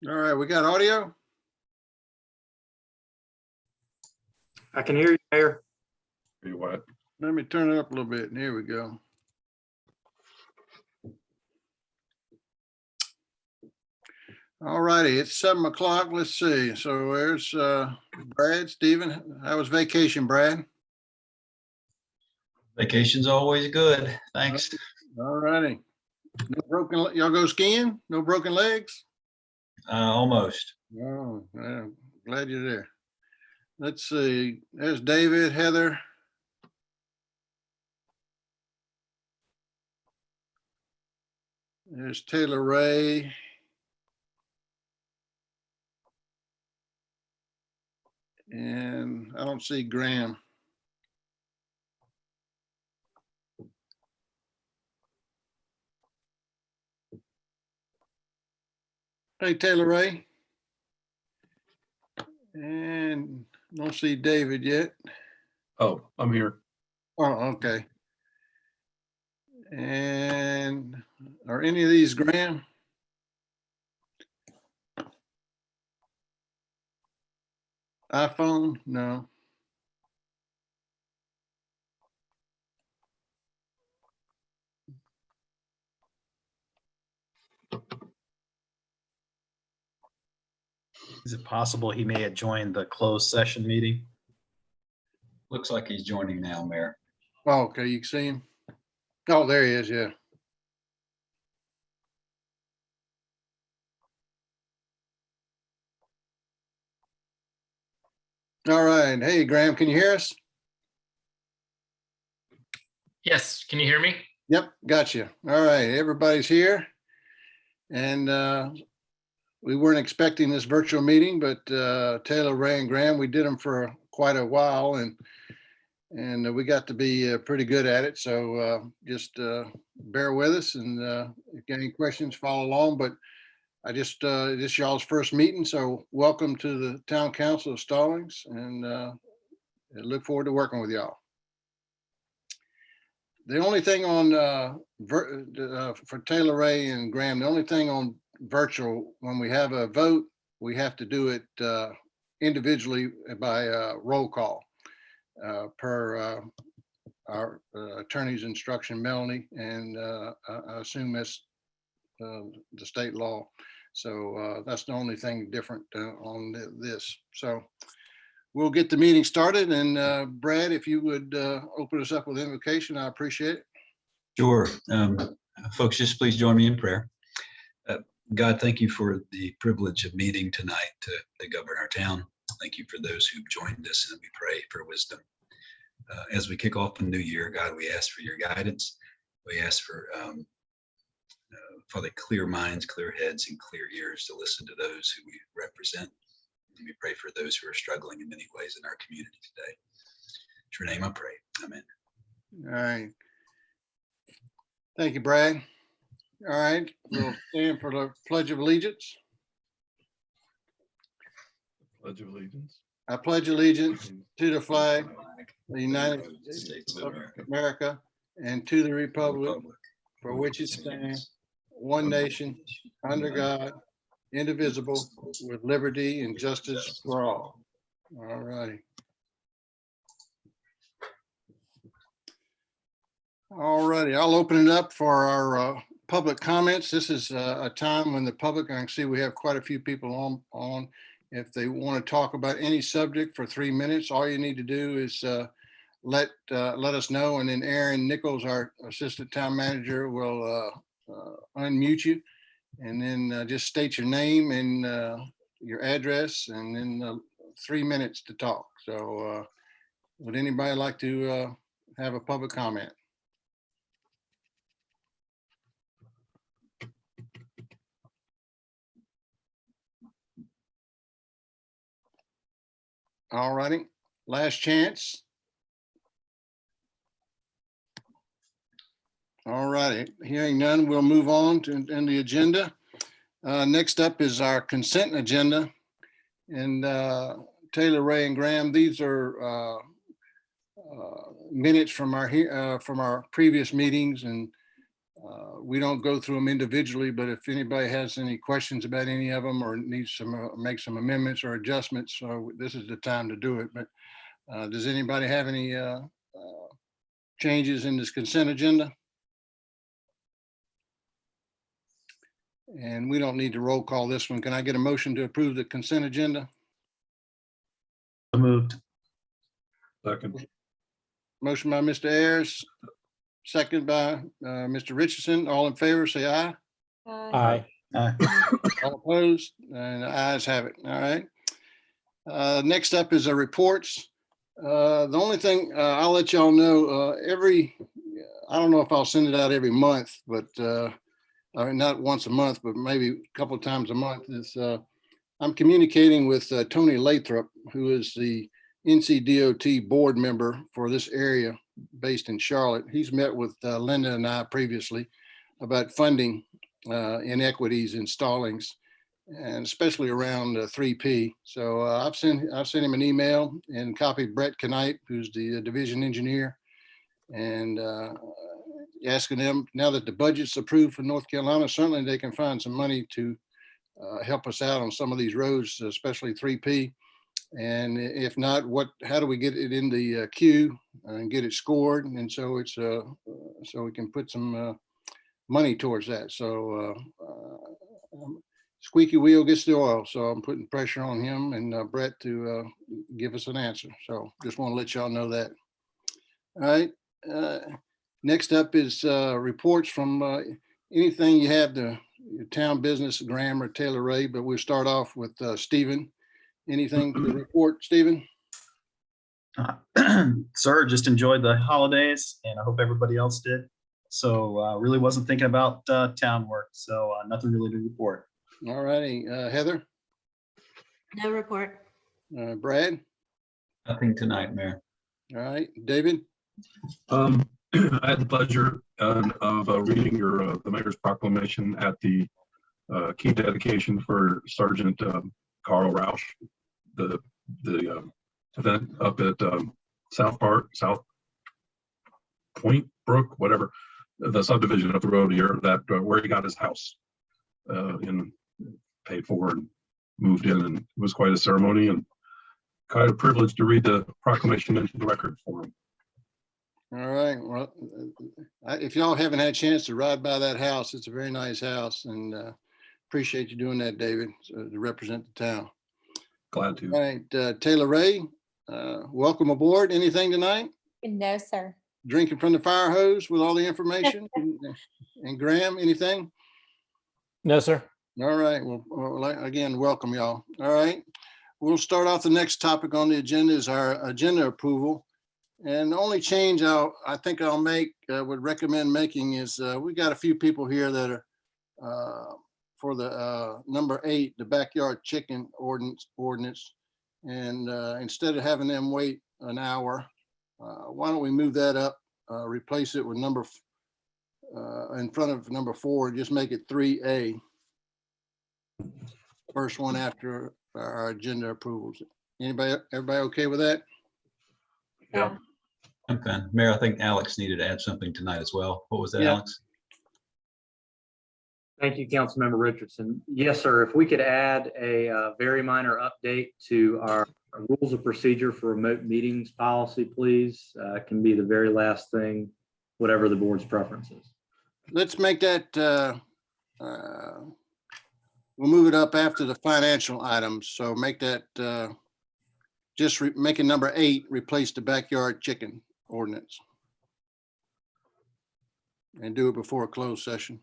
All right, we got audio. I can hear you, Mayor. You what? Let me turn it up a little bit. Here we go. All righty, it's 7 o'clock. Let's see. So there's Brad, Stephen. How was vacation, Brad? Vacation's always good. Thanks. All righty. No broken, y'all go skiing? No broken legs? Almost. Oh, well, glad you're there. Let's see. There's David, Heather. There's Taylor Ray. And I don't see Graham. Hey, Taylor Ray. And don't see David yet. Oh, I'm here. Oh, okay. And are any of these Graham? iPhone? No. Is it possible he may have joined the closed session meeting? Looks like he's joining now, Mayor. Oh, okay, you can see him. Oh, there he is, yeah. All right. Hey, Graham, can you hear us? Yes, can you hear me? Yep, gotcha. All right, everybody's here. And we weren't expecting this virtual meeting, but Taylor, Ray, and Graham, we did them for quite a while, and we got to be pretty good at it. So just bear with us, and if you got any questions, follow along. But I just this y'all's first meeting, so welcome to the Town Council of Stallings, and I look forward to working with y'all. The only thing on for Taylor Ray and Graham, the only thing on virtual, when we have a vote, we have to do it individually by roll call per our attorney's instruction, Melanie, and I assume that's the state law. So that's the only thing different on this. So we'll get the meeting started, and Brad, if you would open us up with invocation, I appreciate it. Sure. Folks, just please join me in prayer. God, thank you for the privilege of meeting tonight to govern our town. Thank you for those who've joined us, and we pray for wisdom. As we kick off the new year, God, we ask for your guidance. We ask for the clear minds, clear heads, and clear ears to listen to those who we represent. And we pray for those who are struggling in many ways in our community today. In your name I pray. Amen. All right. Thank you, Brad. All right, we'll stand for the Pledge of Allegiance. Pledge of Allegiance. I pledge allegiance to the flag of the United States of America and to the republic for which it stands, one nation, under God, indivisible, with liberty and justice for all. All righty. All righty, I'll open it up for our public comments. This is a time when the public, I can see we have quite a few people on. If they want to talk about any subject for 3 minutes, all you need to do is let us know, and then Aaron Nichols, our assistant town manager, will unmute you, and then just state your name and your address, and then 3 minutes to talk. So would anybody like to have a public comment? All righty, last chance. All righty, hearing none, we'll move on to the agenda. Next up is our consent agenda. And Taylor, Ray, and Graham, these are minutes from our previous meetings, and We don't go through them individually, but if anybody has any questions about any of them or needs some, make some amendments or adjustments, so this is the time to do it. But does anybody have any changes in this consent agenda? And we don't need to roll call this one. Can I get a motion to approve the consent agenda? So moved. Second. Motion by Mr. Ayers, second by Mr. Richardson. All in favor, say aye. Aye. Aye. All opposed, and the ayes have it. All right. Next up is our reports. The only thing I'll let y'all know, I don't know if I'll send it out every month, but I mean, not once a month, but maybe a couple of times a month, is I'm communicating with Tony Lathrop, who is the Ncdot board member for this area based in Charlotte. He's met with Linda and I previously about funding inequities in Stallings, and especially around 3P. So I've sent him an email and copied Brett Knight, who's the division engineer, and asking them, now that the budget's approved for North Carolina, certainly they can find some money to help us out on some of these roads, especially 3P. And if not, how do we get it in the queue and get it scored? And so it's so we can put some money towards that. So squeaky wheel gets the oil. So I'm putting pressure on him and Brett to give us an answer. So just want to let y'all know that. All right. Next up is reports from anything you have, the town business, Graham or Taylor Ray, but we'll start off with Stephen. Anything to report, Stephen? Sir, just enjoyed the holidays and I hope everybody else did. So really wasn't thinking about town work. So nothing really to report. All righty. Heather? No report. Brad? Nothing tonight, Mayor. All right. David? I had the pleasure of reading the mayor's proclamation at the key dedication for Sergeant Carl Roush, the event up at South Point Brook, whatever, the subdivision up the road here, that where he got his house and paid for and moved in, and it was quite a ceremony and quite a privilege to read the proclamation into the record for him. All right. Well, if y'all haven't had a chance to ride by that house, it's a very nice house, and appreciate you doing that, David, to represent the town. Glad to. All right. Taylor Ray, welcome aboard. Anything tonight? No, sir. Drinking from the fire hose with all the information? And Graham, anything? No, sir. All right. Well, again, welcome y'all. All right. We'll start off. The next topic on the agenda is our agenda approval. And the only change I think I'll make, would recommend making is we got a few people here that are for the number 8, the backyard chicken ordinance. And instead of having them wait an hour, why don't we move that up, replace it with in front of number 4, just make it 3A. First one after our agenda approvals. Everybody okay with that? Yeah. I'm fine. Mayor, I think Alex needed to add something tonight as well. What was that, Yeah. Alex? Thank you, Councilmember Richardson. Yes, sir. If we could add a very minor update to our rules of procedure for remote meetings policy, please. It can be the very last thing, whatever the board's preference is. Let's make that, we'll move it up after the financial items. So make that, just make it number 8, replace the backyard chicken ordinance. And do it before a closed session.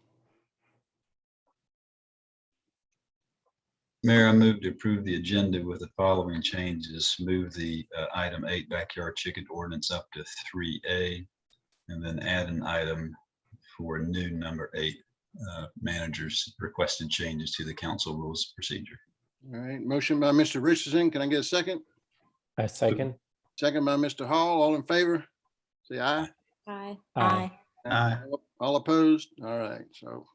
Mayor, I move to approve the agenda with the following changes. Move the item 8 backyard chicken ordinance up to 3A, and then add an item for new number 8 managers requested changes to the council rules of procedure. All right, motion by Mr. Richardson. Can I get a second? I second. Second by Mr. Hall. All in favor? Say aye. Aye. Aye. Aye. All opposed? All right, so.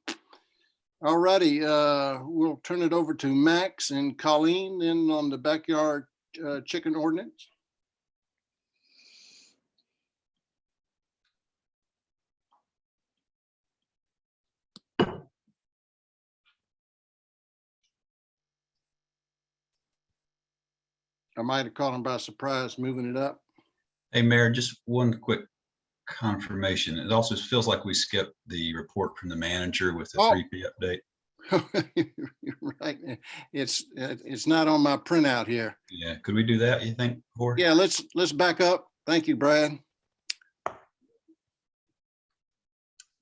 All righty, we'll turn it over to Max and Colleen then on the backyard chicken ordinance. I might have caught him by surprise moving it up. Hey, Mayor, just one quick confirmation. It also feels like we skipped the report from the manager with the Oh. 3P update. You're right. It's not on my printout here. Yeah, could we do that, you think, before? Yeah, let's back up. Thank you, Brad.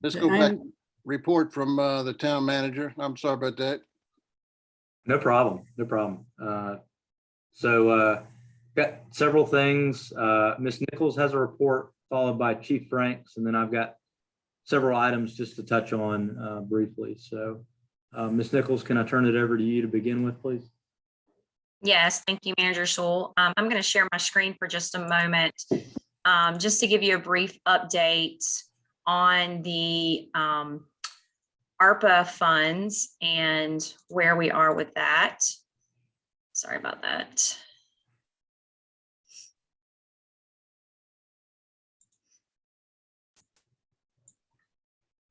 Let's go back. Report from the town manager. I'm sorry about that. No problem. No problem. So got several things. Ms. Nichols has a report followed by Chief Franks, and then I've got several items just to touch on briefly. So Ms. Nichols, can I turn it over to you to begin with, please? Yes, thank you, Manager Sewell. I'm going to share my screen for just a moment, just to give you a brief update on the ARPA funds and where we are with that. Sorry about that.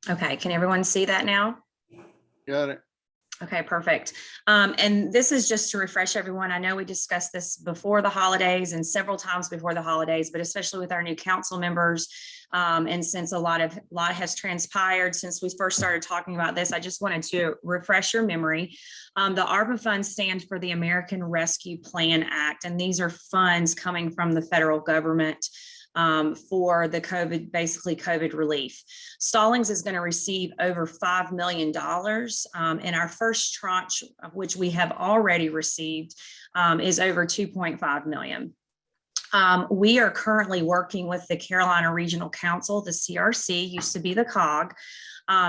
Okay, can everyone see that now? Got it. Okay, perfect. And this is just to refresh everyone. I know we discussed this before the holidays and several times before the holidays, but especially with our new council members. And since a lot has transpired since we first started talking about this, I just wanted to refresh your memory. The ARPA funds stand for the American Rescue Plan Act, and these are funds coming from the federal government for the COVID relief. Stallings is going to receive over $5 million, and our first tranche, which we have already received, is over $2.5 million. We are currently working with the Carolina Regional Council, the CRC, used to be the COG,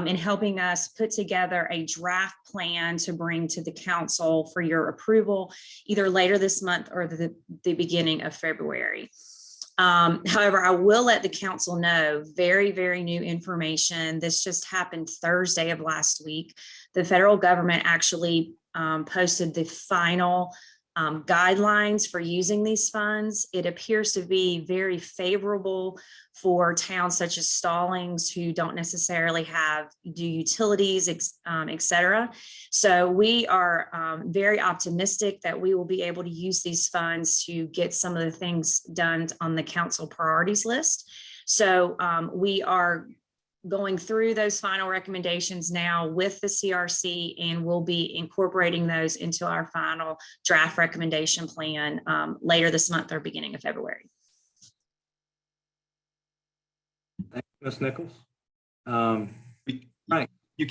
in helping us put together a draft plan to bring to the council for your approval, either later this month or the beginning of February. However, I will let the council know very, very new information. This just happened Thursday of last week. The federal government actually posted the final guidelines for using these funds. It appears to be very favorable for towns such as Stallings, who don't necessarily do utilities, et cetera. So we are very optimistic that we will be able to use these funds to get some of the things done on the council priorities list. So we are going through those final recommendations now with the CRC, and we'll be incorporating those into our final draft recommendation plan later this month or beginning of February. Thank you, Ms. Nichols. You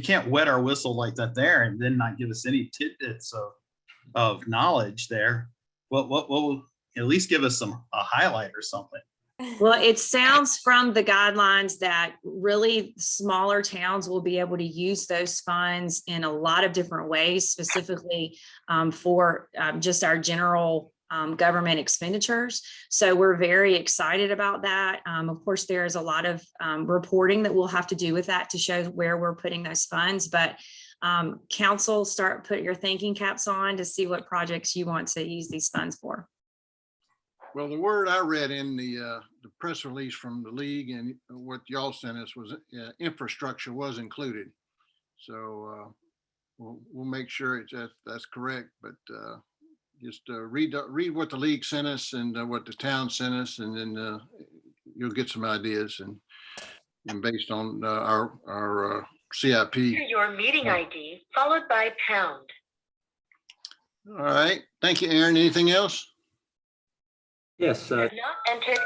can't wet our whistle like that there and then not give us any tidbits of knowledge there. What will at least give us a highlight or something? Well, it sounds from the guidelines that really smaller towns will be able to use those funds in a lot of different ways, specifically for just our general government expenditures. So we're very excited about that. Of course, there's a lot of reporting that we'll have to do with that to show where we're putting those funds, but council, put your thinking caps on to see what projects you want to use these funds for. Well, the word I read in the press release from the league and what y'all sent us was infrastructure was included. So we'll make sure that's correct, but just read what the league sent us and what the town sent us, and then you'll get some ideas and based on our CIP. Your meeting ID followed by pound. All right. Thank you, Aaron. Anything else? Yes, Not entered.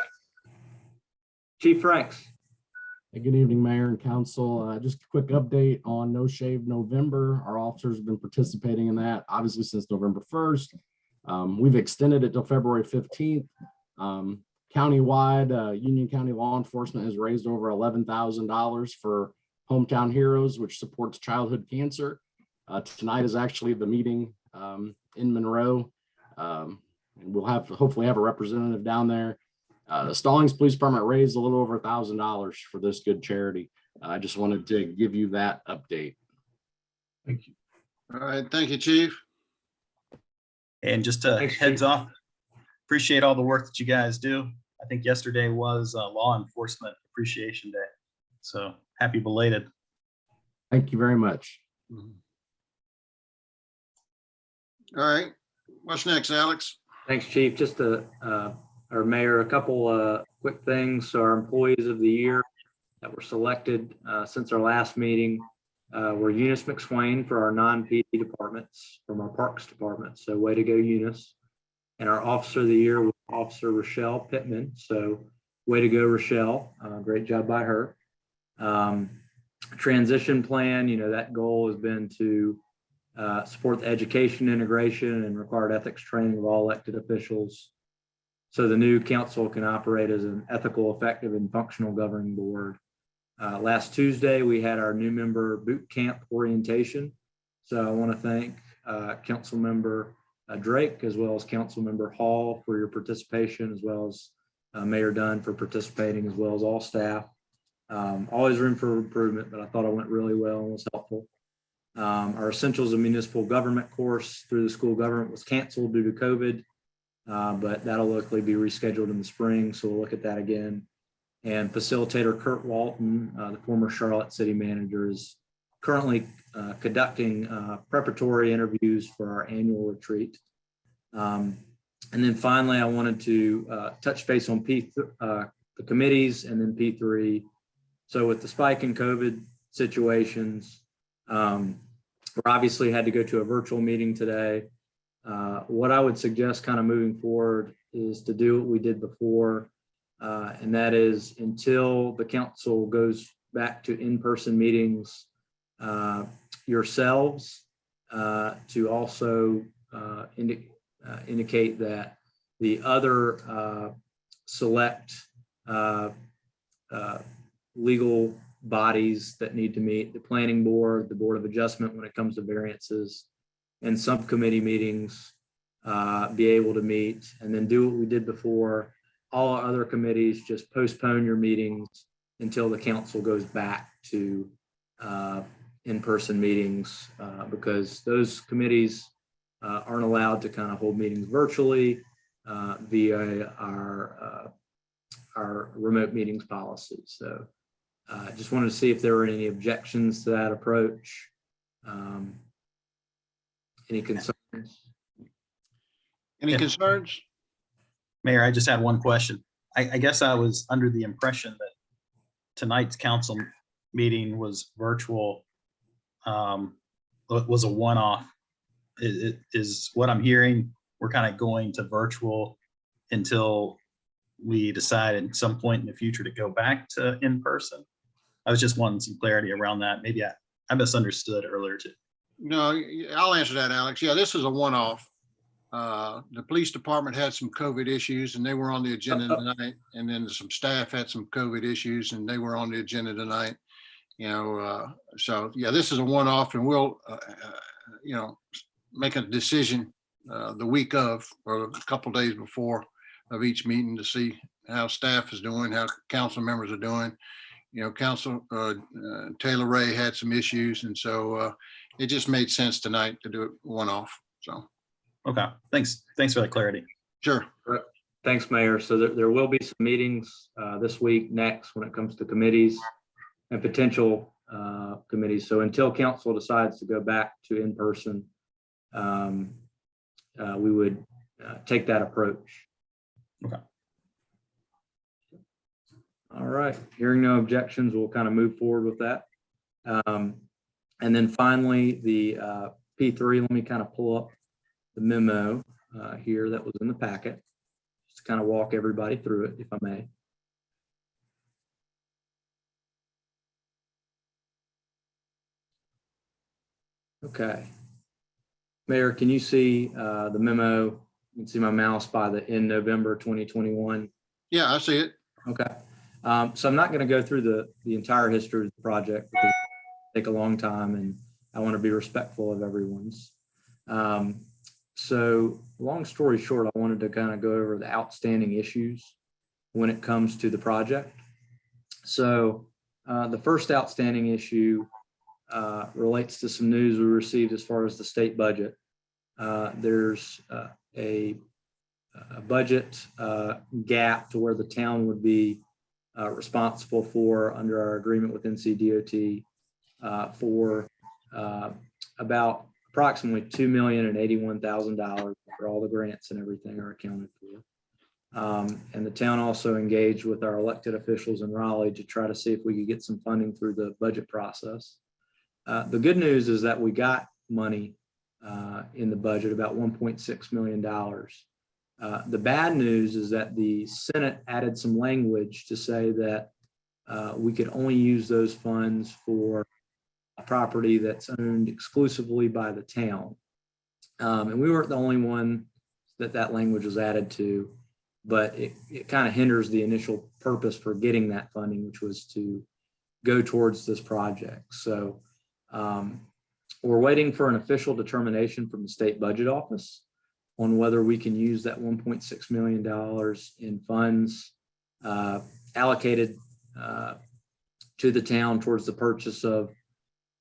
Chief Franks. Hey, good evening, Mayor and Council. Just a quick update on No Shave November. Our officers have been participating in that, obviously, since November 1st. We've extended it till February 15th. Countywide, Union County law enforcement has raised over $11,000 for Hometown Heroes, which supports childhood cancer. Tonight is actually the meeting in Monroe. And we'll hopefully have a representative down there. The Stallings Police Department raised a little over $1,000 for this good charity. I just wanted to give you that update. Thank you. All right. Thank you, Chief. And just a heads off, appreciate all the work that you guys do. I think yesterday was Law Enforcement Appreciation Day. So happy belated. Thank you very much. All right. What's next, Alex? Thanks, Chief. Just our mayor, a couple quick things. So our employees of the year that were selected since our last meeting were Eunice McSwain for our non-PD departments from our Parks Department. So way to go, Eunice. And our officer of the year was Officer Rochelle Pittman. So way to go, Rochelle. Great job by her. Transition plan, that goal has been to support the education integration and required ethics training of all elected officials, so the new council can operate as an ethical, effective, and functional governing board. Last Tuesday, we had our new member boot camp orientation. So I want to thank Council Member Drake, as well as Council Member Hall for your participation, as well as Mayor Dunn for participating, as well as all staff. Always room for improvement, but I thought it went really well and was helpful. Our Essentials of Municipal Government course through the school government was canceled due to COVID, but that'll likely be rescheduled in the spring, so we'll look at that again. And facilitator Kurt Walton, the former Charlotte City Manager, is currently conducting preparatory interviews for our annual retreat. And then finally, I wanted to touch base on the committees and then P3. So with the spike in COVID situations, we obviously had to go to a virtual meeting today. What I would suggest kind of moving forward is to do what we did before, and that is until the council goes back to in-person meetings, yourselves to also indicate that the other select legal bodies that need to meet, the planning board, the board of adjustment when it comes to variances, and subcommittee meetings be able to meet, and then do what we did before. All our other committees, just postpone your meetings until the council goes back to in-person meetings, because those committees aren't allowed to kind of hold meetings virtually via our remote meetings policy. So just wanted to see if there were any objections to that approach. Any concerns? Any concerns? Mayor, I just had one question. I guess I was under the impression that tonight's council meeting was virtual, was a one-off. Is what I'm hearing, we're kind of going to virtual until we decide at some point in the future to go back to in-person. I was just wanting some clarity around that. Maybe I misunderstood earlier too. No, I'll answer that, Alex. Yeah, this is a one-off. The police department had some COVID issues and they were on the agenda tonight. And then some staff had some COVID issues and they were on the agenda tonight. So yeah, this is a one-off, and we'll, make a decision the week of, or a couple days before of each meeting to see how staff is doing, how council members are doing. Council Taylor Ray had some issues, and so it just made sense tonight to do it one-off. So. Okay, thanks for that clarity. Sure. Thanks, Mayor. So there will be some meetings this week, next, when it comes to committees and potential committees. So until council decides to go back to in-person, we would take that approach. Okay. All right, hearing no objections, we'll kind of move forward with that. And then finally, the P3, let me kind of pull up the memo here that was in the packet, just to kind of walk everybody through it, if I may. Okay. Mayor, can you see the memo? You can see my mouse by the in November 2021. Yeah, I see it. Okay. So I'm not going to go through the entire history of the project because it'll take a long time and I want to be respectful of everyone's. So long story short, I wanted to kind of go over the outstanding issues when it comes to the project. So the first outstanding issue relates to some news we received as far as the state budget. There's a budget gap to where the town would be responsible for, under our agreement with Ncdot, for about approximately $2,081,000 for all the grants and everything are accounted for. And the town also engaged with our elected officials in Raleigh to try to see if we could get some funding through the budget process. The good news is that we got money in the budget, about $1.6 million. The bad news is that the Senate added some language to say that we could only use those funds for a property that's owned exclusively by the town. And we weren't the only one that language was added to, but it kind of hinders the initial purpose for getting that funding, which was to go towards this project. So we're waiting for an official determination from the state budget office on whether we can use that $1.6 million in funds allocated to the town towards the purchase of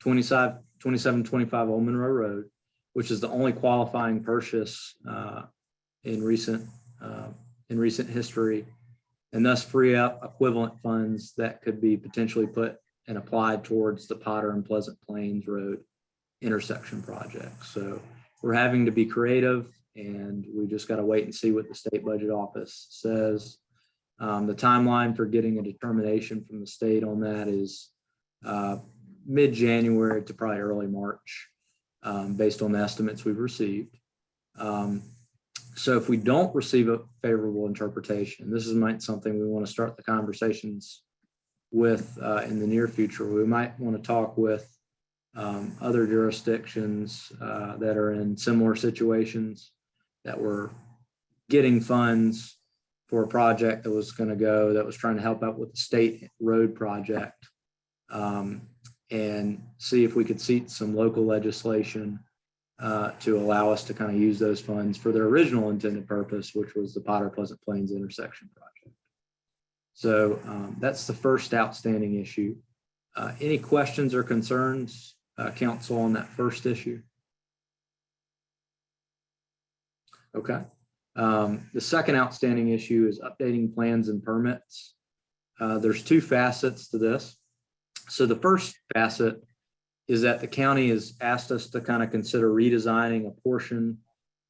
2725 Old Monroe Road, which is the only qualifying purchase in recent history, and thus free up equivalent funds that could be potentially put and applied towards the Potter and Pleasant Plains Road intersection project. So we're having to be creative, and we just got to wait and see what the state budget office says. The timeline for getting a determination from the state on that is mid-January to probably early March, based on the estimates we've received. So if we don't receive a favorable interpretation, this is something we want to start the conversations with in the near future. We might want to talk with other jurisdictions that are in similar situations that were getting funds for a project that was trying to help out with the state road project, and see if we could seat some local legislation to allow us to kind of use those funds for their original intended purpose, which was the Potter Pleasant Plains intersection project. So that's the first outstanding issue. Any questions or concerns, council, on that first issue? Okay. The second outstanding issue is updating plans and permits. There's two facets to this. So the first facet is that the county has asked us to kind of consider redesigning a portion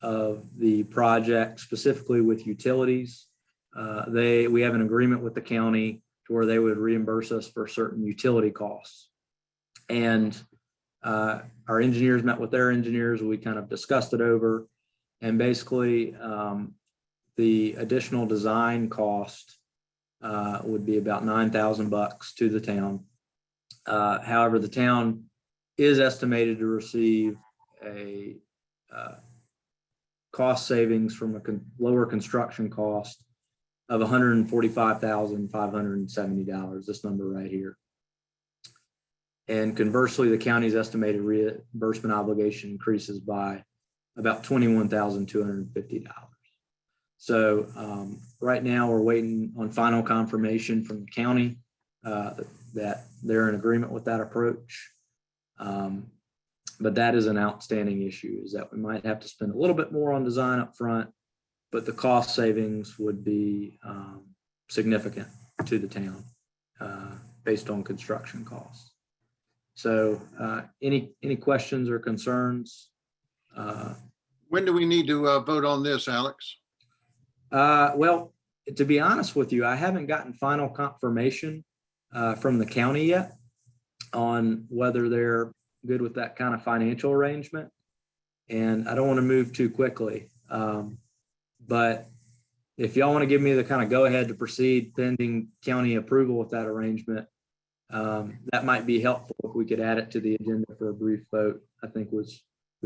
of the project, specifically with utilities. We have an agreement with the county to where they would reimburse us for certain utility costs. And our engineers met with their engineers. We kind of discussed it over, and basically the additional design cost would be about $9,000 to the town. However, the town is estimated to receive a cost savings from a lower construction cost of $145,570, this number right here. And conversely, the county's estimated reimbursement obligation increases by about $21,250. So right now we're waiting on final confirmation from the county that they're in agreement with that approach. But that is an outstanding issue, is that we might have to spend a little bit more on design up front, but the cost savings would be significant to the town based on construction costs. So any questions or concerns? When do we need to vote on this, Alex? Well, to be honest with you, I haven't gotten final confirmation from the county yet on whether they're good with that kind of financial arrangement. And I don't want to move too quickly. But if y'all want to give me the kind of go ahead to proceed pending county approval with that arrangement, that might be helpful if we could add it to the agenda for a brief vote. I think we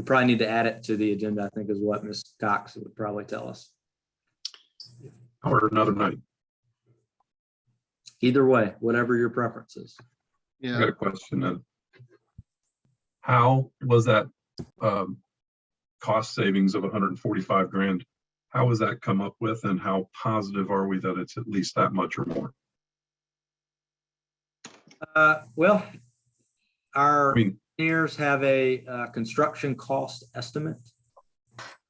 probably need to add it to the agenda, I think is what Ms. Cox would probably tell us. Or another night. Either way, whatever your preference is. I Yeah, got a question. How was that cost savings of 145 grand? How was that come up with, and how positive are we that it's at least that much or more? Well, our engineers have a construction cost estimate,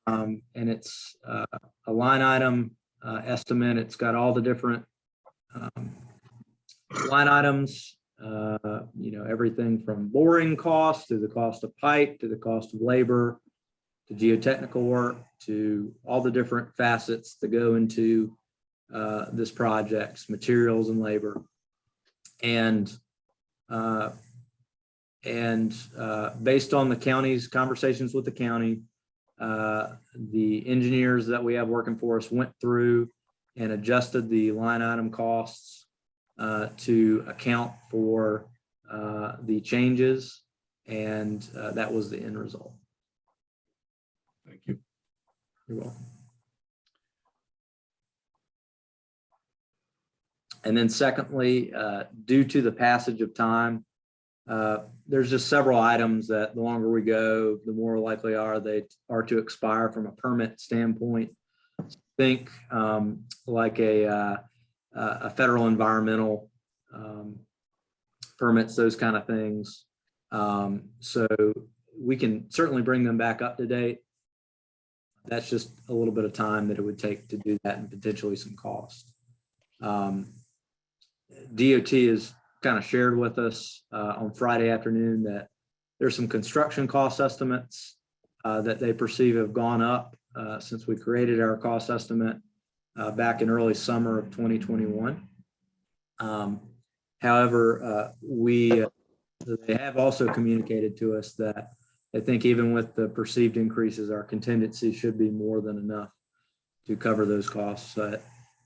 and it's a line item estimate. It's got all the different line items Everything from boring costs to the cost of pipe, to the cost of labor, to geotechnical work, to all the different facets that go into this project, materials and labor. And based on the county's conversations with the county, the engineers that we have working for us went through and adjusted the line item costs to account for the changes, and that was the end result. Thank you. You're welcome. And then secondly, due to the passage of time, there's just several items that the longer we go, the more likely they are to expire from a permit standpoint. Think like a federal environmental permits, those kind of things. So we can certainly bring them back up to date. That's just a little bit of time that it would take to do that, and potentially some cost. DOT has kind of shared with us on Friday afternoon that there's some construction cost estimates that they perceive have gone up since we created our cost estimate back in early summer of 2021. However, they have also communicated to us that I think even with the perceived increases, our contingency should be more than enough to cover those costs.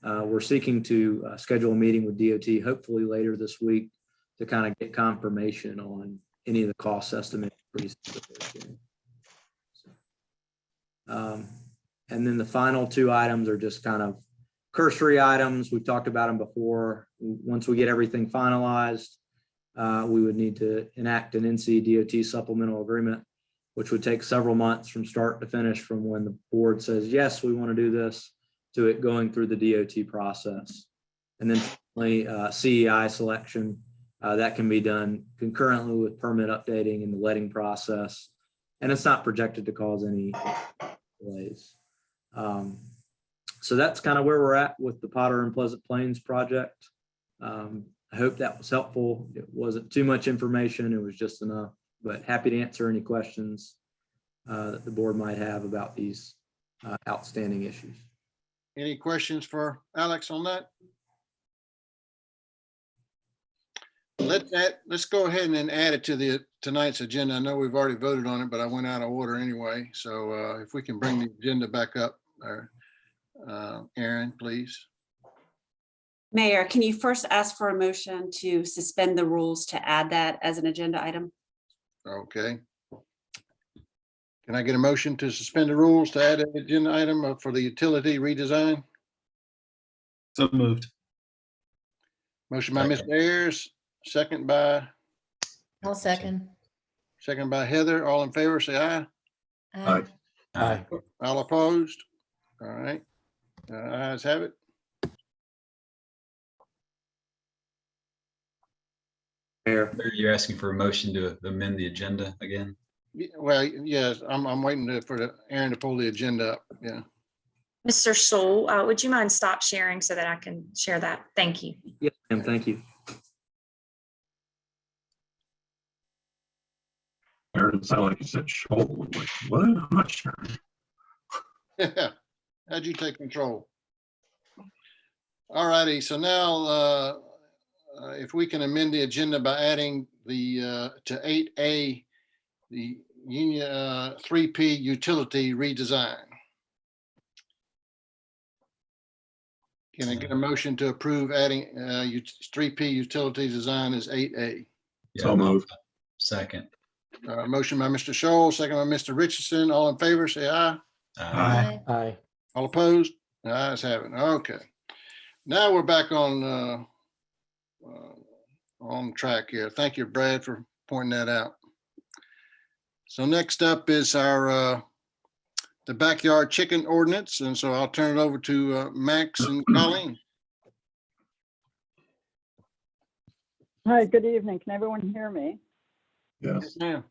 We're seeking to schedule a meeting with DOT hopefully later this week to kind of get confirmation on any of the cost estimate increases that they're seeing. And then the final two items are just kind of cursory items. We've talked about them before. Once we get everything finalized, we would need to enact an Ncdot supplemental agreement, which would take several months from start to finish, from when the board says, yes, we want to do this, to it going through the DOT process. And then finally, CEI selection, that can be done concurrently with permit updating and the letting process. And it's not projected to cause any delays. So that's kind of where we're at with the Potter and Pleasant Plains project. I hope that was helpful. It wasn't too much information. It was just enough, but happy to answer any questions that the board might have about these outstanding issues. Any questions for Alex on that? Let's go ahead and then add it to tonight's agenda. I know we've already voted on it, but I went out of order anyway. So if we can bring the agenda back up, Aaron, please. Mayor, can you first ask for a motion to suspend the rules to add that as an agenda item? Okay. Can I get a motion to suspend the rules to add an agenda item for the utility redesign? So moved. Motion by Mr. Ayers, second by Second. Heather. All in favor, say aye. Aye. Aye. All opposed? All right. Ayes have it. Mayor. You're asking for a motion to amend the agenda again? Well, yes, I'm waiting for Aaron to pull the agenda up. Yeah. Mr. Stoll, would you mind stop sharing so that I can share that? Thank you. Yes, ma'am. Thank you. Aaron, it sounded like you said Shoal. Like, what? I'm not sure. How'd you take control? All righty. So now, if we can amend the agenda by adding the to 8A, the Union 3P utility redesign. Can I get a motion to approve adding 3P utilities design as 8A? So moved. Second. Motion by Mr. Scholl, second by Mr. Richardson. All in favor, say aye. Aye. Aye. All opposed? Ayes have it. Okay. Now we're back on track here. Thank you, Brad, for pointing that out. So next up is our the backyard chicken ordinance, and so I'll turn it over to Max and Colleen. Hi, good evening. Can everyone hear me? Yes. Ma'am.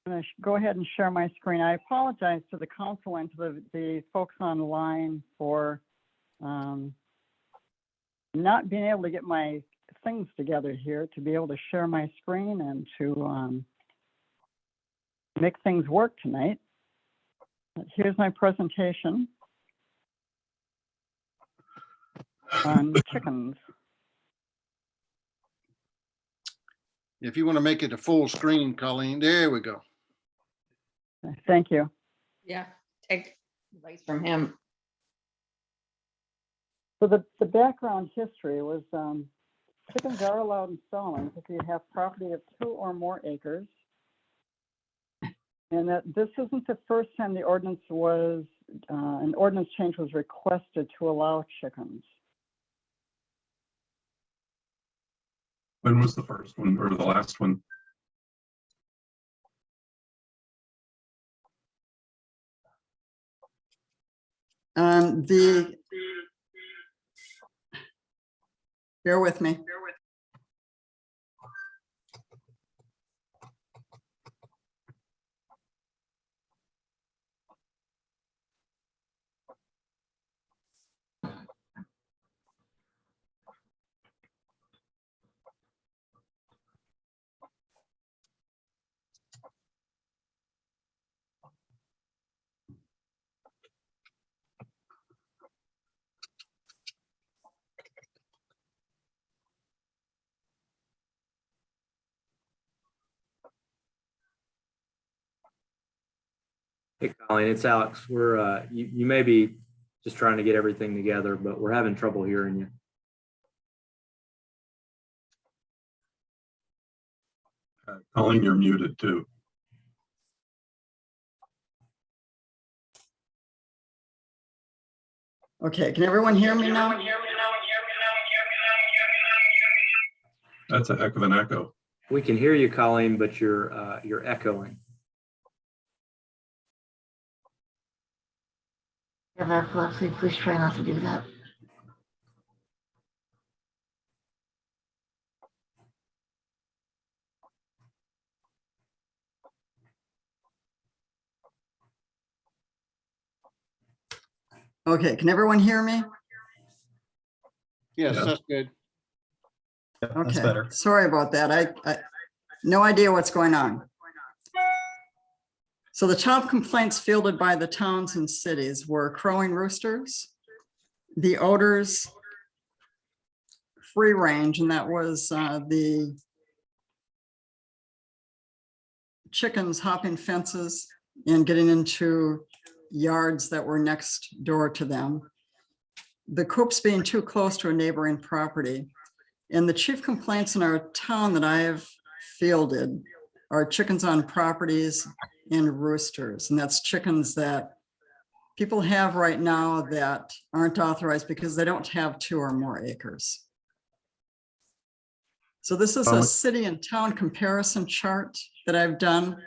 I'm going to go ahead and share my screen. I apologize to the council and to the folks on the line for not not being able to get my things together here to be able to share my screen and to make things work tonight. Here's my presentation on chickens. If you want to make it a full screen, Colleen, there we go. Thank you. Yeah, take advice from him. So the background history was chickens are allowed in Stallings if you have property of 2 or more acres. And that this isn't the first time the ordinance was, an ordinance change was requested to allow chickens. When was the first one or the last one? Bear with me. Hey, Colleen, it's Alex. We're, you may be just trying to get everything together, but we're having trouble hearing you. Colleen, you're muted too. Okay, can everyone hear me now? That's a heck of an echo. We can hear you, Colleen, but you're echoing. Have epilepsy, please try not to do that. Okay, can everyone hear me? Yes, Yeah. that's good. Yep, that's Okay, better. sorry about that. I no idea what's going on. So the top complaints fielded by the towns and cities were crowing roosters, the odors, free range, and that was the chickens hopping fences and getting into yards that were next door to them. The coops being too close to a neighboring property. And the chief complaints in our town that I have fielded are chickens on properties and roosters. And that's chickens that people have right now that aren't authorized because they don't have 2 or more acres. So this is a city and town comparison chart that I've done,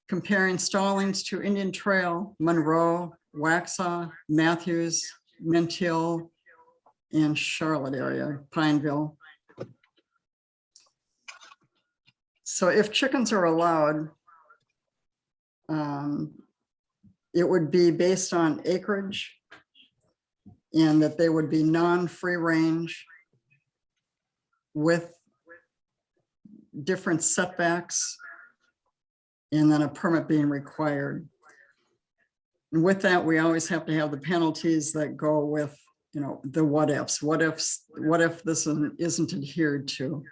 comparing Stallings to Indian Trail, Monroe, Waxhaw, Matthews, Mint Hill, and Charlotte area, Pineville. So if chickens are allowed, it would be based on acreage and that they would be non-free range with different setbacks and then a permit being required. And with that, we always have to have the penalties that go with, the what ifs. What if this isn't adhered to?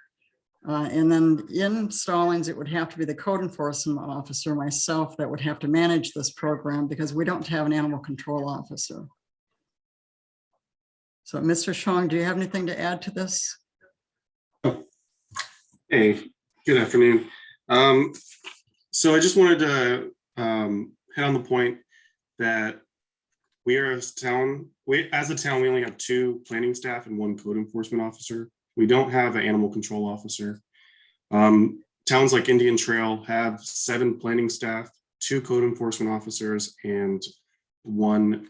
And then in Stallings, it would have to be the code enforcement officer, myself, that would have to manage this program because we don't have an animal control officer. So Mr. Shong, do you have anything to add to this? Hey, good afternoon. So I just wanted to hit on the point that we are as a town, we only have 2 planning staff and 1 code enforcement officer. We don't have an animal control officer. Towns like Indian Trail have 7 planning staff, 2 code enforcement officers, and 1,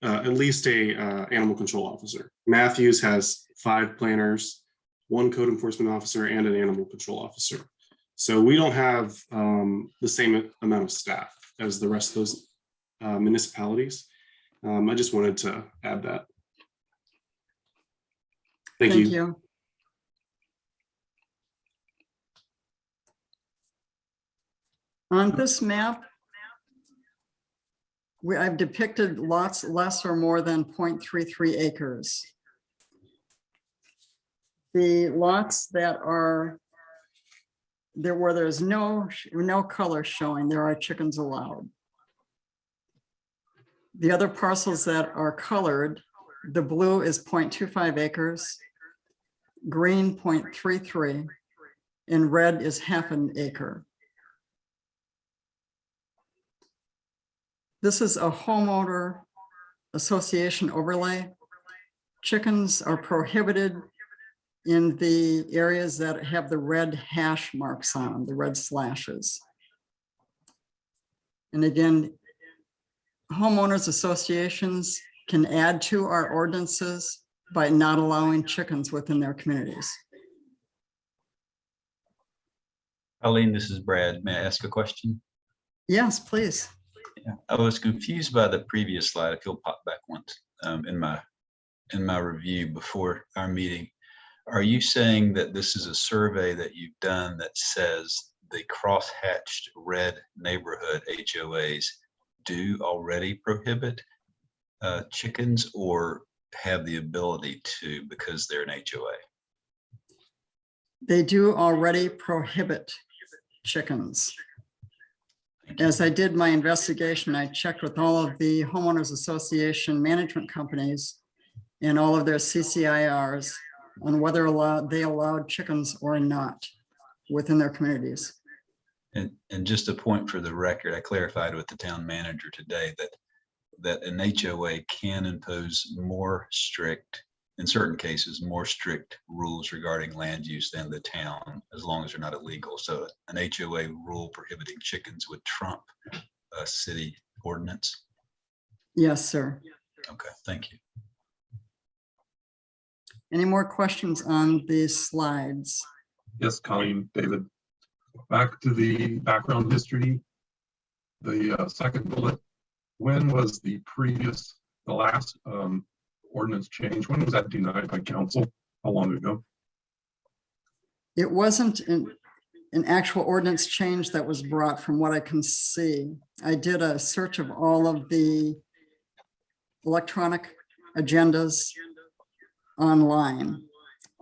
at least a animal control officer. Matthews has 5 planners, 1 code enforcement officer, and an animal control officer. So we don't have the same amount of staff as the rest of those municipalities. I just wanted to add that. Thank Thank you. you. On this map, I've depicted lots less or more than 0.33 acres. The lots that are there where there's no color showing, there are chickens allowed. The other parcels that are colored, the blue is 0.25 acres, green 0.33, and red is half an acre. This is a homeowner association overlay. Chickens are prohibited in the areas that have the red hash marks on them, the red slashes. And again, homeowners associations can add to our ordinances by not allowing chickens within their communities. Eileen, this is Brad. May I ask a question? Yes, please. Yeah, I was confused by the previous slide. If you'll pop back once in my review before our meeting. Are you saying that this is a survey that you've done that says the cross-hatched red neighborhood HOAs do already prohibit chickens or have the ability to because they're an HOA? They do already prohibit chickens. As I did my investigation, I checked with all of the homeowners association management companies and all of their CCIRs on whether they allowed chickens or not within their communities. And just a point for the record, I clarified with the town manager today that an HOA can impose more strict, in certain cases, more strict rules regarding land use than the town, as long as they're not illegal. So an HOA rule prohibiting chickens would trump a city ordinance. Yes, sir. Okay, thank you. Any more questions on these slides? Yes, Colleen, David. Back to the background history. The second bullet, when was the last ordinance change? When was that denied by council? How long ago? It wasn't an actual ordinance change that was brought from what I can see. I did a search of all of the electronic agendas online,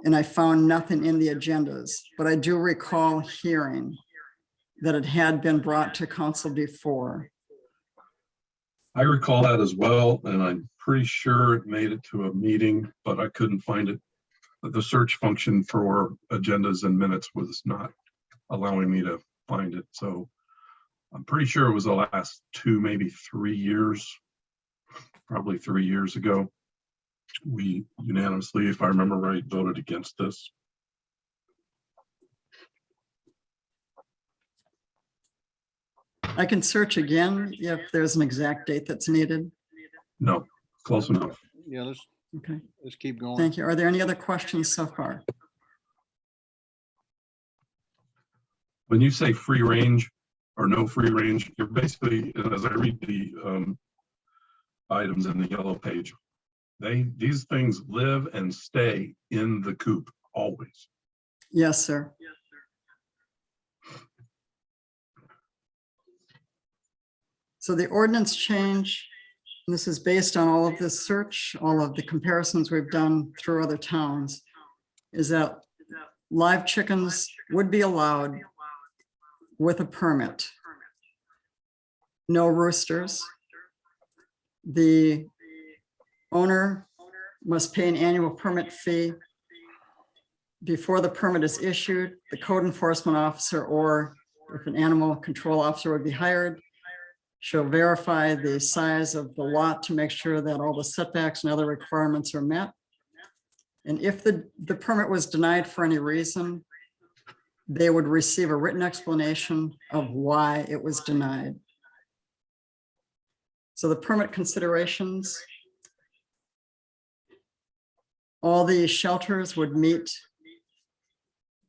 and I found nothing in the agendas, but I do recall hearing that it had been brought to council before. I recall that as well, and I'm pretty sure it made it to a meeting, but I couldn't find it. The search function for agendas and minutes was not allowing me to find it. So I'm pretty sure it was the last 2, maybe 3 years, probably 3 years ago. We unanimously, if I remember right, voted against this. I can search again if there's an exact date that's needed. No, close enough. Yeah, Okay, let's keep going. thank you. Are there any other questions so far? When you say free range or no free range, you're basically, as I read the items in the yellow page, these things live and stay in the coop always. Yes, sir. So the ordinance change, and this is based on all of this search, all of the comparisons we've done through other towns, is that live chickens would be allowed with a permit. No roosters. The owner must pay an annual permit fee. Before the permit is issued, the code enforcement officer, or if an animal control officer would be hired, shall verify the size of the lot to make sure that all the setbacks and other requirements are met. And if the permit was denied for any reason, they would receive a written explanation of why it was denied. So the permit considerations, all the shelters would meet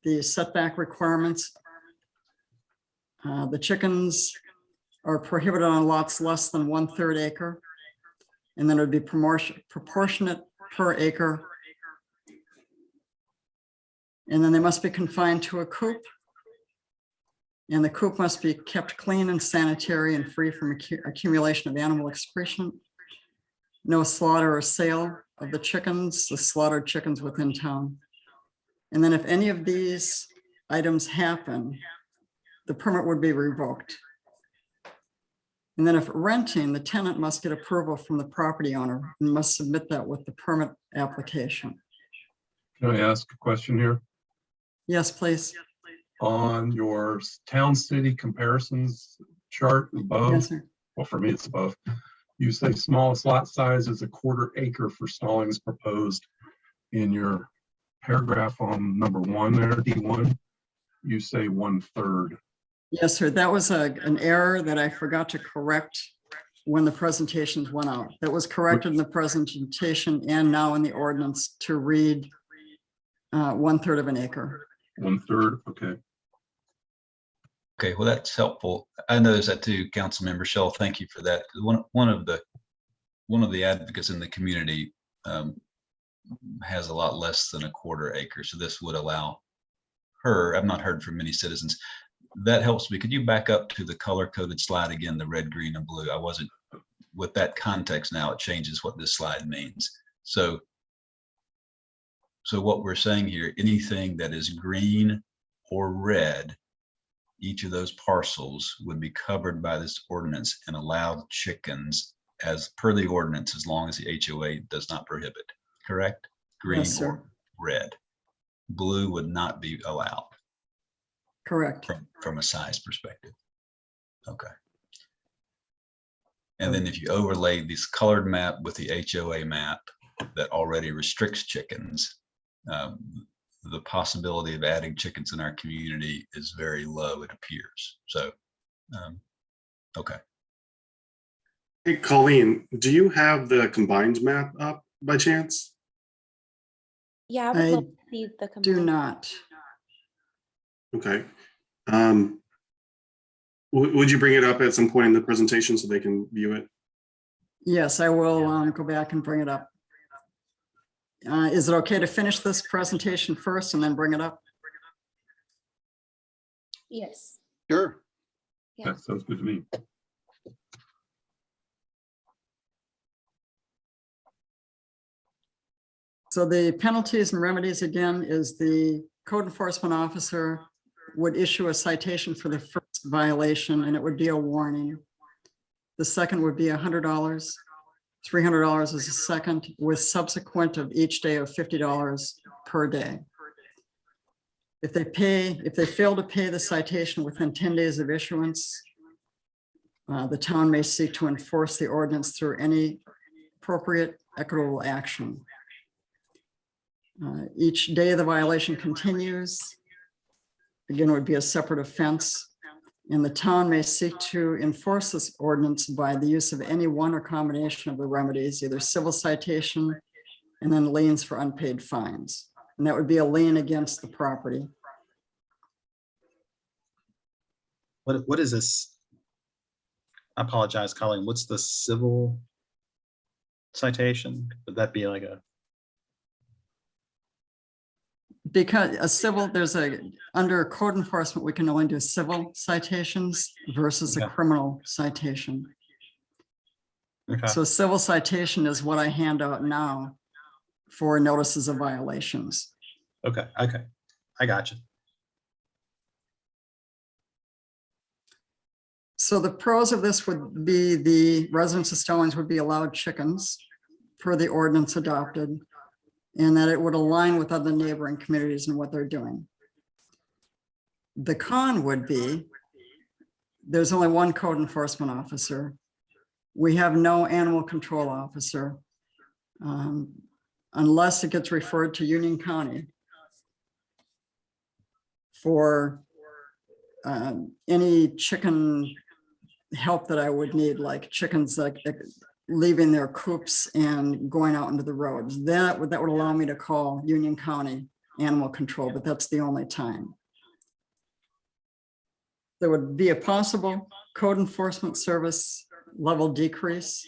the setback requirements. The chickens are prohibited on lots less than 1/3 acre. And then it would be proportionate per acre. And then they must be confined to a coop. And the coop must be kept clean and sanitary and free from accumulation of animal excretion. No slaughter or sale of the chickens, the slaughtered chickens within town. And then if any of these items happen, the permit would be revoked. And then if renting, the tenant must get approval from the property owner and must submit that with the permit application. Can I ask a question here? Yes, please. On your town city comparisons chart above, Yes, sir. well, for me, it's above. You say smallest lot size is a 1/4 acre for Stallings proposed. In your paragraph on number 1 there, D1, you say 1/3. Yes, sir. That was an error that I forgot to correct when the presentations went out. That was corrected in the presentation and now in the ordinance to read 1/3 of an acre. 1/3, okay. Okay, well, that's helpful. I noticed that too, Councilmember Shell. Thank you for that. One of the advocates in the community has a lot less than a 1/4 acre, so this would allow her. I've not heard from many citizens. That helps me. Could you back up to the color-coded slide again, the red, green, and blue? I wasn't with that context. Now it changes what this slide means. So what we're saying here, anything that is green or red, each of those parcels would be covered by this ordinance and allow chickens as per the ordinance, as long as the HOA does not prohibit, correct? Green Yes, sir. or red. Blue would not be allowed Correct. from a size perspective. Okay. And then if you overlay this colored map with the HOA map that already restricts chickens, the possibility of adding chickens in our community is very low, it appears. So, okay. Hey, Colleen, do you have the combined map up by chance? Yeah, I would love to see the do not. Okay. Would you bring it up at some point in the presentation so they can view it? Yes, I will go back and bring it up. Is it okay to finish this presentation first and then bring it up? Yes. Sure. Yeah. That sounds good to me. So the penalties and remedies again is the code enforcement officer would issue a citation for the first violation and it would be a warning. The second would be $100, $300 is a second, with subsequent of each day of $50 per day. If they fail to pay the citation within 10 days of issuance, the town may seek to enforce the ordinance through any appropriate equitable action. Each day the violation continues, again, it would be a separate offense. And the town may seek to enforce this ordinance by the use of any one or combination of the remedies, either civil citation and then liens for unpaid fines. And that would be a lien against the property. What is this? I apologize, Colleen. What's the civil citation? Would that be like a? Because a civil, under code enforcement, we can only do civil citations versus a criminal citation. Okay. So civil citation is what I hand out now for notices of violations. Okay, I got you. So the pros of this would be the residents of Stallings would be allowed chickens per the ordinance adopted, and that it would align with other neighboring communities and what they're doing. The con would be there's only one code enforcement officer. We have no animal control officer unless it gets referred to Union County for any chicken help that I would need, like chickens like leaving their coops and going out into the roads. That would allow me to call Union County Animal Control, but that's the only time. There would be a possible code enforcement service level decrease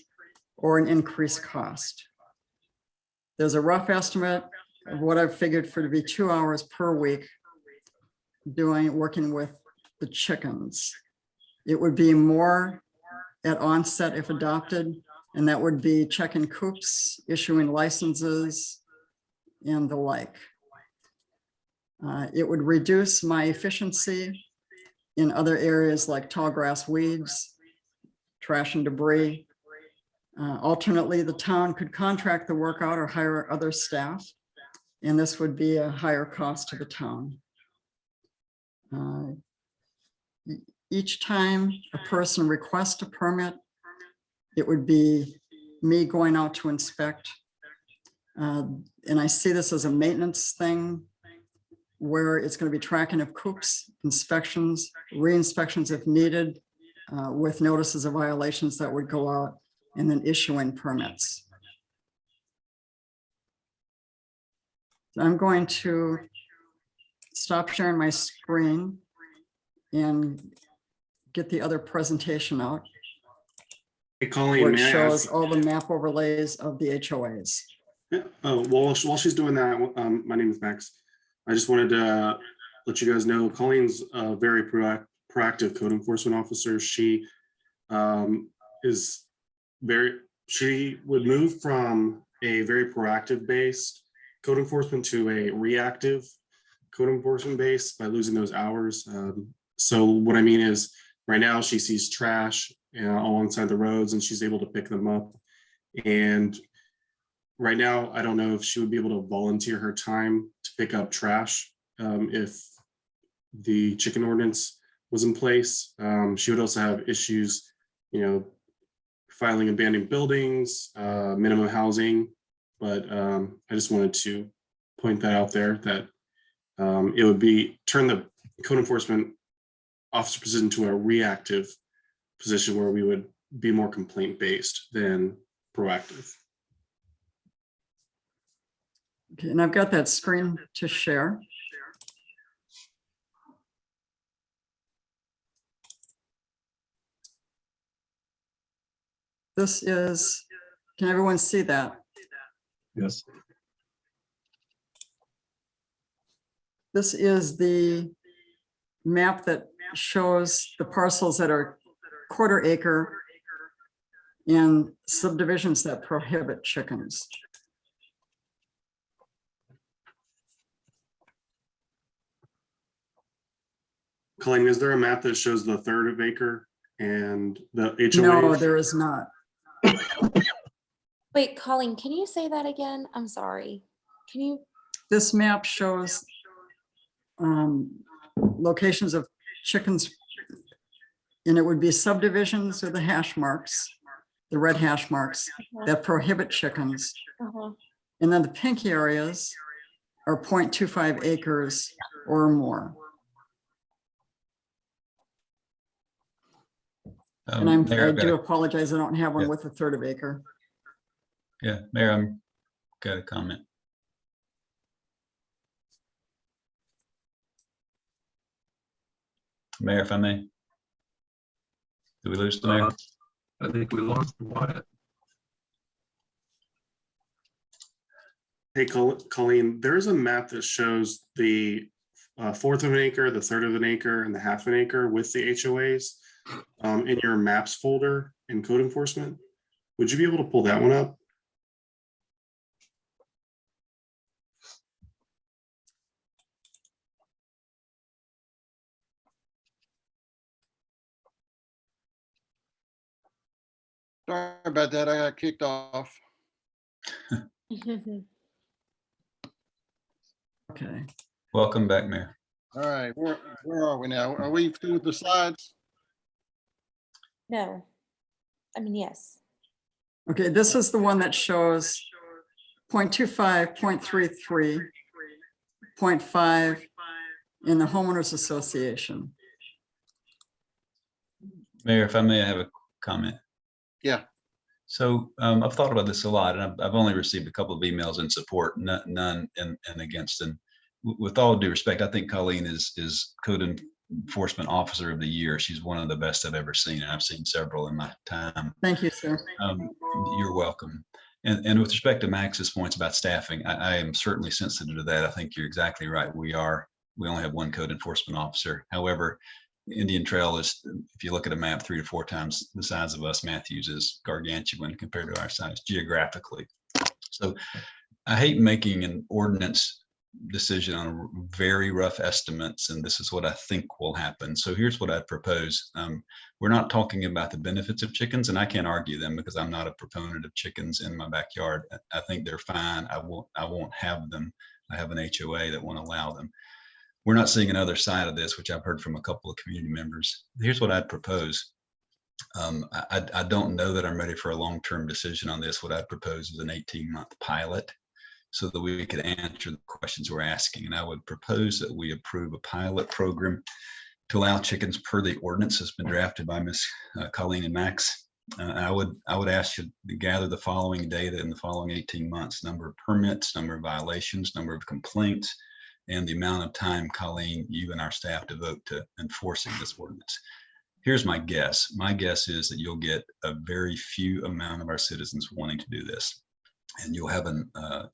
or an increased cost. There's a rough estimate of what I've figured for to be 2 hours per week working with the chickens. It would be more at onset if adopted, and that would be checking coops, issuing licenses, and the like. It would reduce my efficiency in other areas like tall grass, weeds, trash and debris. Alternately, the town could contract the work out or hire other staff, and this would be a higher cost to the town. Each time a person requests a permit, it would be me going out to inspect. And I see this as a maintenance thing where it's going to be tracking of coops, inspections, re-inspections if needed, with notices of violations that would go out, and then issuing permits. I'm going to stop sharing my screen and get the other presentation out. Hey, Colleen, Where it may I shows ask? all the map overlays of the HOAs. Yeah, oh, well, while she's doing that, my name is Max. I just wanted to let you guys know Colleen's a very proactive code enforcement officer. She she would move from a very proactive based code enforcement to a reactive code enforcement base by losing those hours. So what I mean is right now she sees trash alongside the roads and she's able to pick them up. And right now, I don't know if she would be able to volunteer her time to pick up trash if the chicken ordinance was in place. She would also have issues, filing abandoned buildings, minimum housing. But I just wanted to point that out there that it would turn the code enforcement officer position to a reactive position where we would be more complaint based than proactive. Okay, and I've got that screen to share. This is, can everyone see that? Yes. This is the map that shows the parcels that are quarter acre and subdivisions that prohibit chickens. Colleen, is there a map that shows the third of acre and the HOAs? No, there is not. Wait, Colleen, can you say that again? I'm sorry. Can you? This map shows locations of chickens, and it would be subdivisions with the hash marks, the red hash marks that prohibit chickens. And then the pink areas are 0.25 acres or more. And I do apologize, I don't have one with a third of acre. Yeah, Mayor, I'm got a comment. Mayor, if I may. Did we lose the mayor? I think we lost Wyatt. Hey, Colleen, there's a map that shows the fourth of an acre, the third of an acre, and the half an acre with the HOAs in your maps folder in code enforcement. Would you be able to pull that one up? Sorry about that. I got kicked off. Okay. Welcome back, Mayor. All right, where are we now? Are we through with the slides? No. I mean, yes. Okay, this is the one that shows 0.25, 0.33, 0.5 in the homeowners association. Mayor, if I may, I have a comment. Yeah. So I've thought about this a lot, and I've only received a couple of emails in support, none in against. And with all due respect, I think Colleen is code enforcement officer of the year. She's one of the best I've ever seen, and I've seen several in my time. Thank you, sir. You're welcome. And with respect to Max's points about staffing, I am certainly sensitive to that. I think you're exactly right. We only have one code enforcement officer. However, Indian Trail is, if you look at a map, 3 to 4 times the size of us. Matthews is gargantuan compared to our size geographically. So I hate making an ordinance decision on very rough estimates, and this is what I think will happen. So here's what I'd propose. We're not talking about the benefits of chickens, and I can't argue them because I'm not a proponent of chickens in my backyard. I think they're fine. I won't have them. I have an HOA that won't allow them. We're not seeing another side of this, which I've heard from a couple of community members. Here's what I'd propose. I don't know that I'm ready for a long-term decision on this. What I'd propose is an 18-month pilot so that we could answer the questions we're asking. And I would propose that we approve a pilot program to allow chickens per the ordinance that's been drafted by Ms. Colleen and Max. I would ask you to gather the following data in the following 18 months: number of permits, number of violations, number of complaints, and the amount of time, Colleen, you and our staff devote to enforcing this ordinance. Here's my guess. My guess is that you'll get a very few amount of our citizens wanting to do this. And you'll have,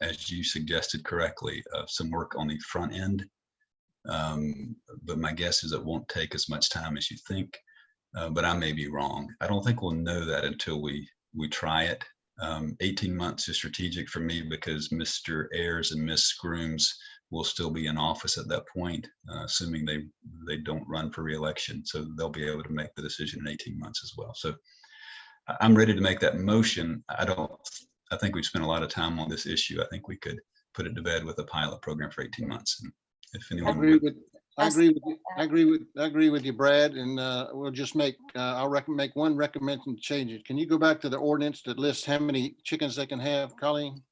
as you suggested correctly, some work on the front end. But my guess is it won't take as much time as you think, but I may be wrong. I don't think we'll know that until we try it. 18 months is strategic for me because Mr. Ayers and Ms. Scrooms will still be in office at that point, assuming they don't run for re-election. So they'll be able to make the decision in 18 months as well. So I'm ready to make that motion. I think we've spent a lot of time on this issue. I think we could put it to bed with a pilot program for 18 months. And if anyone I agree with you, Brad, and we'll just make, I'll make one recommendation to change it. Can you go back to the ordinance that lists how many chickens they can have, Colleen?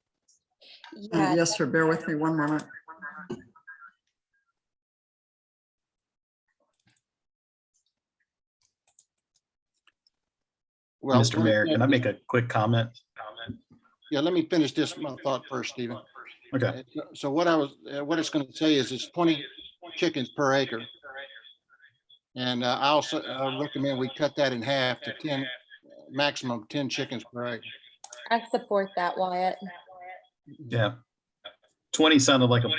Yes, sir. Bear with me one moment. Well, Mr. Mayor, can I make a quick comment? Yeah, let me finish this my thought first, Stephen. Okay. So what it's going to say is it's 20 chickens per acre. And I also recommend we cut that in half to 10, maximum 10 chickens per acre. I support that, Wyatt. Yeah. 20 sounded like a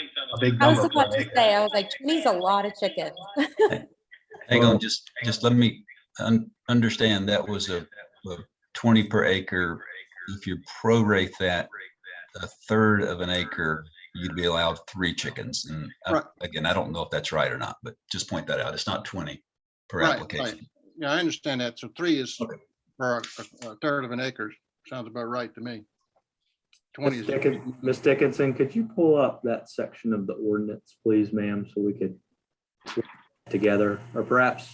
big I was number. about to say, I was like, 20 is a lot of chickens. Hang on, just let me understand. That was a 20 per acre. If you prorate that a third of an acre, you'd be allowed 3 chickens. And again, I don't know if that's right or not, but just point that out. It's not 20 per application. Right. Yeah, I understand that. So 3 is per a third of an acre. Sounds about right to me. 20 is. Ms. Dickinson, could you pull up that section of the ordinance, please, ma'am, so we could together, or perhaps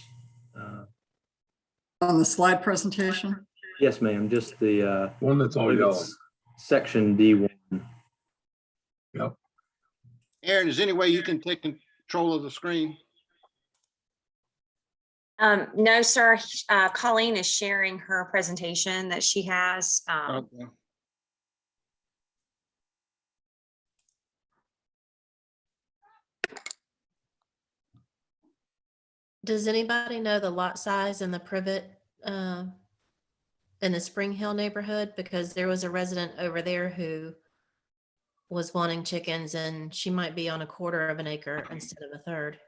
On the slide presentation? yes, ma'am, just the one that's all yellow. Section D1. Yep. Aaron, is there any way you can take control of the screen? No, sir. Colleen is sharing her presentation that she has. Okay. Does anybody know the lot size in the Privet, in the Spring Hill neighborhood? Because there was a resident over there who was wanting chickens, and she might be on 1/4 of an acre instead of 1/3.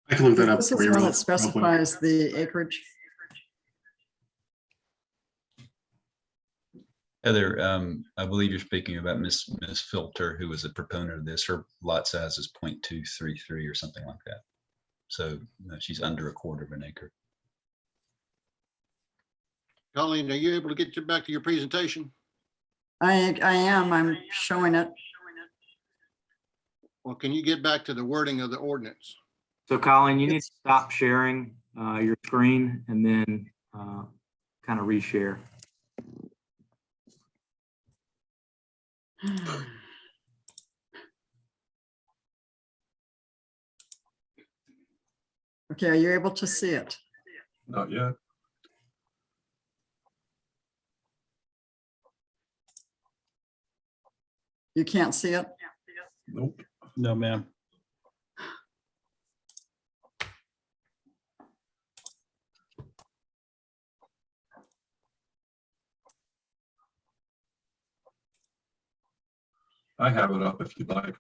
I can look that up This for is you. one real that specifies the acreage. Heather, I believe you're speaking about Miss Filter, who was a proponent of this. Her lot size is 0.233 or something like that. So she's under 1/4 of an acre. Colleen, are you able to get back to your presentation? I am. I'm showing it. Well, can you get back to the wording of the ordinance? So Colleen, you need to stop sharing your screen and then kind of reshare. Okay, are you able to see it? Not yet. You can't see it? Nope. No, ma'am. I have it up if you'd like.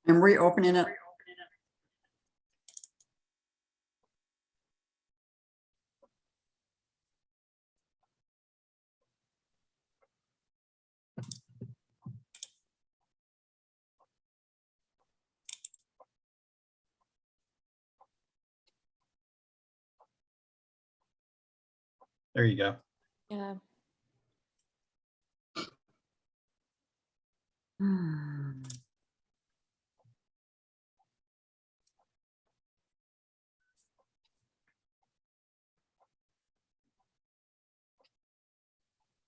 I'm reopening it. There you go. Yeah.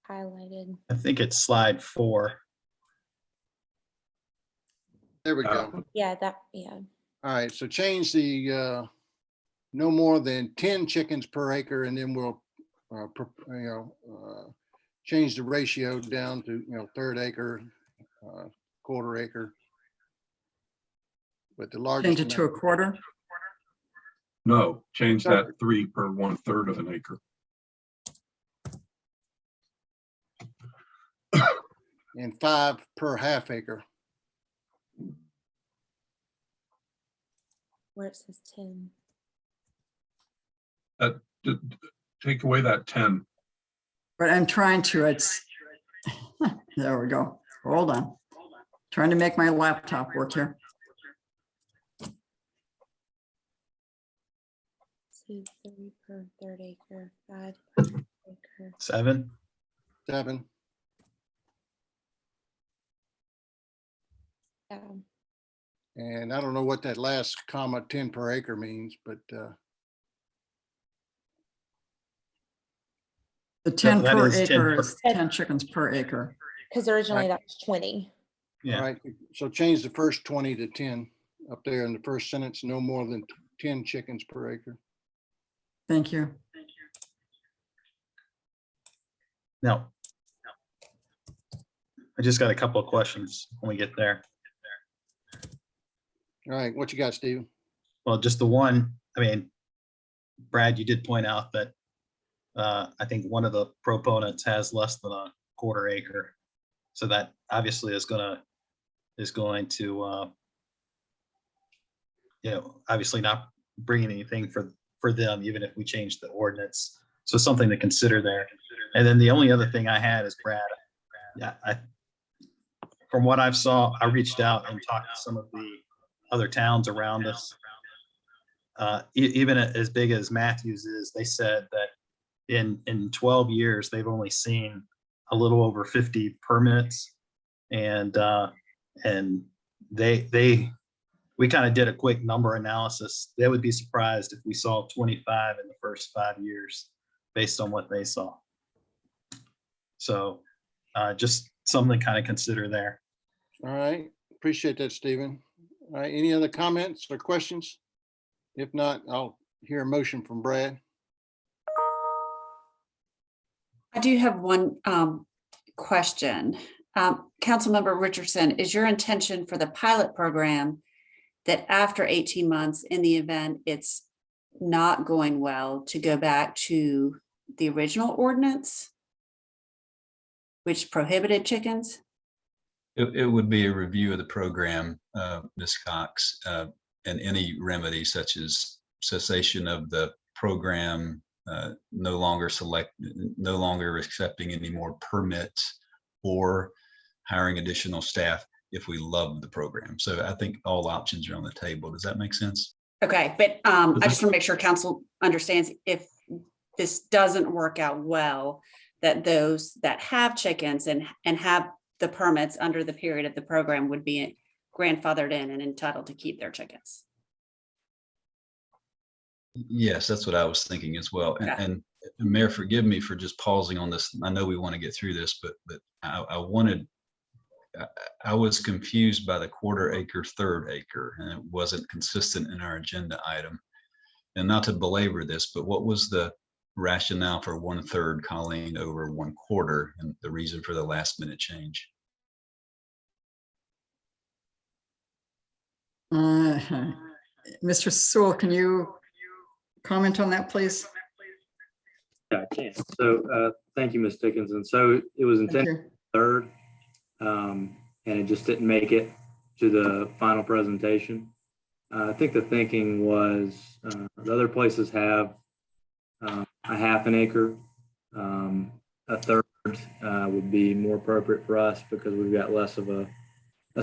Highlighted. I think it's slide 4. There we go. Yeah, yeah. All right, so change the no more than 10 chickens per acre, and then we'll change the ratio down to third acre, quarter acre. But the largest Change it to a quarter. No, change that 3 per 1/3 of an acre. and 5 per half acre. Where it says 10. Take away that 10. But I'm trying to, there we go. Hold on. Trying to make my laptop work here. 2, 3 per third acre, 5 per acre. 7. 7. Yeah. And I don't know what that last comma 10 per acre means, but The 10 that per is 10 acre per- is 10 chickens per acre. Because originally that was 20. Yeah. all right. So change the first 20 to 10 up there in the first sentence, no more than 10 chickens per acre. Thank you. Now, I just got a couple of questions when we get there. All right, what you got, Steve? Well, just the one, I mean, Brad, you did point out that I think one of the proponents has less than a quarter acre. So that obviously is going to obviously not bring anything for them, even if we change the ordinance. So something to consider there. And then the only other thing I had is, Brad, from what I saw, I reached out and talked to some of the other towns around us. Even as big as Matthews is, they said that in 12 years, they've only seen a little over 50 permits. And we kind of did a quick number analysis. They would be surprised if we saw 25 in the first 5 years based on what they saw. So just something to kind of consider there. All right, appreciate that, Stephen. All right, any other comments or questions? If not, I'll hear a motion from Brad. I do have one question. Councilmember Richardson, is your intention for the pilot program that after 18 months, in the event it's not going well, to go back to the original ordinance, which prohibited chickens? It would be a review of the program, Ms. Cox, and any remedy such as cessation of the program, no longer accepting any more permits, or hiring additional staff if we love the program. So I think all options are on the table. Does that make sense? Okay, but I just want to make sure council understands, if this doesn't work out well, that those that have chickens and have the permits under the period of the program would be grandfathered in and entitled to keep their chickens. Yes, that's what I was thinking as well. Okay. And Mayor, forgive me for just pausing on this. I know we want to get through this, but I was confused by the quarter acre, third acre, and it wasn't consistent in our agenda item. And not to belabor this, but what was the rationale for 1/3, Colleen, over 1/4, and the reason for the last minute change? Mr. Sewell, can you comment on that, please? Yeah, I can. So thank you, Ms. Dickinson. So it was intended third, and it just didn't make it to the final presentation. I think the thinking was the other places have a half an acre. A third would be more appropriate for us because we've got less of a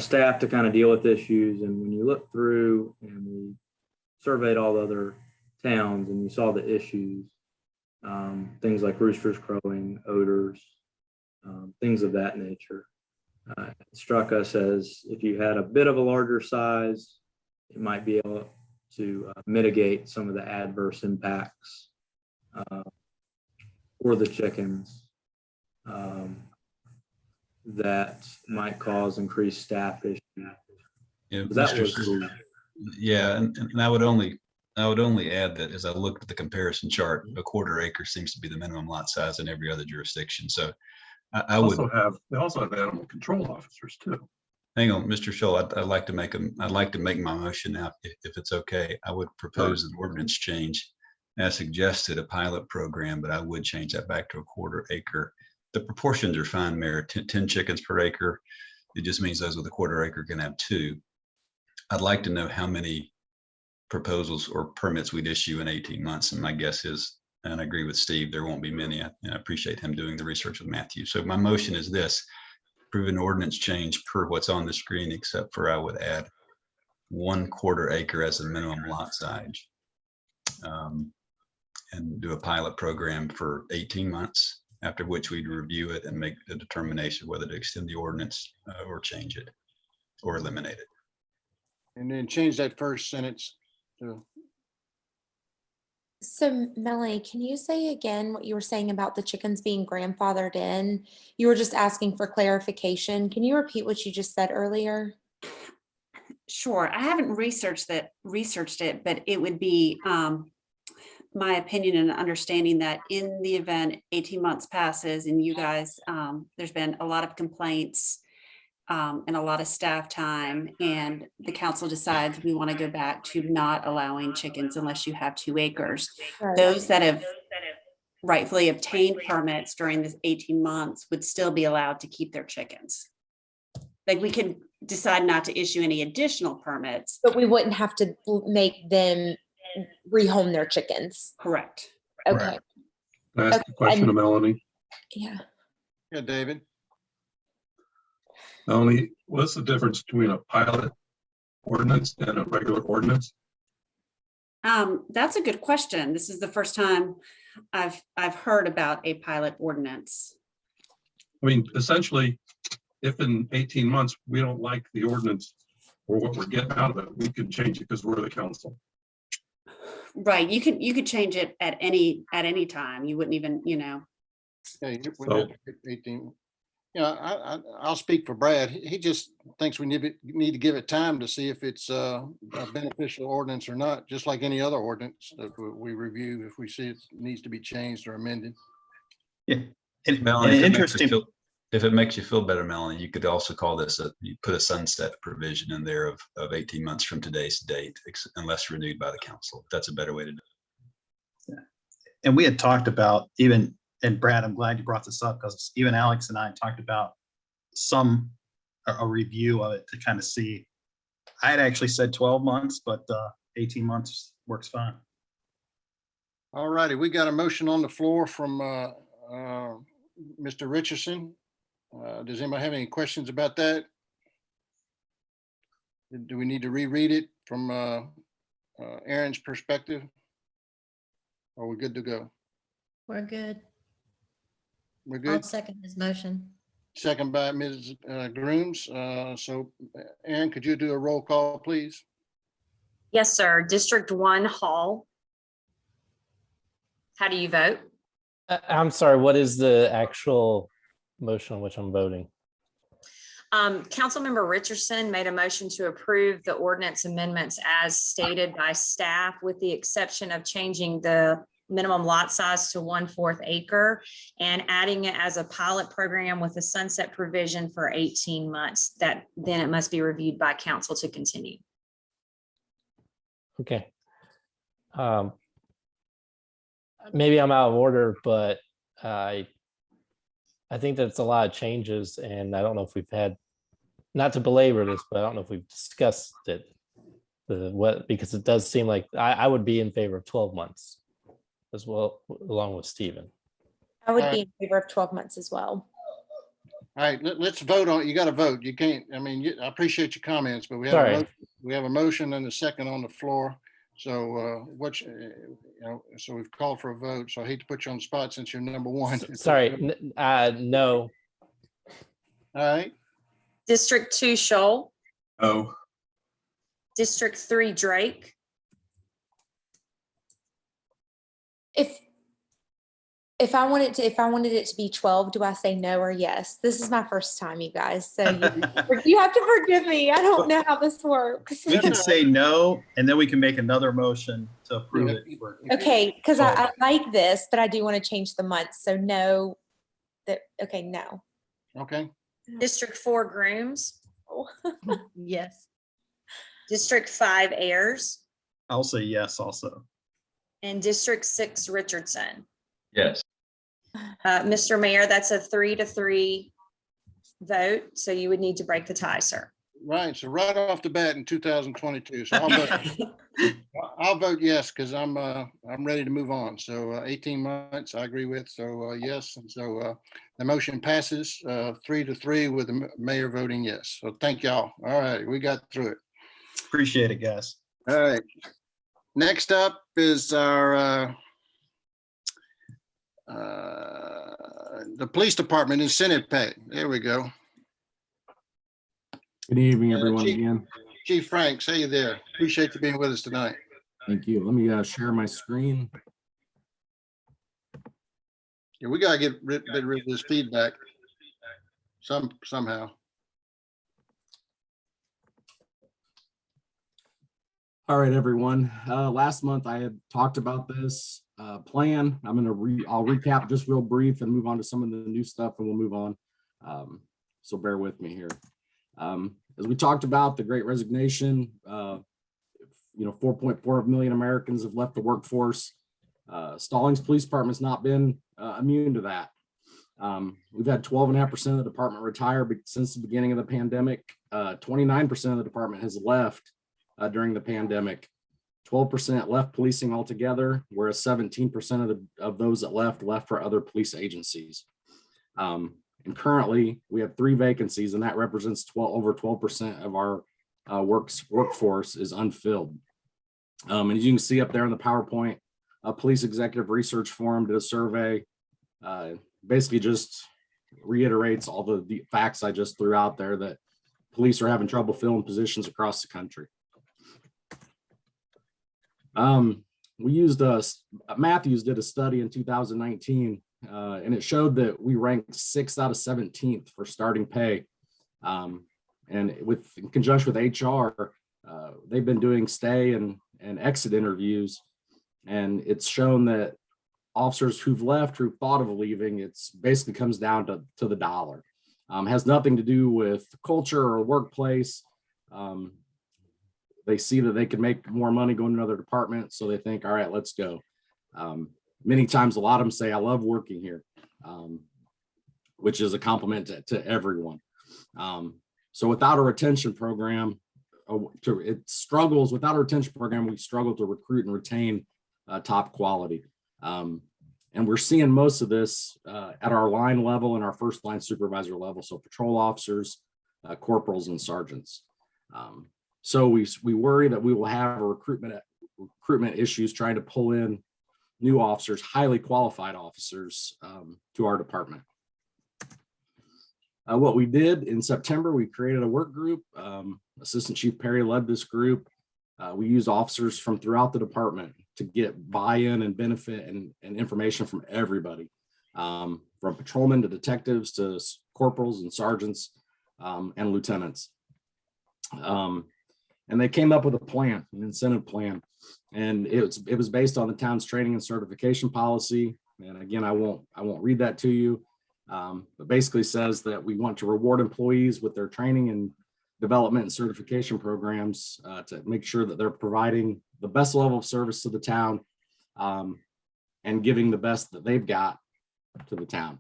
staff to kind of deal with issues. And when you look through and we surveyed all the other towns and you saw the issues, things like roosters crowing, odors, things of that nature, it struck us as if you had a bit of a larger size, it might be able to mitigate some of the adverse impacts for the chickens that might cause increased staff issues. Yeah, That Mr. was Sewell. Yeah, and I would only add that as I looked at the comparison chart, a quarter acre seems to be the minimum lot size in every other jurisdiction. So I would They also have animal control officers too. hang on, Mr. Shull. I'd like to make my motion now, if it's okay. I would propose an ordinance change as suggested, a pilot program, but I would change that back to a quarter acre. The proportions are fine, Mayor. 10 chickens per acre. It just means those with a quarter acre can have 2. I'd like to know how many proposals or permits we'd issue in 18 months. And my guess is, and I agree with Steve, there won't be many. I appreciate him doing the research with Matthew. So my motion is this: approve an ordinance change per what's on the screen, except for I would add 1 quarter acre as a minimum lot size. And do a pilot program for 18 months, after which we'd review it and make the determination whether to extend the ordinance or change it or eliminate it. And then change that first sentence to, So Melanie, can you say again what you were saying about the chickens being grandfathered in? You were just asking for clarification. Can you repeat what you just said earlier? Sure. I haven't researched it, but it would be my opinion and understanding that in the event 18 months passes and you guys, there's been a lot of complaints and a lot of staff time, and the council decides we want to go back to not allowing chickens unless you have 2 acres. Right. Those that have rightfully obtained permits during this 18 months would still be allowed to keep their chickens. Like, we could decide not to issue any additional permits. But we wouldn't have to make them rehome their chickens. Correct. Okay. Can I ask a question of Melanie? Yeah. yeah, David. Melanie, what's the difference between a pilot ordinance and a regular ordinance? That's a good question. This is the first time I've heard about a pilot ordinance. I mean, essentially, if in 18 months we don't like the ordinance or what we're getting out of it, we can change it because we're the council. Right. You could change it at any time. You wouldn't even, Yeah, we did 18. I'll speak for Brad. He just thinks we need to give it time to see if it's a beneficial ordinance or not, just like any other ordinance that we review if we see it needs to be changed or amended. Yeah, Melanie, if it makes you feel better, Melanie, you could also call this you put a sunset provision in there of 18 months from today's date, unless renewed by the council. That's a better way to do it. Yeah. And we had talked about and Brad, I'm glad you brought this up, because even Alex and I talked about a review of it to kind of see. I had actually said 12 months, but 18 months works fine. All righty, we got a motion on the floor from Mr. Richardson. Does anybody have any questions about that? Do we need to reread it from Aaron's perspective? Are we good to go? We're good. We're I'll good. second his motion. Second by Ms. Grooms. So Aaron, could you do a roll call, please? Yes, sir. District 1 Hall. How do you vote? I'm sorry, what is the actual motion on which I'm voting? Councilmember Richardson made a motion to approve the ordinance amendments as stated by staff, with the exception of changing the minimum lot size to 1/4 acre and adding it as a pilot program with a sunset provision for 18 months, that then it must be reviewed by council to continue. Okay. Maybe I'm out of order, but I I think that's a lot of changes, and I don't know if we've had, not to belabor this, but I don't know if we've discussed it. Because it does seem like I would be in favor of 12 months as well, along with Stephen. I would All be right. in favor of 12 months as well. All right, let's vote on, you got to vote. You can't, I mean, I appreciate your comments, but Sorry. we have a motion and a second on the floor. So so we've called for a vote. So I hate to put you on the spot since you're number one. Sorry, no. All right, District 2, Shoal. Oh, District 3, Drake. If I wanted it to be 12, do I say no or yes? This is my first time, you guys. So you have to forgive me. I don't know how this works. We can say no, and then we can make another motion to approve it. Okay, because I like this, but I do want to change the months. So no, okay, no. okay. District 4, Grooms. Yes. District 5, Ayers. I'll say yes also. And District 6, Richardson. Yes. Mr. Mayor, that's a 3-3 vote, so you would need to break the tie, sir. Right, so right off the bat in 2022, so I'll vote yes, because I'm ready to move on. So 18 months, I agree with, so yes, and so the motion passes 3-3 with the mayor voting yes. So thank y'all. All right, we got through it. Appreciate it, guys. All right. Next up is our the police department incentive pay. There we go. Good evening, everyone, again. Chief Franks, hey there. Appreciate you being with us tonight. Thank you. Let me share my screen. Yeah, we gotta get rid of this feedback somehow. All right, everyone. Last month I had talked about this plan. I'll recap just real brief and move on to some of the new stuff, and we'll move on. So bear with me here. As we talked about the Great Resignation, 4.4 million Americans have left the workforce. Stallings Police Department's not been immune to that. We've had 12.5% of the department retire since the beginning of the pandemic. 29% of the department has left during the pandemic. 12% left policing altogether, whereas 17% of those that left for other police agencies. And currently we have 3 vacancies, and that represents over 12% of our workforce is unfilled. And as you can see up there in the PowerPoint, Police Executive Research Forum did a survey, basically just reiterates all the facts I just threw out there, that police are having trouble filling positions across the country. We used Matthews did a study in 2019, and it showed that we ranked 6th out of 17th for starting pay. And in conjunction with HR, they've been doing stay and exit interviews, and it's shown that officers who've left, who thought of leaving, it's basically comes down to the dollar. Has nothing to do with culture or workplace. They see that they can make more money going to another department, so they think, all right, let's go. Many times, a lot of them say, I love working here, which is a compliment to everyone. So without a retention program, without a retention program, we struggle to recruit and retain top quality. And we're seeing most of this at our line level and our first line supervisor level. So patrol officers, corporals, and sergeants. So we worry that we will have recruitment issues trying to pull in new officers, highly qualified officers to our department. What we did in September, we created a work group. Assistant Chief Perry led this group. We use officers from throughout the department to get buy-in and benefit and information from everybody, from patrolmen to detectives to corporals and sergeants and lieutenants. And they came up with a plan, an incentive plan, and it was based on the town's training and certification policy. And again, I won't read that to you, but basically says that we want to reward employees with their training and development and certification programs to make sure that they're providing the best level of service to the town and giving the best that they've got to the town.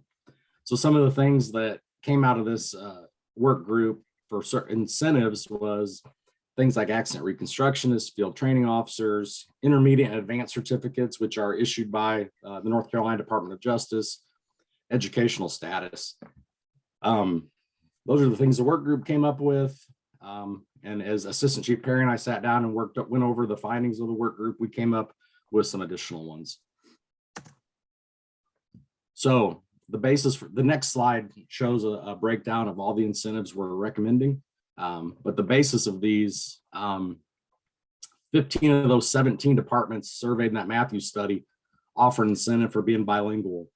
So some of the things that came out of this work group for certain incentives was things like accident reconstructionists, field training officers, intermediate and advanced certificates, which are issued by the North Carolina Department of Justice, educational status. Those are the things the work group came up with. And as Assistant Chief Perry and I sat down and went over the findings of the work group, we came up with some additional ones. So the basis for the next slide shows a breakdown of all the incentives we're recommending. But the basis of these, 15 of those 17 departments surveyed in that Matthews study offer an incentive for being bilingual.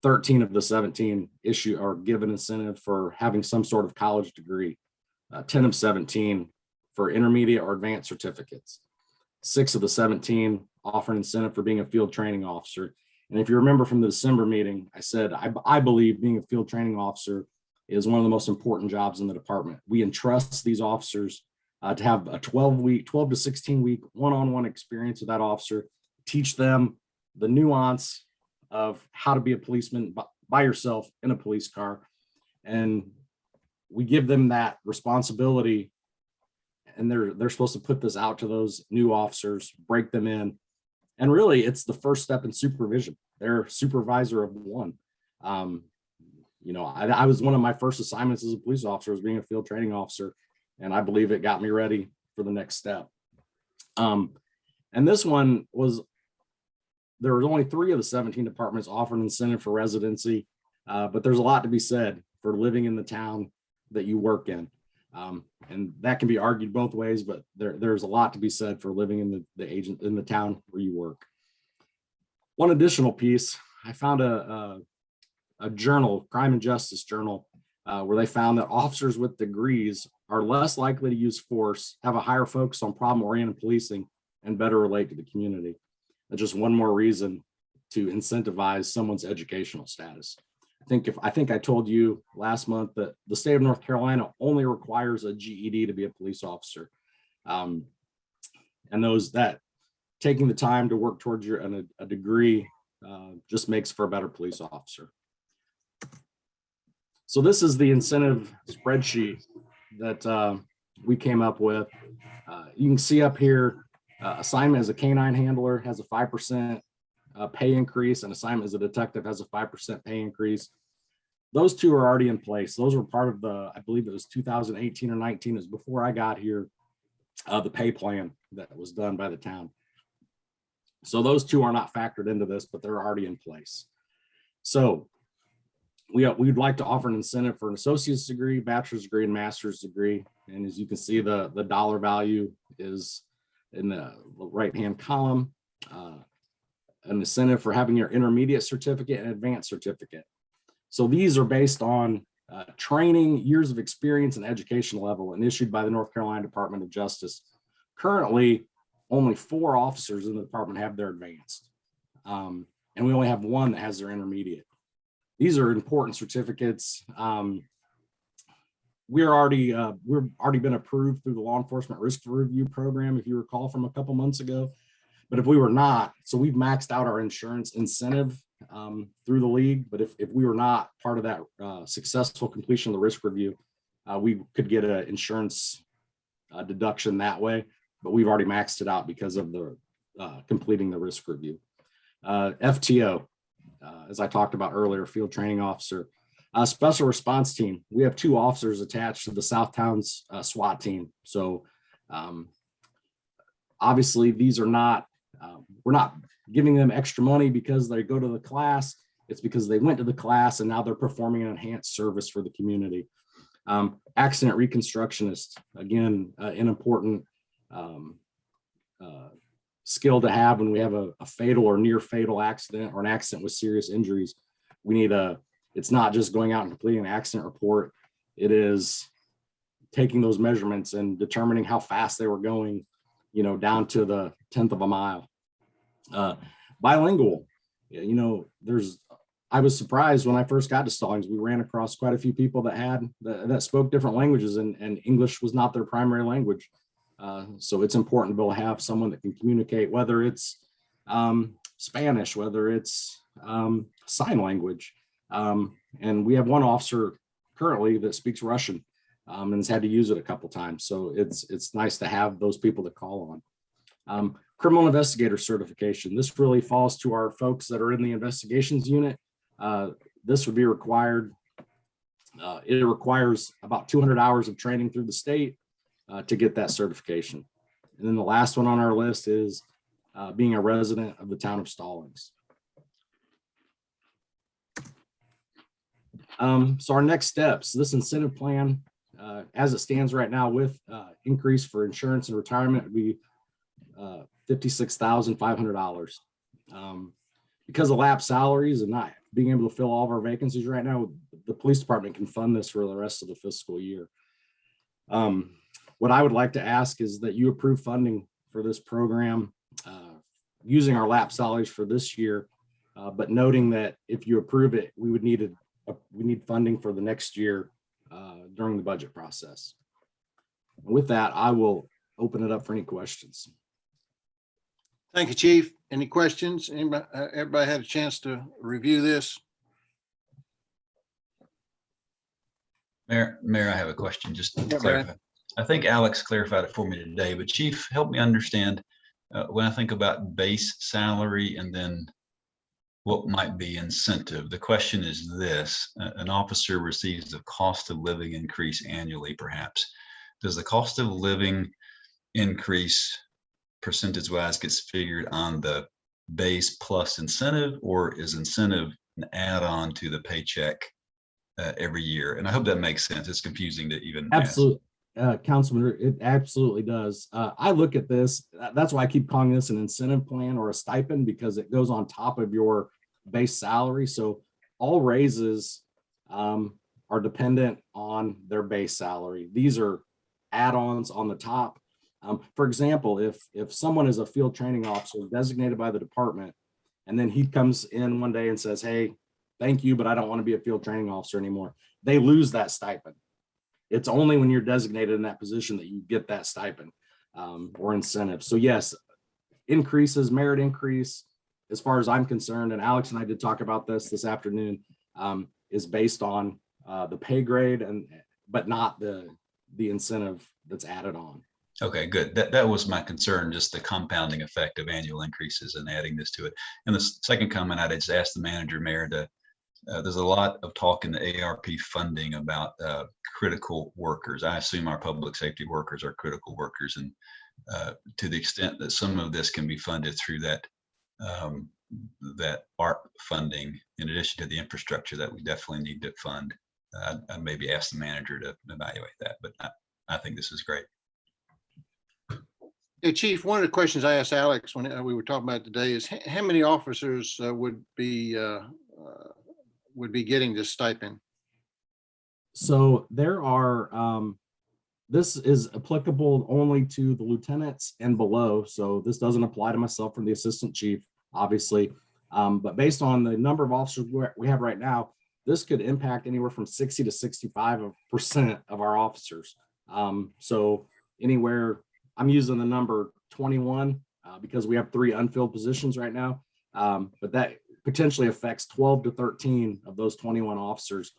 13 of the 17 issue or give an incentive for having some sort of college degree. 10 of 17 for intermediate or advanced certificates. 6 of the 17 offer an incentive for being a field training officer. And if you remember from the December meeting, I said, I believe being a field training officer is one of the most important jobs in the department. We entrust these officers to have a 12 to 16 week one-on-one experience with that officer, teach them the nuance of how to be a policeman by yourself in a police car. And we give them that responsibility, and they're supposed to put this out to those new officers, break them in. And really, it's the first step in supervision. They're supervisor of one. You know, I was one of my first assignments as a police officer was being a field training officer, and I believe it got me ready for the next step. And this one was, there were only 3 of the 17 departments offering incentive for residency, but there's a lot to be said for living in the town that you work in. And that can be argued both ways, but there's a lot to be said for living in the town where you work. One additional piece, I found a journal, Crime and Justice Journal, where they found that officers with degrees are less likely to use force, have a higher focus on problem-oriented policing, and better relate to the community. That's just one more reason to incentivize someone's educational status. I think I told you last month that the state of North Carolina only requires a GED to be a police officer. And those that taking the time to work towards a degree just makes for a better police officer. So this is the incentive spreadsheet that we came up with. You can see up here, assignment as a canine handler has a 5% pay increase, and assignment as a detective has a 5% pay increase. Those two are already in place. Those were part of the, I believe it was 2018 or 19, is before I got here, the pay plan that was done by the town. So those two are not factored into this, but they're already in place. So we'd like to offer an incentive for an associate's degree, bachelor's degree, and master's degree. And as you can see, the dollar value is in the right-hand column. An incentive for having your intermediate certificate and advanced certificate. So these are based on training, years of experience, and education level, and issued by the North Carolina Department of Justice. Currently, only 4 officers in the department have their advanced, and we only have 1 that has their intermediate. These are important certificates. We've already been approved through the Law Enforcement Risk Review Program, if you recall from a couple months ago. But if we were not, so we've maxed out our insurance incentive through the league. But if we were not part of that successful completion of the risk review, we could get an insurance deduction that way. But we've already maxed it out because of the completing the risk review. FTO, as I talked about earlier, field training officer. Special response team. We have 2 officers attached to the Southtowns SWAT team. So obviously these are not, we're not giving them extra money because they go to the class. It's because they went to the class and now they're performing an enhanced service for the community. Accident reconstructionist, again, an important skill to have when we have a fatal or near fatal accident or an accident with serious injuries. We need it's not just going out and completing an accident report. It is taking those measurements and determining how fast they were going, you know, down to the 10th of a mile. Bilingual, you know, I was surprised when I first got to Stallings. We ran across quite a few people that spoke different languages, and English was not their primary language. So it's important to be able to have someone that can communicate, whether it's Spanish, whether it's sign language. And we have one officer currently that speaks Russian and has had to use it a couple times. So it's nice to have those people to call on. Criminal investigator certification. This really falls to our folks that are in the investigations unit. This would be required. It requires about 200 hours of training through the state to get that certification. And then the last one on our list is being a resident of the town of Stallings. So our next steps, this incentive plan, as it stands right now with increase for insurance and retirement would be $56,500. Because of lapsed salaries and not being able to fill all of our vacancies right now, the police department can fund this for the rest of the fiscal year. What I would like to ask is that you approve funding for this program using our lapsed salaries for this year, but noting that if you approve it, we need funding for the next year during the budget process. And with that, I will open it up for any questions. Thank you, Chief. Any questions? Anybody, everybody had a chance to review this? Mayor, I have a question just to Yeah, clarify. Brad. I think Alex clarified it for me today, but Chief, help me understand when I think about base salary and then what might be incentive. The question is this: an officer receives a cost of living increase annually, perhaps. Does the cost of living increase percentage-wise gets figured on the base plus incentive, or is incentive an add-on to the paycheck every year? And I hope that makes sense. It's confusing to even Absolutely. Councilman, it absolutely does. I look at this, that's why I keep calling this an incentive plan or a stipend, because it goes on top of your base salary. So all raises are dependent on their base salary. These are add-ons on the top. For example, if someone is a field training officer designated by the department, and then he comes in one day and says, hey, thank you, but I don't want to be a field training officer anymore, they lose that stipend. It's only when you're designated in that position that you get that stipend or incentive. So yes, increases, merit increase, as far as I'm concerned, and Alex and I did talk about this afternoon, is based on the pay grade, but not the incentive that's added on. Okay, good. That was my concern, just the compounding effect of annual increases and adding this to it. And the second comment, I'd just ask the manager, Mayor, to there's a lot of talk in the ARP funding about critical workers. I assume our public safety workers are critical workers, and to the extent that some of this can be funded through that that ARP funding, in addition to the infrastructure that we definitely need to fund, I'd maybe ask the manager to evaluate that. But I think this is great. Hey, Chief, one of the questions I asked Alex when we were talking about today is how many officers would be getting this stipend? So there are, this is applicable only to the lieutenants and below. So this doesn't apply to myself or the assistant chief, obviously. But based on the number of officers we have right now, this could impact anywhere from 60 to 65% of our officers. So anywhere, I'm using the number 21 because we have 3 unfilled positions right now. But that potentially affects 12 to 13 of those 21 officers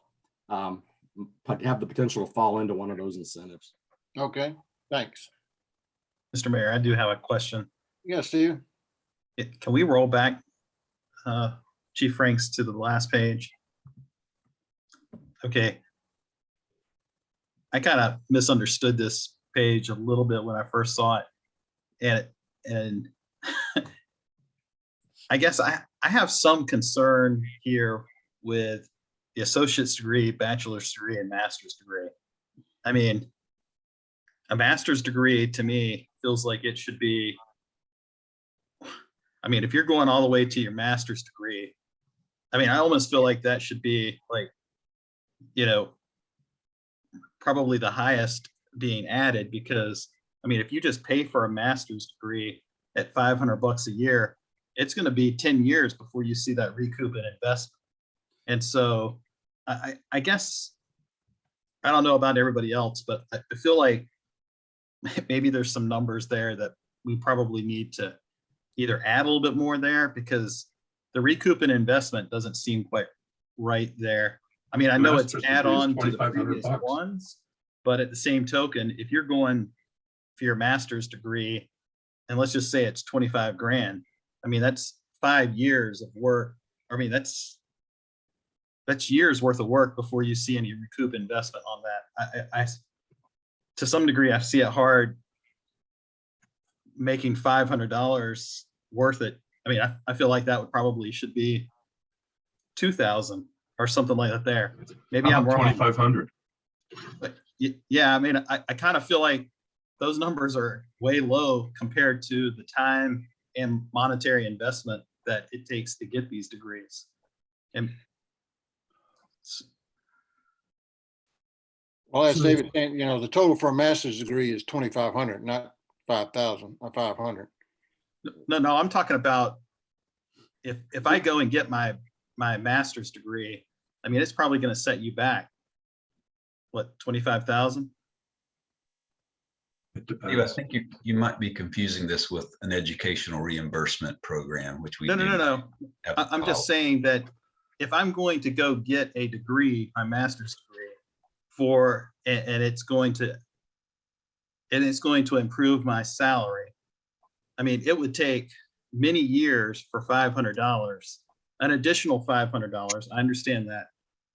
have the potential to fall into one of those incentives. Okay, thanks. Mr. Mayor, I do have a question. Yes, Steve. Can we roll back Chief Franks to the last page? Okay. I kind of misunderstood this page a little bit when I first saw it. And I guess I have some concern here with the associate's degree, bachelor's degree, and master's degree. I mean, a master's degree to me feels like it should be, I mean, if you're going all the way to your master's degree, I mean, I almost feel like that should be like, you know, probably the highest being added, because I mean, if you just pay for a master's degree at $500 a year, it's going to be 10 years before you see that recoup in investment. And so I guess, I don't know about everybody else, but I feel like maybe there's some numbers there that we probably need to either add a little bit more there, because the recoup in investment doesn't seem quite right there. I mean, I know it's Master's add degree is on to the 2,500 previous bucks. ones, but at the same token, if you're going for your master's degree, and let's just say it's 25 grand, I mean, that's 5 years of work. I mean, that's years worth of work before you see any recoup investment on that. I to some degree, I see it hard making $500 worth it. I mean, I feel like that would probably should be 2,000 or something like that there. Maybe I'm wrong. 2,500. But yeah, I mean, I kind of feel like those numbers are way low compared to the time and monetary investment that it takes to get these degrees. And Well, as David said, you know, the total for a master's degree is 2,500, not 5,000 or 500. no, I'm talking about if I go and get my master's degree, I mean, it's probably going to set you back, what, 25,000? Steve, I think you might be confusing this with an educational reimbursement program, which we No. have I'm just saying that if I'm going to go get a degree, my master's degree, and it's going to improve my salary. I mean, it would take many years for $500, an additional $500. I understand that,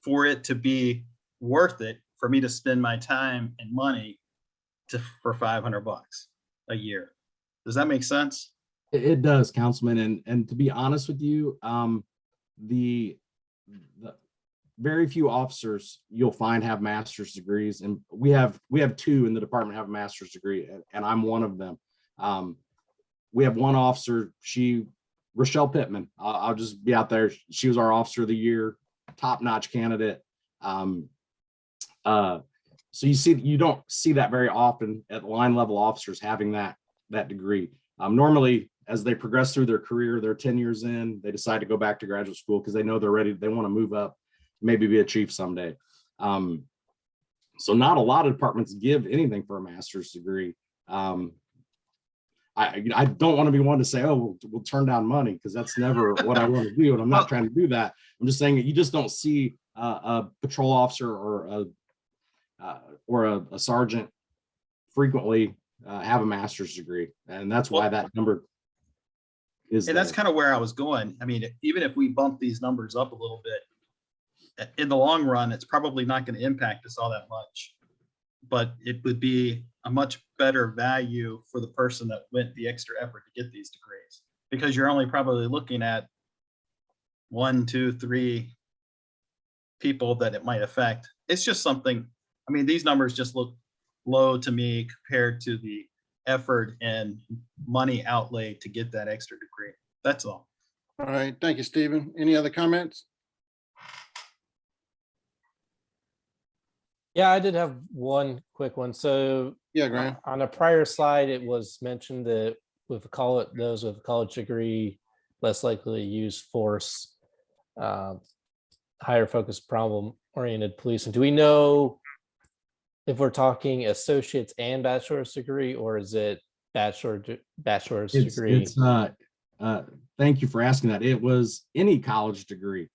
for it to be worth it for me to spend my time and money for $500 a year. Does that make sense? It does, Councilman. And to be honest with you, the very few officers you'll find have master's degrees, and we have 2 in the department have a master's degree, and I'm one of them. We have one officer, Rochelle Pittman. I'll just be out there. She was our officer of the year, top-notch candidate. So you don't see that very often at line level officers having that degree. Normally, as they progress through their career, they're 10 years in, they decide to go back to graduate school because they know they're ready. They want to move up, maybe be a chief someday. So not a lot of departments give anything for a master's degree. I don't want to be one to say, oh, we'll turn down money, because that's never what I want to do. And I'm not trying to do that. I'm just saying that you just don't see a patrol officer or a sergeant frequently have a master's degree. And that's why that number is. And that's kind of where I was going. I mean, even if we bump these numbers up a little bit, in the long run, it's probably not going to impact us all that much, but it would be a much better value for the person that went the extra effort to get these degrees, because you're only probably looking at 1, 2, 3 people that it might affect. It's just something, I mean, these numbers just look low to me compared to the effort and money outlay to get that extra degree. That's all. All right, thank you, Stephen. Any other comments? Yeah, I did have one quick one. So yeah, Graham, on a prior slide, it was mentioned that those with a college degree less likely to use force, higher focus, problem-oriented policing. Do we know if we're talking associates and bachelor's degree, or is it bachelor's degree? It's thank you for asking that. It was any college degree.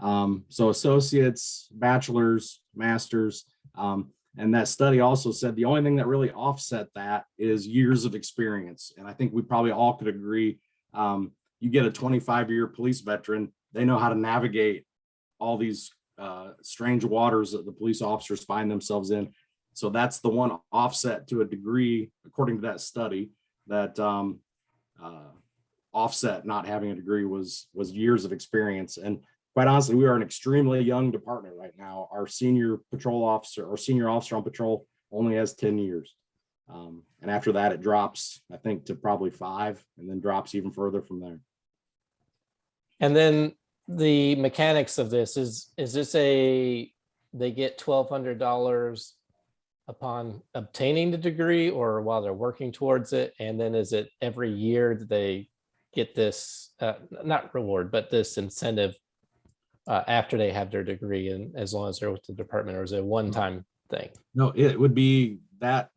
So associates, bachelor's, master's, and that study also said the only thing that really offset that is years of experience. And I think we probably all could agree, you get a 25-year police veteran, they know how to navigate all these strange waters that the police officers find themselves in. So that's the one offset to a degree, according to that study, that offset not having a degree was years of experience. And quite honestly, we are an extremely young department right now. Our senior patrol officer or senior officer on patrol only has 10 years. And after that, it drops, I think, to probably 5, and then drops even further from there. And then the mechanics of this is this they get $1,200 upon obtaining the degree, or while they're working towards it? And then is it every year that they get this, not reward, but this incentive after they have their degree, and as long as they're with the department, or is it a one-time thing? No, it would be that.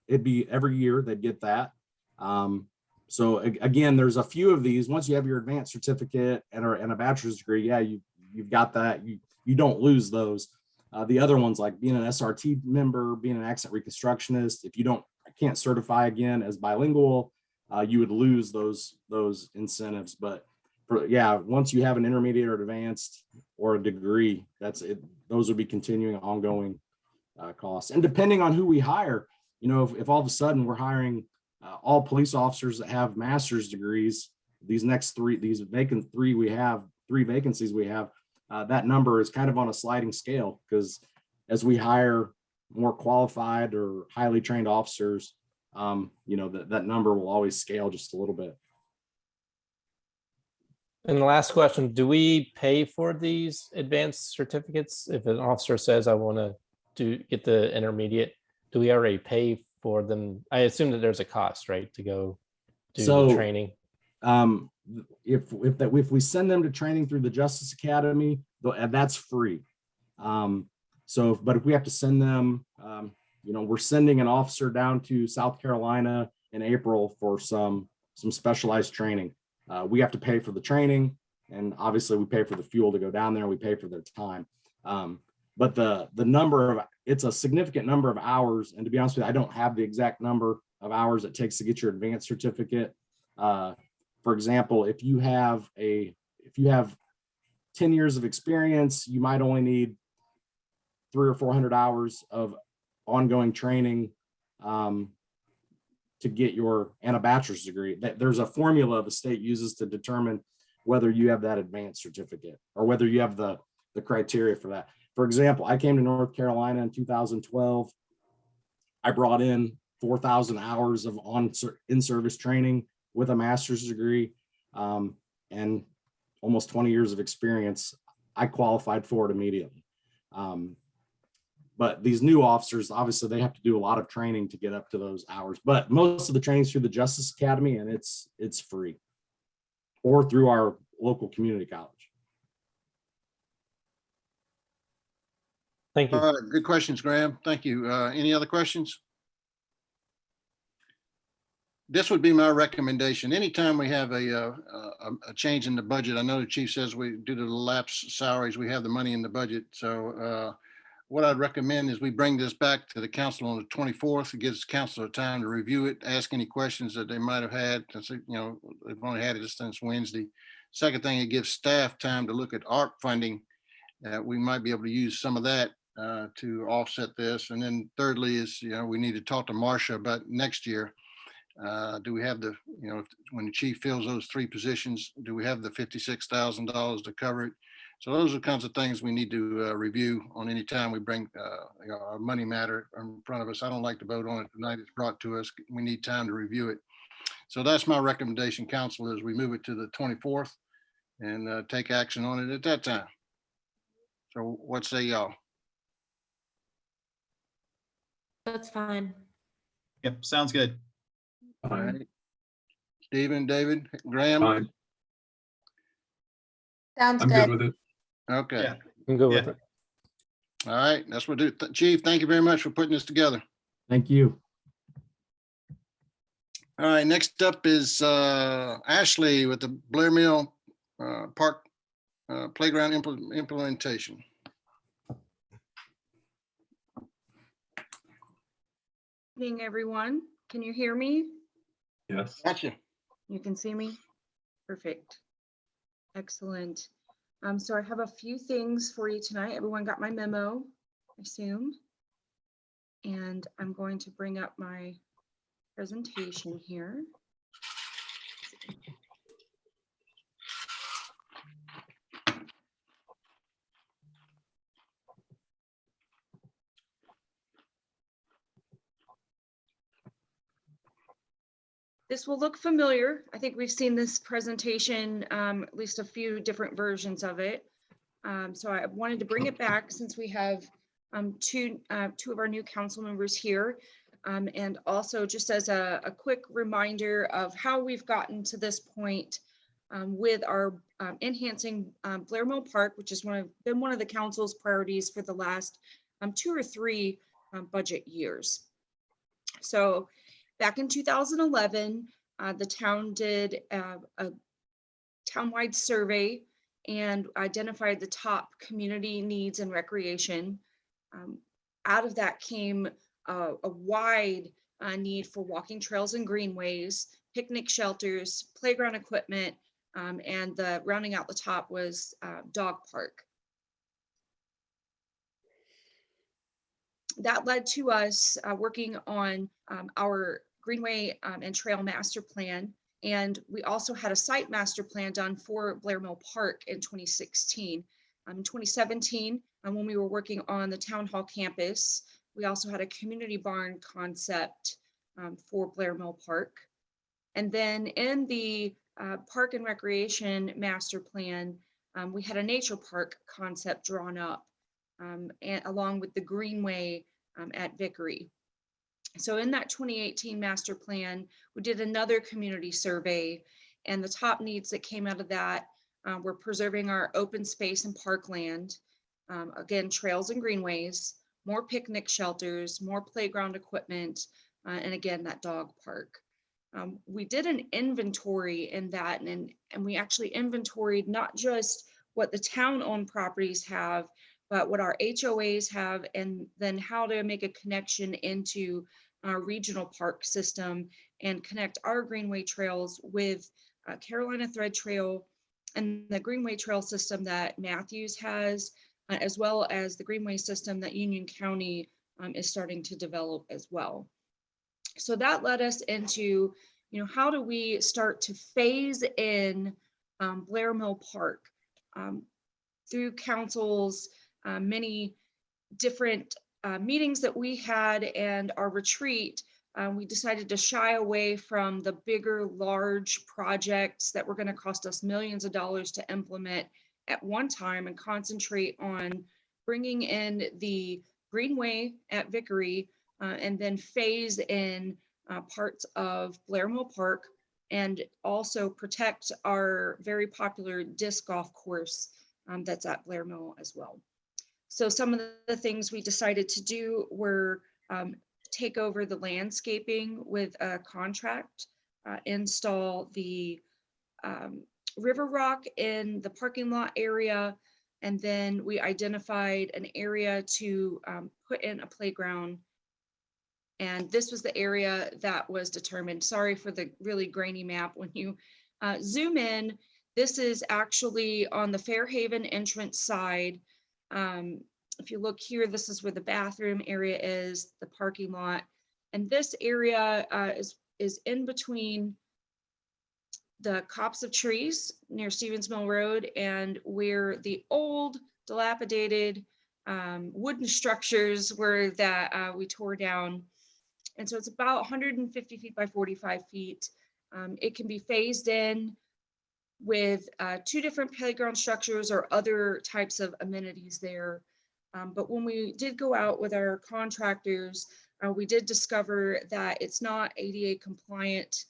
It'd be every year they'd get that. So again, there's a few of these. Once you have your advanced certificate and a bachelor's degree, yeah, you've got that. you don't lose those. The other ones, like being an SRT member, being an accent reconstructionist, if you can't certify again as bilingual, you would lose those incentives. But once you have an intermediate or advanced or a degree, that's it. Those would be continuing ongoing costs. And depending on who we hire, if all of a sudden we're hiring all police officers that have master's degrees, three vacancies we have, that number is kind of on a sliding scale, because as we hire more qualified or highly trained officers, that number will always scale just a little bit. And the last question, do we pay for these advanced certificates? If an officer says, I want to get the intermediate, do we already pay for them? I assume that there's a cost, right, to go do the training? If we send them to training through the Justice Academy, that's free. But if we have to send them, we're sending an officer down to South Carolina in April for some specialized training. We have to pay for the training, and obviously we pay for the fuel to go down there. We pay for their time. But it's a significant number of hours. And to be honest with you, I don't have the exact number of hours it takes to get your advanced certificate. For example, if you have 10 years of experience, you might only need 300 or 400 hours of ongoing training to get a bachelor's degree. There's a formula the state uses to determine whether you have that advanced certificate or whether you have the criteria for that. For example, I came to North Carolina in 2012. I brought in 4,000 hours of in-service training with a master's degree and almost 20 years of experience. I qualified for it immediately. But these new officers, obviously, they have to do a lot of training to get up to those hours. But most of the training is through the Justice Academy, and it's free, or through our local community college. Thank you. All right, good questions, Graham. Thank you. Any other questions? This would be my recommendation. Anytime we have a change in the budget, I know the chief says due to the lapse salaries, we have the money in the budget. So what I'd recommend is we bring this back to the council on the 24th. It gives council time to review it, ask any questions that they might have had. They've only had it since Wednesday. Second thing, it gives staff time to look at ARP funding. We might be able to use some of that to offset this. And then thirdly is, we need to talk to Marcia about next year. Do we have when the chief fills those three positions, do we have the $56,000 to cover it? So those are the kinds of things we need to review on any time we bring a money matter in front of us. I don't like to vote on it tonight. It's brought to us. We need time to review it. So that's my recommendation, council, is we move it to the 24th and take action on it at that time. So what say y'all? That's fine. Yep, sounds good. All right. Stephen, David, Graham? Fine. Sounds I'm good. good with it. Okay. Yeah. I'm good with it. All right, that's what we do. Chief, thank you very much for putting this together. Thank you. All right, next up is Ashley with the Blair Mill Park Playground implementation. Good evening, everyone. Can you hear me? Yes. Gotcha. You can see me? Perfect. Excellent. So I have a few things for you tonight. Everyone got my memo, I assume. And I'm going to bring up my presentation here. This will look familiar. I think we've seen this presentation, at least a few different versions of it. So I wanted to bring it back since we have two of our new council members here. And also just as a quick reminder of how we've gotten to this point with our enhancing Blair Mill Park, which has been one of the council's priorities for the last 2 or 3 budget years. So back in 2011, the town did a townwide survey and identified the top community needs and recreation. Out of that came a wide need for walking trails and greenways, picnic shelters, playground equipment, and the rounding out the top was dog park. That led to us working on our Greenway and Trail Master Plan. And we also had a site master plan done for Blair Mill Park in 2016. In 2017, when we were working on the Town Hall campus, we also had a community barn concept for Blair Mill Park. And then in the Park and Recreation Master Plan, we had a nature park concept drawn up, and along with the Greenway at Vickery. So in that 2018 master plan, we did another community survey, and the top needs that came out of that were preserving our open space and parkland, again, trails and greenways, more picnic shelters, more playground equipment, and again, that dog park. We did an inventory in that, and we actually inventoried not just what the town-owned properties have, but what our HOAs have, and then how to make a connection into our regional park system and connect our Greenway trails with Carolina Thread Trail and the Greenway Trail system that Matthews has, as well as the Greenway system that Union County is starting to develop as well. So that led us into, how do we start to phase in Blair Mill Park through council's many different meetings that we had and our retreat. We decided to shy away from the bigger, large projects that were going to cost us millions of dollars to implement at one time and concentrate on bringing in the Greenway at Vickery and then phase in parts of Blair Mill Park and also protect our very popular disc golf course that's at Blair Mill as well. So some of the things we decided to do were take over the landscaping with a contract, install the river rock in the parking lot area, and then we identified an area to put in a playground. And this was the area that was determined. Sorry for the really grainy map. When you zoom in, this is actually on the Fairhaven entrance side. If you look here, this is where the bathroom area is, the parking lot. And this area is in between the copse of trees near Stevens Mill Road and where the old dilapidated wooden structures were that we tore down. And so it's about 150 feet by 45 feet. It can be phased in with 2 different playground structures or other types of amenities there. But when we did go out with our contractors, we did discover that it's not ADA compliant.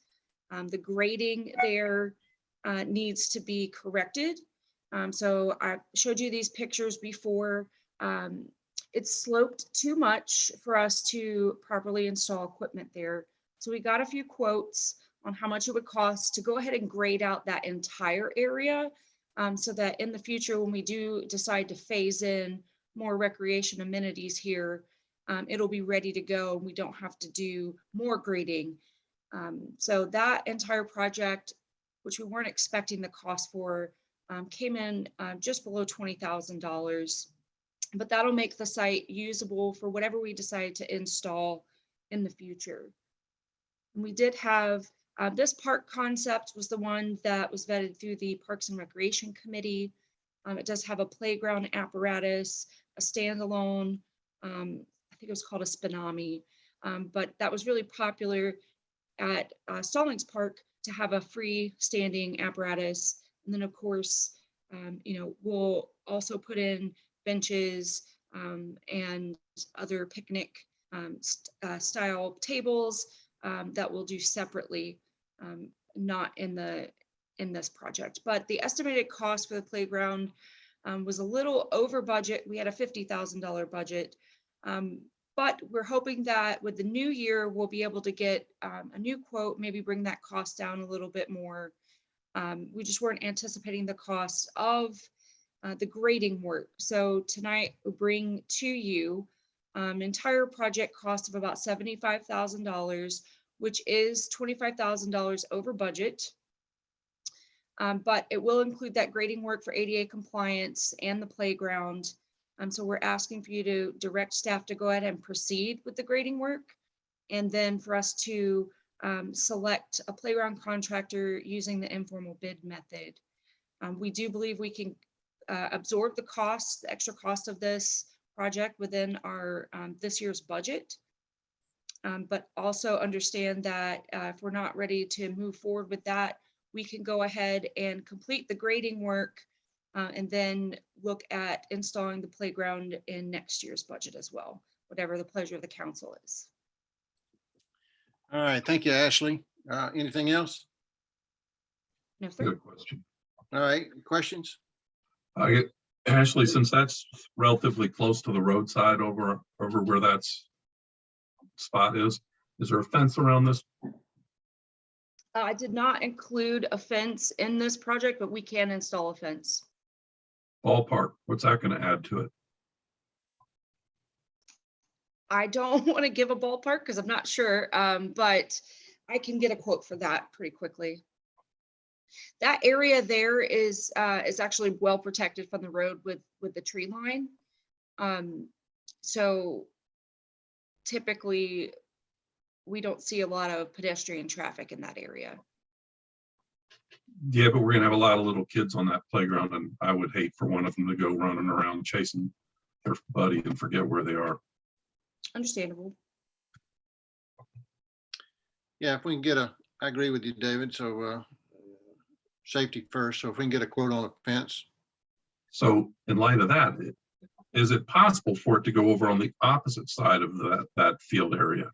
The grading there needs to be corrected. So I showed you these pictures before. It's sloped too much for us to properly install equipment there. So we got a few quotes on how much it would cost to go ahead and grade out that entire area so that in the future, when we do decide to phase in more recreation amenities here, it'll be ready to go. We don't have to do more grading. So that entire project, which we weren't expecting the cost for, came in just below $20,000. But that'll make the site usable for whatever we decide to install in the future. And we did have this park concept was the one that was vetted through the Parks and Recreation Committee. It does have a playground apparatus, a standalone, I think it was called a Spinami, but that was really popular at Stallings Park to have a freestanding apparatus. And then of course, we'll also put in benches and other picnic style tables that we'll do separately, not in this project. But the estimated cost for the playground was a little over budget. We had a $50,000 budget, but we're hoping that with the new year, we'll be able to get a new quote, maybe bring that cost down a little bit more. we just weren't anticipating the cost of the grading work. So tonight we bring to you an entire project cost of about $75,000, which is $25,000 over budget. But it will include that grading work for ADA compliance and the playground. So we're asking for you to direct staff to go ahead and proceed with the grading work, and then for us to select a playground contractor using the informal bid method. We do believe we can absorb the cost, the extra cost of this project within our this year's budget. But also understand that if we're not ready to move forward with that, we can go ahead and complete the grading work and then look at installing the playground in next year's budget as well, whatever the pleasure of the council is. All right, thank you, Ashley. Anything else? No, sir. Good question. All right, questions? Ashley, since that's relatively close to the roadside over where that spot is there a fence around this? I did not include a fence in this project, but we can install a fence. Ballpark, what's that going to add to it? I don't want to give a ballpark because I'm not sure, but I can get a quote for that pretty quickly. That area there is actually well protected from the road with the tree line. So typically we don't see a lot of pedestrian traffic in that area. Yeah, but we're gonna have a lot of little kids on that playground, and I would hate for one of them to go running around chasing their buddy and forget where they are. Understandable. Yeah, if we can get I agree with you, David. So safety first. So if we can get a quote on a fence. So in light of that, is it possible for it to go over on the opposite side of that field area?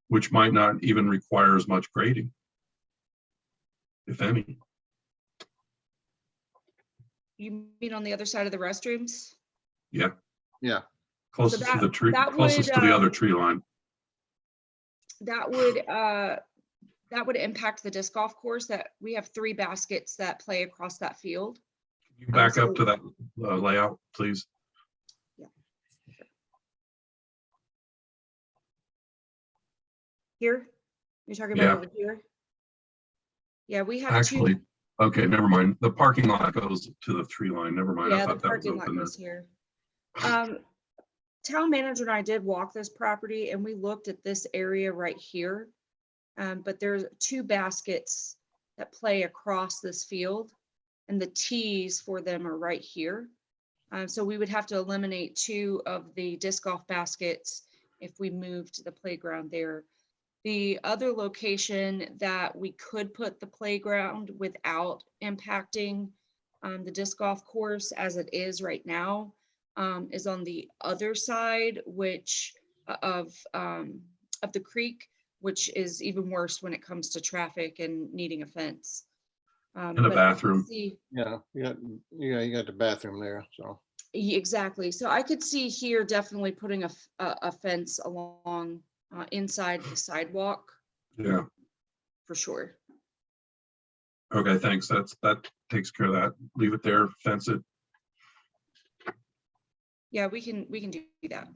Which might not even require as much grading, if any. You mean on the other side of the restrooms? Yeah. Yeah. Closest to the tree, closest to the other tree line. That would impact the disc golf course. That we have 3 baskets that play across that field. Can you back up to that layout, please? Yeah. Sure. Here, you're talking about over here. Yeah, we have actually. 2. Okay, never mind. The parking lot goes to the tree line. Never mind. I Yeah, the thought that was parking lot open there. goes here. Town manager and I did walk this property and we looked at this area right here. But there's 2 baskets that play across this field and the tees for them are right here. So we would have to eliminate 2 of the disc golf baskets if we moved the playground there. The other location that we could put the playground without impacting the disc golf course as it is right now is on the other side, which of the creek, which is even worse when it comes to traffic and needing a fence. And a bathroom. Yeah, you got the bathroom there. So exactly. So I could see here definitely putting a fence along inside the sidewalk. Yeah. For sure. Okay, thanks. That takes care of that. Leave it there, fence it. Yeah, we can do that.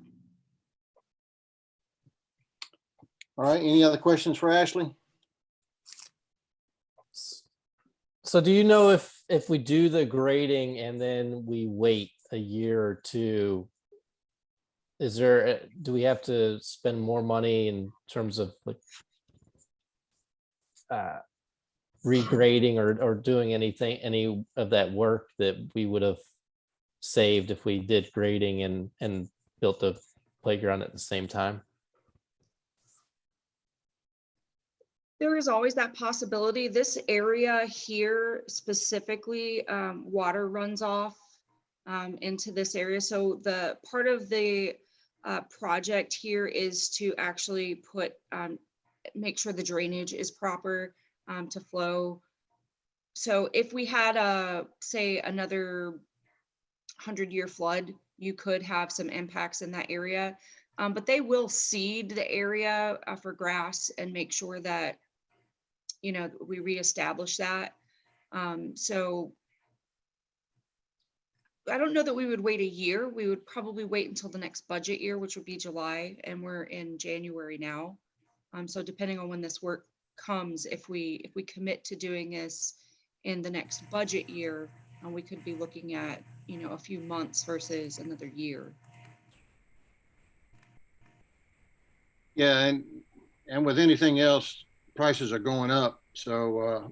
all right, any other questions for Ashley? So do you know if we do the grading and then we wait a year or 2, do we have to spend more money in terms of like regrading or doing any of that work that we would have saved if we did grading and built the playground at the same time? There is always that possibility. This area here specifically, water runs off into this area. So the part of the project here is to actually make sure the drainage is proper to flow. So if we had say another 100-year flood you could have some impacts in that area. But they will seed the area for grass and make sure that, you know, we reestablish that. So I don't know that we would wait a year. We would probably wait until the next budget year, which would be July, and we're in January now. So depending on when this work comes, if we commit to doing this in the next budget year, we could be looking at, you know, a few months versus another year. Yeah, and with anything else, prices are going up. So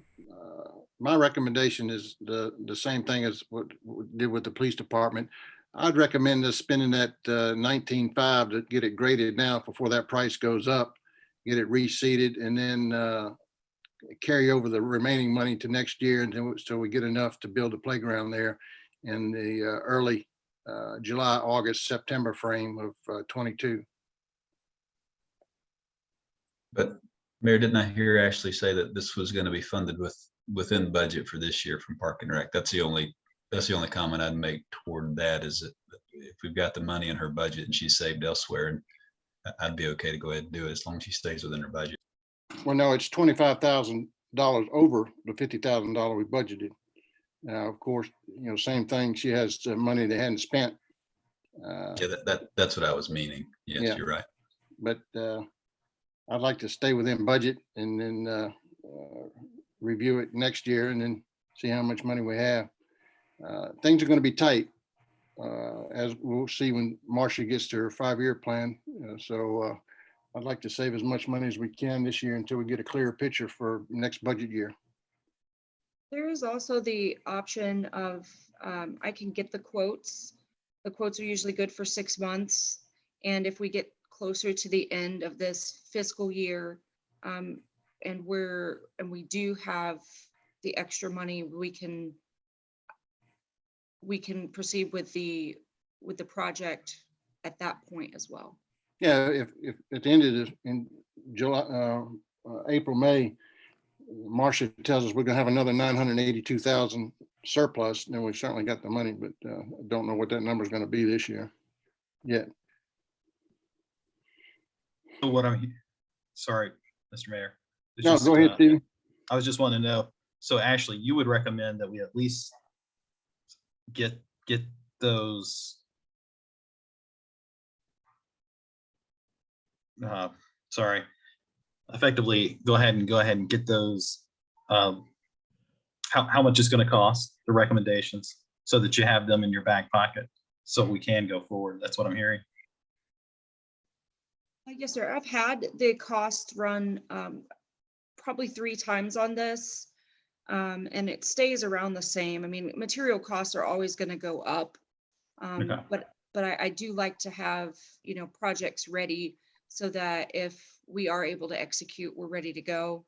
my recommendation is the same thing as what we did with the police department. I'd recommend us spending that 19.5 to get it graded now before that price goes up, get it reseeded, and then carry over the remaining money to next year until we get enough to build a playground there in the early July, August, September frame of 22. But Mayor, didn't I hear Ashley say that this was going to be funded within the budget for this year from Park and Rec? That's the only comment I'd make toward that, is that if we've got the money in her budget and she's saved elsewhere, and I'd be okay to go ahead and do it as long as she stays within her budget. Well, no, it's $25,000 over the $50,000 we budgeted. Now, of course, you know, same thing. She has money they hadn't spent. Yeah, that's what I was meaning. Yes, Yeah. You're right. But I'd like to stay within budget and then review it next year and then see how much money we have. Things are going to be tight, as we'll see when Marcia gets to her 5-year plan. So I'd like to save as much money as we can this year until we get a clearer picture for next budget year. There is also the option of, I can get the quotes. The quotes are usually good for 6 months. And if we get closer to the end of this fiscal year, and we do have the extra money, we can proceed with the project at that point as well. Yeah, if at the end of this, in July, April, May, Marcia tells us we're gonna have another 982,000 surplus, then we've certainly got the money, but don't know what that number is gonna be this year yet. So what sorry, Mr. Mayor. It's No, just, go ahead, Stephen. I was just wanting to know, so Ashley, you would recommend that we at least get those effectively go ahead and get those, how much it's going to cost, the recommendations, so that you have them in your back pocket so we can go forward. That's what I'm hearing. Yes, sir. I've had the cost run probably 3 times on this, and it stays around the same. I mean, material costs are always going to go up, Okay. but I do like to have, you know, projects ready so that if we are able to execute, we're ready to go.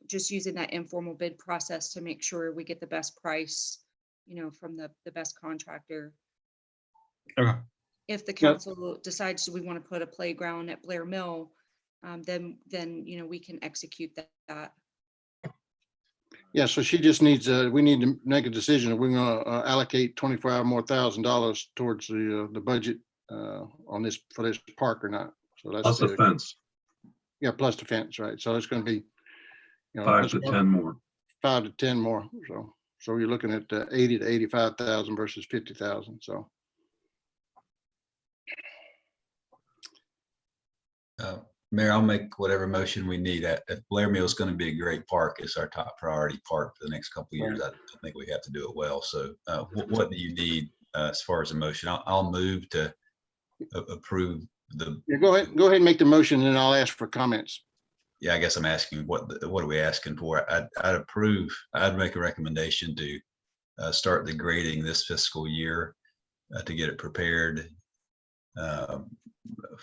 Just using that informal bid process to make sure we get the best price, you know, from the best contractor. Okay. If the council decides we want to put a playground at Blair Mill, then you know, we can execute that. Yeah, so she just needs, we need to make a decision. We're gonna allocate $25,000 more towards the budget on this, for this park or not. So that's Plus the fence, Yeah, plus the fence, right? So it's gonna be, you know, 5 to 10 more. 5 to 10 more. So you're looking at 80 to 85,000 versus 50,000. So Mayor, I'll make whatever motion we need. At Blair Mill is going to be a great park. It's our top priority park for the next couple of years. I think we have to do it well. So what do you need as far as a motion? I'll move to approve the. yeah, go ahead and make the motion, and I'll ask for comments. Yeah, I guess I'm asking what are we asking for? I'd approve. I'd make a recommendation to start the grading this fiscal year to get it prepared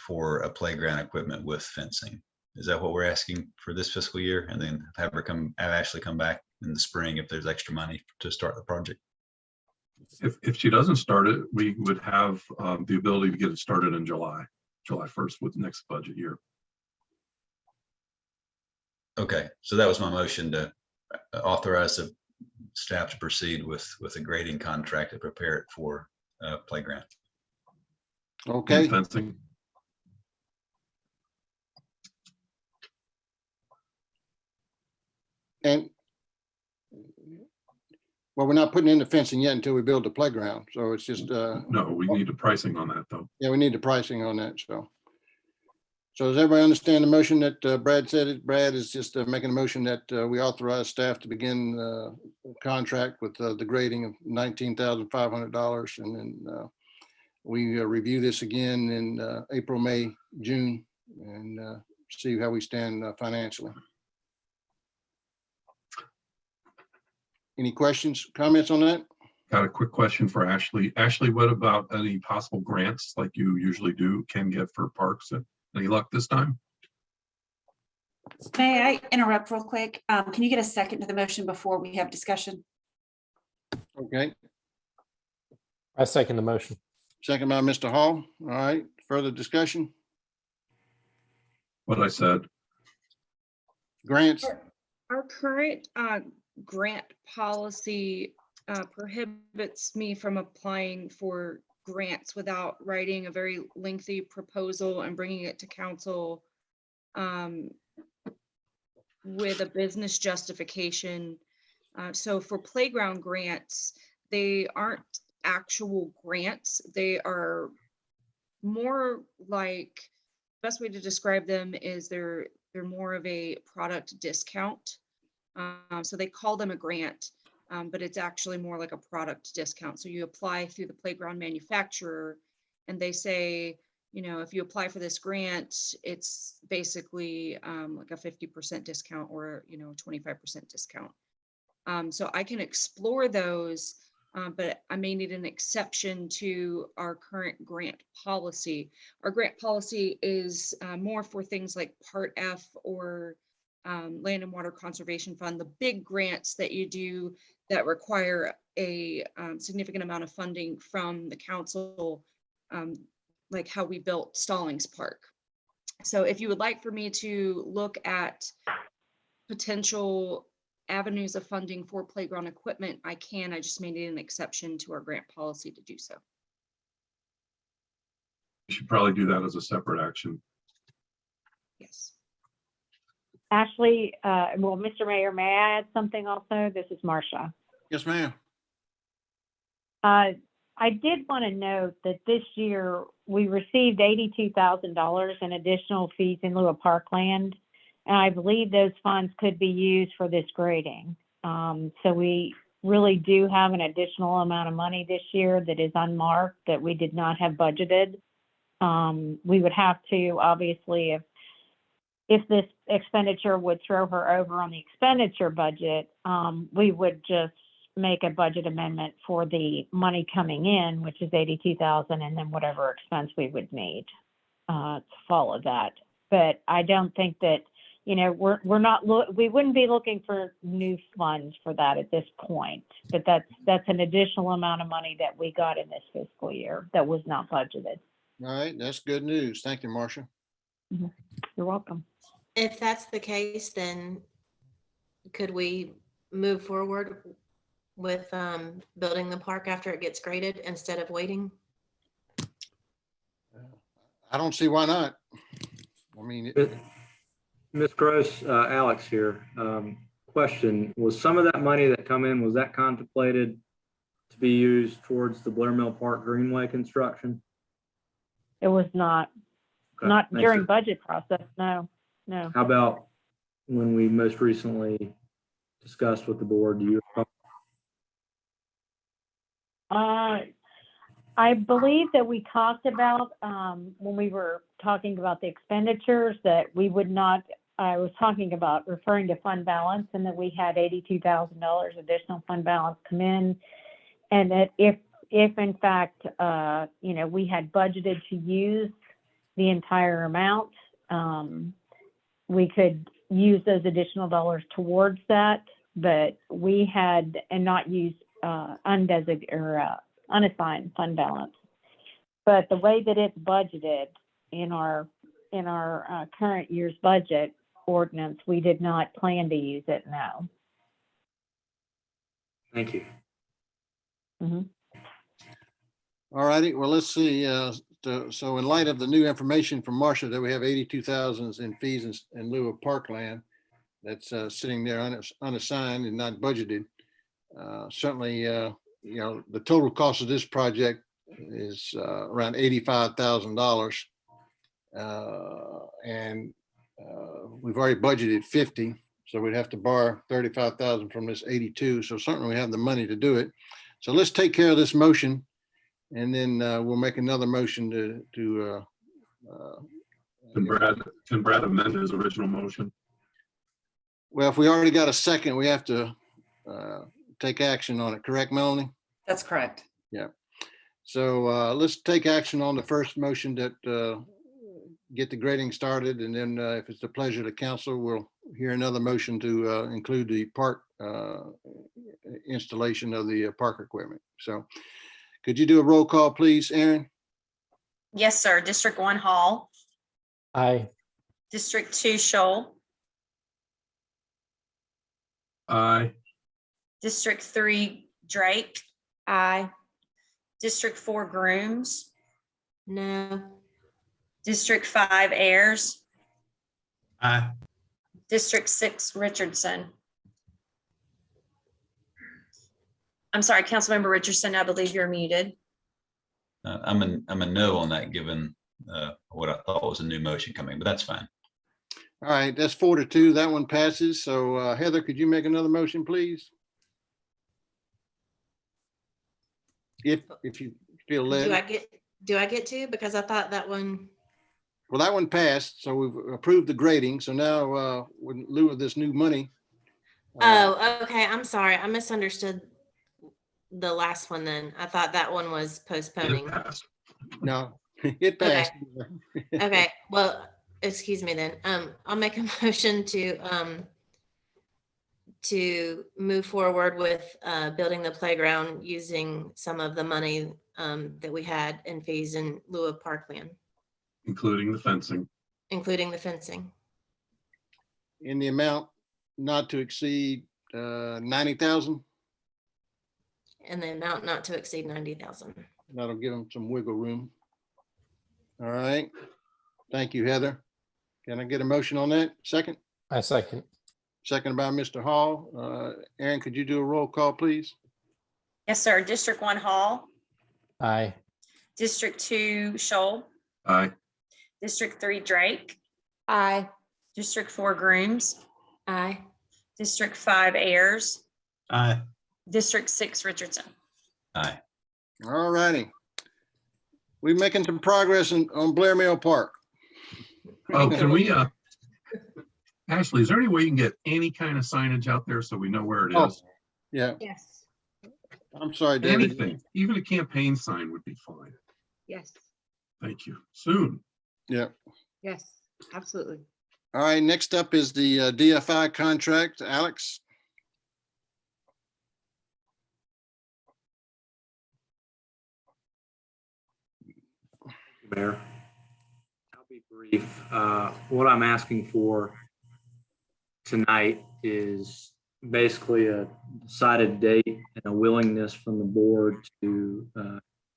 for a playground equipment with fencing. Is that what we're asking for this fiscal year? And then have Ashley come back in the spring if there's extra money to start the project? If she doesn't start it, we would have the ability to get it started in July 1st with next budget year. Okay, so that was my motion to authorize the staff to proceed with a grading contract to prepare it for playground. Okay, And fencing. and well, we're not putting in the fencing yet until we build the playground. So it's just, No, we need the pricing on that though. yeah, we need the pricing on that. So does everybody understand the motion that Brad said? Brad is just making a motion that we authorize staff to begin a contract with the grading of $19,500. And then we review this again in April, May, June, and see how we stand financially. Any questions, comments on that? Got a quick question for Ashley. Ashley, what about any possible grants like you usually can get for parks? Any luck this time? May I interrupt real quick? Can you get a second to the motion before we have discussion? Okay, I second the motion. second by Mr. Hall. All right, further discussion? What I said. Grants? Our current grant policy prohibits me from applying for grants without writing a very lengthy proposal and bringing it to council with a business justification. So for playground grants, they aren't actual grants. They are more like, best way to describe them is they're more of a product discount. So they call them a grant, but it's actually more like a product discount. So you apply through the playground manufacturer and they say, you know, if you apply for this grant, it's basically like a 50% discount or, you know, 25% discount. So I can explore those, but I may need an exception to our current grant policy. Our grant policy is more for things like Part F or Land and Water Conservation Fund, the big grants that you do that require a significant amount of funding from the council, like how we built Stallings Park. So if you would like for me to look at potential avenues of funding for playground equipment, I can. I just may need an exception to our grant policy to do so. You should probably do that as a separate action. Yes. Ashley, well, Mr. Mayor, may I add something also? This is Marcia. Yes, ma'am. I did want to note that this year we received $82,000 in additional fees in lieu of parkland. And I believe those funds could be used for this grading. So we really do have an additional amount of money this year that is unmarked that we did not have budgeted. We would have to, obviously, if this expenditure would throw her over on the expenditure budget, we would just make a budget amendment for the money coming in, which is $82,000, and then whatever expense we would need to follow that. But I don't think that, you know, we wouldn't be looking for new funds for that at this point. But that's an additional amount of money that we got in this fiscal year that was not budgeted. All right, that's good news. Thank you, Marcia. Mhm. You're welcome. If that's the case, then could we move forward with building the park after it gets graded instead of waiting? I don't see why not. I mean, Ms. Gross, Alex here. Question, was some of that money that come in, was that contemplated to be used towards the Blair Mill Park Greenway construction? It was not, Okay, not thanks. during budget process, no. How about when we most recently discussed with the board? Do you recall? I believe that we talked about, when we were talking about the expenditures, that we would not, I was talking about referring to fund balance, and that we had $82,000 additional fund balance come in. And that if in fact, you know, we had budgeted to use the entire amount, we could use those additional dollars towards that, but we had, and not use undesignated or unassigned fund balance. But the way that it's budgeted in our current year's budget ordinance, we did not plan to use it, no. Thank you. Mm-hmm. All righty, well, let's see. So in light of the new information from Marcia that we have 82,000 in fees in lieu of parkland that's sitting there unassigned and not budgeted. Certainly, the total cost of this project is around $85,000. And we've already budgeted 50, so we'd have to borrow 35,000 from this 82. So certainly we have the money to do it. So let's take care of this motion, and then we'll make another motion to Can Brad amend his original motion? well, if we already got a second, we have to take action on it. Correct, Melanie? That's correct. Yeah. So let's take action on the first motion that get the grading started. And then if it's the pleasure of the council, we'll hear another motion to include the park installation of the park equipment. So could you do a roll call, please, Aaron? Yes, sir. District 1 Hall, Aye. District 2 Shoal, Aye. District 3 Drake. Aye. District 4 Grooms, No. District 5 Ayers, Aye. District 6 Richardson. I'm sorry, Councilmember Richardson, I believe you're muted. I'm a no on that, given what I thought was a new motion coming, but that's fine. All right, that's 4-2. That one passes. So Heather, could you make another motion, please? If you feel led. Do I get to? Because I thought that one, Well, that one passed, so we've approved the grading. So now, in lieu of this new money. oh, okay, I'm sorry. I misunderstood the last one then. I thought that one was postponing. No, it passed. Okay, well, excuse me then. I'll make a motion to move forward with building the playground using some of the money that we had in fees in lieu of parkland, Including the fencing. including the fencing. In the amount not to exceed 90,000. And the amount not to exceed 90,000. That'll give them some wiggle room. All right. Thank you, Heather. Can I get a motion on that? Second? I second. Second by Mr. Hall. Aaron, could you do a roll call, please? Yes, sir. District 1 Hall, Aye. District 2 Shoal, Aye. District 3 Drake, Aye. District 4 Grooms, Aye. District 5 Ayers, Aye. District 6 Richardson. Aye. All righty. We're making some progress on Blair Mill Park. Oh, can we, Ashley, is there any way you can get any kind of signage out there so we know where it Oh, is? Yeah, Yes, I'm sorry, David. Anything, even a campaign sign would be fine. yes, Thank you. Soon. Yeah. yes, absolutely. All right, next up is the DFI contract. Alex? Mayor. I'll be brief. What I'm asking for tonight is basically a decided date and a willingness from the board to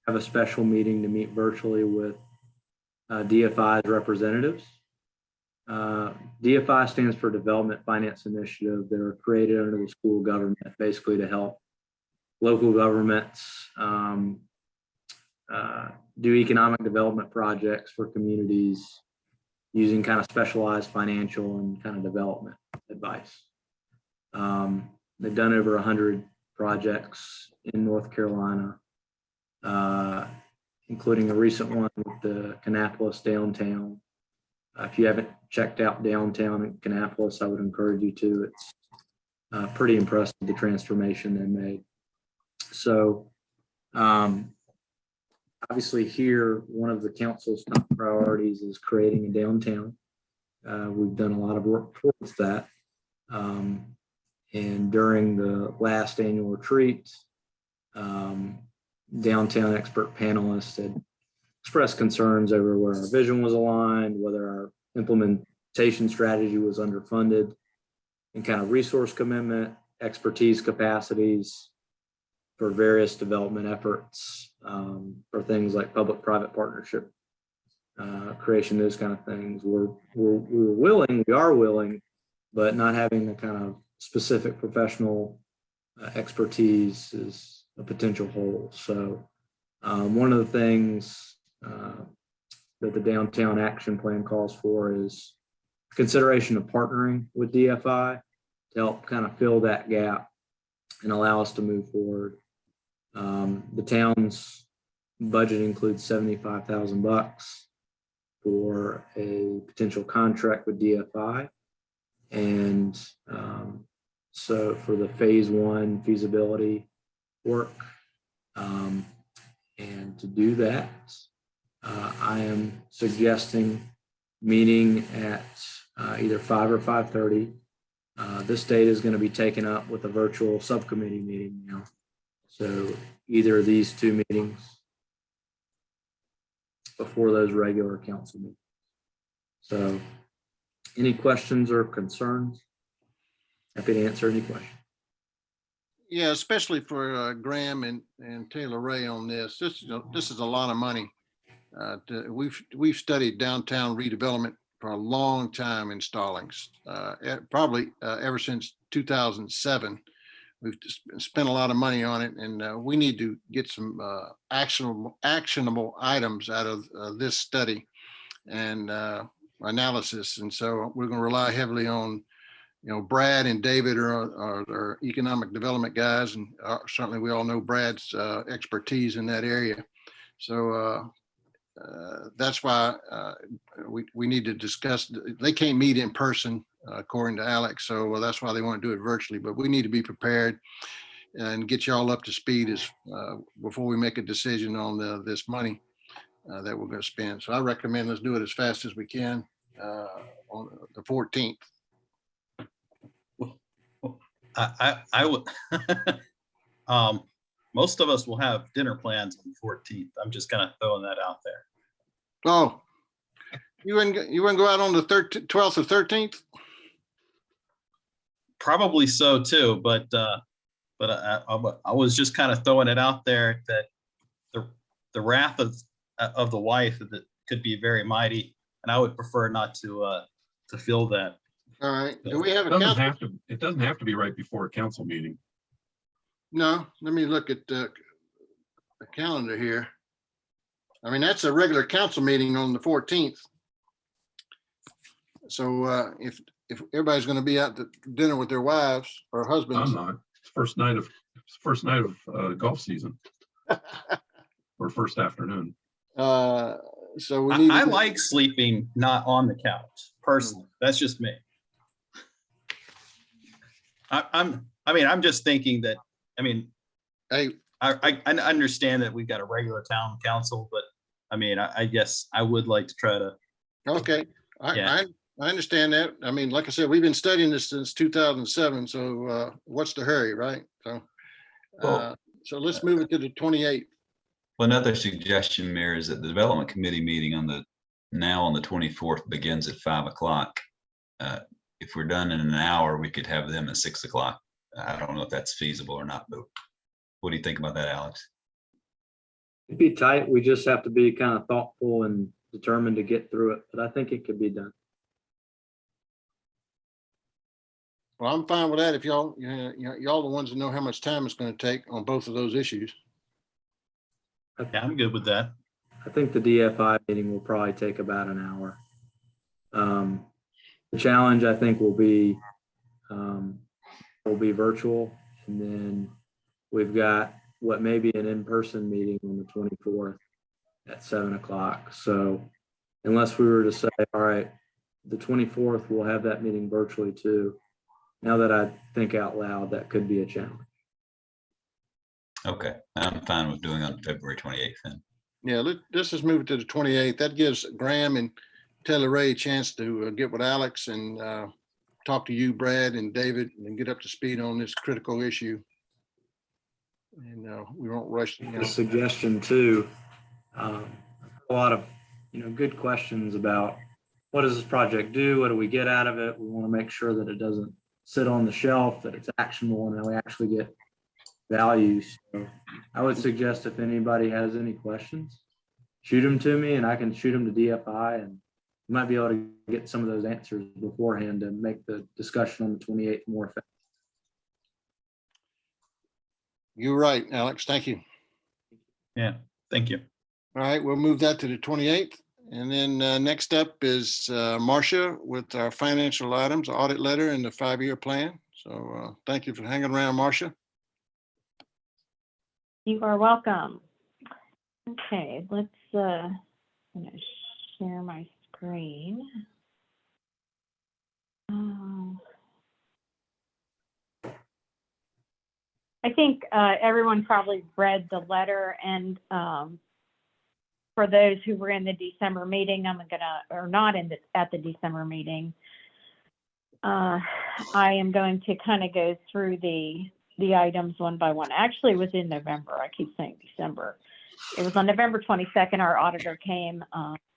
have a special meeting to meet virtually with DFI's representatives. DFI stands for Development Finance Initiative. That are created under the school government, basically to help local governments do economic development projects for communities using kind of specialized financial and kind of development advice. They've done over 100 projects in North Carolina, including a recent one with the Kannapolis downtown. If you haven't checked out downtown in Kannapolis, I would encourage you to. It's pretty impressive, the transformation they made. So obviously here, one of the council's top priorities is creating a downtown. We've done a lot of work towards that. And during the last annual retreat, downtown expert panelists had expressed concerns over where our vision was aligned, whether our implementation strategy was underfunded, and kind of resource commitment, expertise capacities, for various development efforts, for things like public-private partnership creation, those kind of things. We are willing, but not having the kind of specific professional expertise is a potential hole. So one of the things that the downtown action plan calls for is consideration of partnering with DFI to help kind of fill that gap and allow us to move forward. The town's budget includes $75,000 for a potential contract with DFI. And so for the phase 1 feasibility work, and to do that, I am suggesting meeting at either 5 or 5:30. This date is going to be taken up with a virtual subcommittee meeting now. So either of these two meetings before those regular council meetings. So any questions or concerns? Happy to answer any questions. Yeah, especially for Graham and Taylor Ray on this. This is a lot of money. We've studied downtown redevelopment for a long time in Stallings, probably ever since 2007. We've spent a lot of money on it, and we need to get some actionable items out of this study and analysis. And so we're going to rely heavily on, Brad and David are economic development guys, and certainly we all know Brad's expertise in that area. So that's why we need to discuss. They can't meet in person, according to Alex, so that's why they want to do it virtually. But we need to be prepared and get you all up to speed before we make a decision on this money that we're going to spend. So I recommend let's do it as fast as we can on the 14th. I would. Most of us will have dinner plans on the 14th. I'm just kind of throwing that out there. Oh, you wouldn't go out on the 12th or 13th? Probably so too, but I was just kind of throwing it out there that the wrath of the wife that could be very mighty, and I would prefer not to feel that. All right. Do we have a council? It doesn't have to be right before a council meeting. No, let me look at the calendar here. I mean, that's a regular council meeting on the 14th. So if everybody's going to be out to dinner with their wives or husbands. I'm not. It's first night of golf season or first afternoon. So we need. I like sleeping not on the couch personally. That's just me. I'm just thinking that. I mean, hey, I understand that we've got a regular town council, but I mean, I guess I would like to try to. Okay, I understand that. I mean, like I said, we've been studying this since 2007. So what's the hurry, right? So, so let's move it to the 28th. Well, another suggestion, Mayor, is that the development committee meeting on the 24th begins at 5 o'clock. If we're done in an hour, we could have them at 6 o'clock. I don't know if that's feasible or not, but what do you think about that, Alex? It'd be tight. We just have to be kind of thoughtful and determined to get through it, but I think it could be done. Well, I'm fine with that. If y'all, y'all the ones that know how much time it's going to take on both of those issues. Yeah, I'm good with that. I think the DFI meeting will probably take about an hour. The challenge, I think, will be virtual, and then we've got what may be an in-person meeting on the 24th at 7 o'clock. So unless we were to say, all right, the 24th, we'll have that meeting virtually too. Now that I think out loud, that could be a challenge. Okay, I'm fine with doing on February 28th then. Yeah, let's just move it to the 28th. That gives Graham and Taylor Ray a chance to get with Alex and talk to you, Brad and David, and get up to speed on this critical issue. And we won't rush. A suggestion too. A lot of good questions about what does this project do? What do we get out of it? We want to make sure that it doesn't sit on the shelf, that it's actionable, and that we actually get value. So I would suggest if anybody has any questions, shoot them to me and I can shoot them to DFI, and you might be able to get some of those answers beforehand and make the discussion on the 28th more effective. You're right, Alex. Thank you. Yeah, thank you. All right, we'll move that to the 28th. And then next up is Marcia with our financial items, audit letter and the 5-year plan. So thank you for hanging around, Marcia. You are welcome. Okay, let's I'm gonna share my screen. I think everyone probably read the letter, and for those who were in the December meeting, or not at the December meeting, I am going to kind of go through the items one by one. Actually, it was in November. I keep saying December. It was on November 22nd. Our auditor came,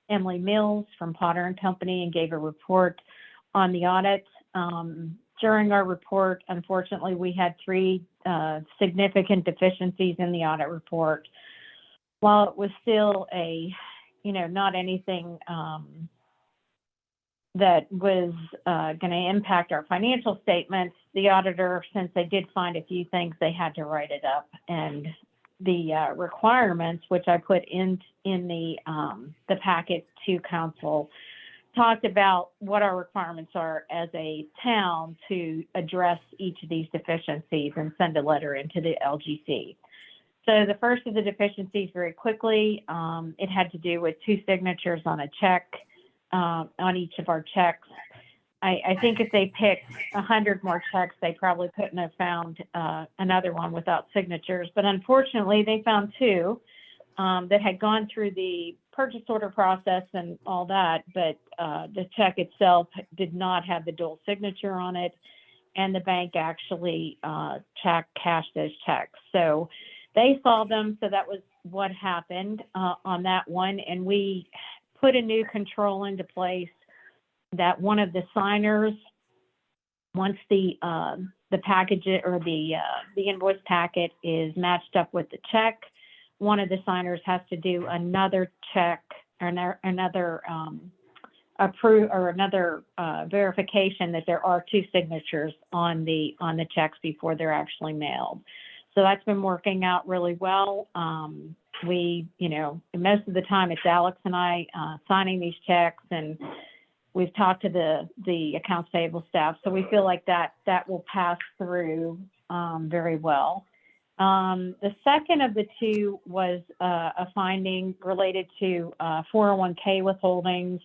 Emily Mills from Potter and Company, and gave a report on the audit. During our report, unfortunately, we had 3 significant deficiencies in the audit report. While it was still not anything that was going to impact our financial statements, the auditor, since they did find a few things, they had to write it up. And the requirements, which I put in the packet to council, talked about what our requirements are as a town to address each of these deficiencies and send a letter into the LGC. So the first of the deficiencies, very quickly, it had to do with 2 signatures on a check, on each of our checks. I think if they picked 100 more checks, they probably couldn't have found another one without signatures. But unfortunately, they found 2 that had gone through the purchase order process and all that, but the check itself did not have the dual signature on it, and the bank actually cashed those checks. So they saw them, so that was what happened on that one, and we put a new control into place that one of the signers, once the package or the invoice packet is matched up with the check, one of the signers has to do another check or another verification that there are 2 signatures on the checks before they're actually mailed. So that's been working out really well. We, most of the time it's Alex and I signing these checks, and we've talked to the accounts payable staff. So we feel like that will pass through very well. The second of the 2 was a finding related to 401k withholdings.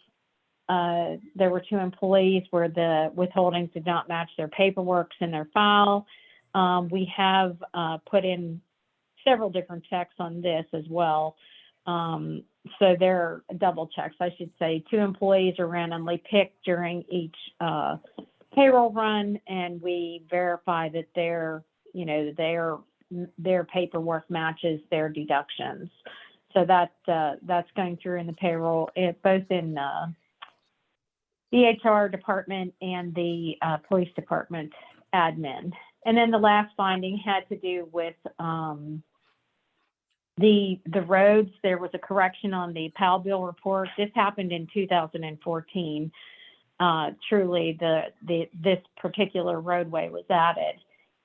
There were 2 employees where the withholdings did not match their paperwork in their file. We have put in several different checks on this as well. So they're double checks, I should say. 2 employees are randomly picked during each payroll run, and we verify that their paperwork matches their deductions. So that's going through in the payroll, both in the HR department and the police department admin. And then the last finding had to do with the roads. There was a correction on the PAL bill report. This happened in 2014. Truly, this particular roadway was added,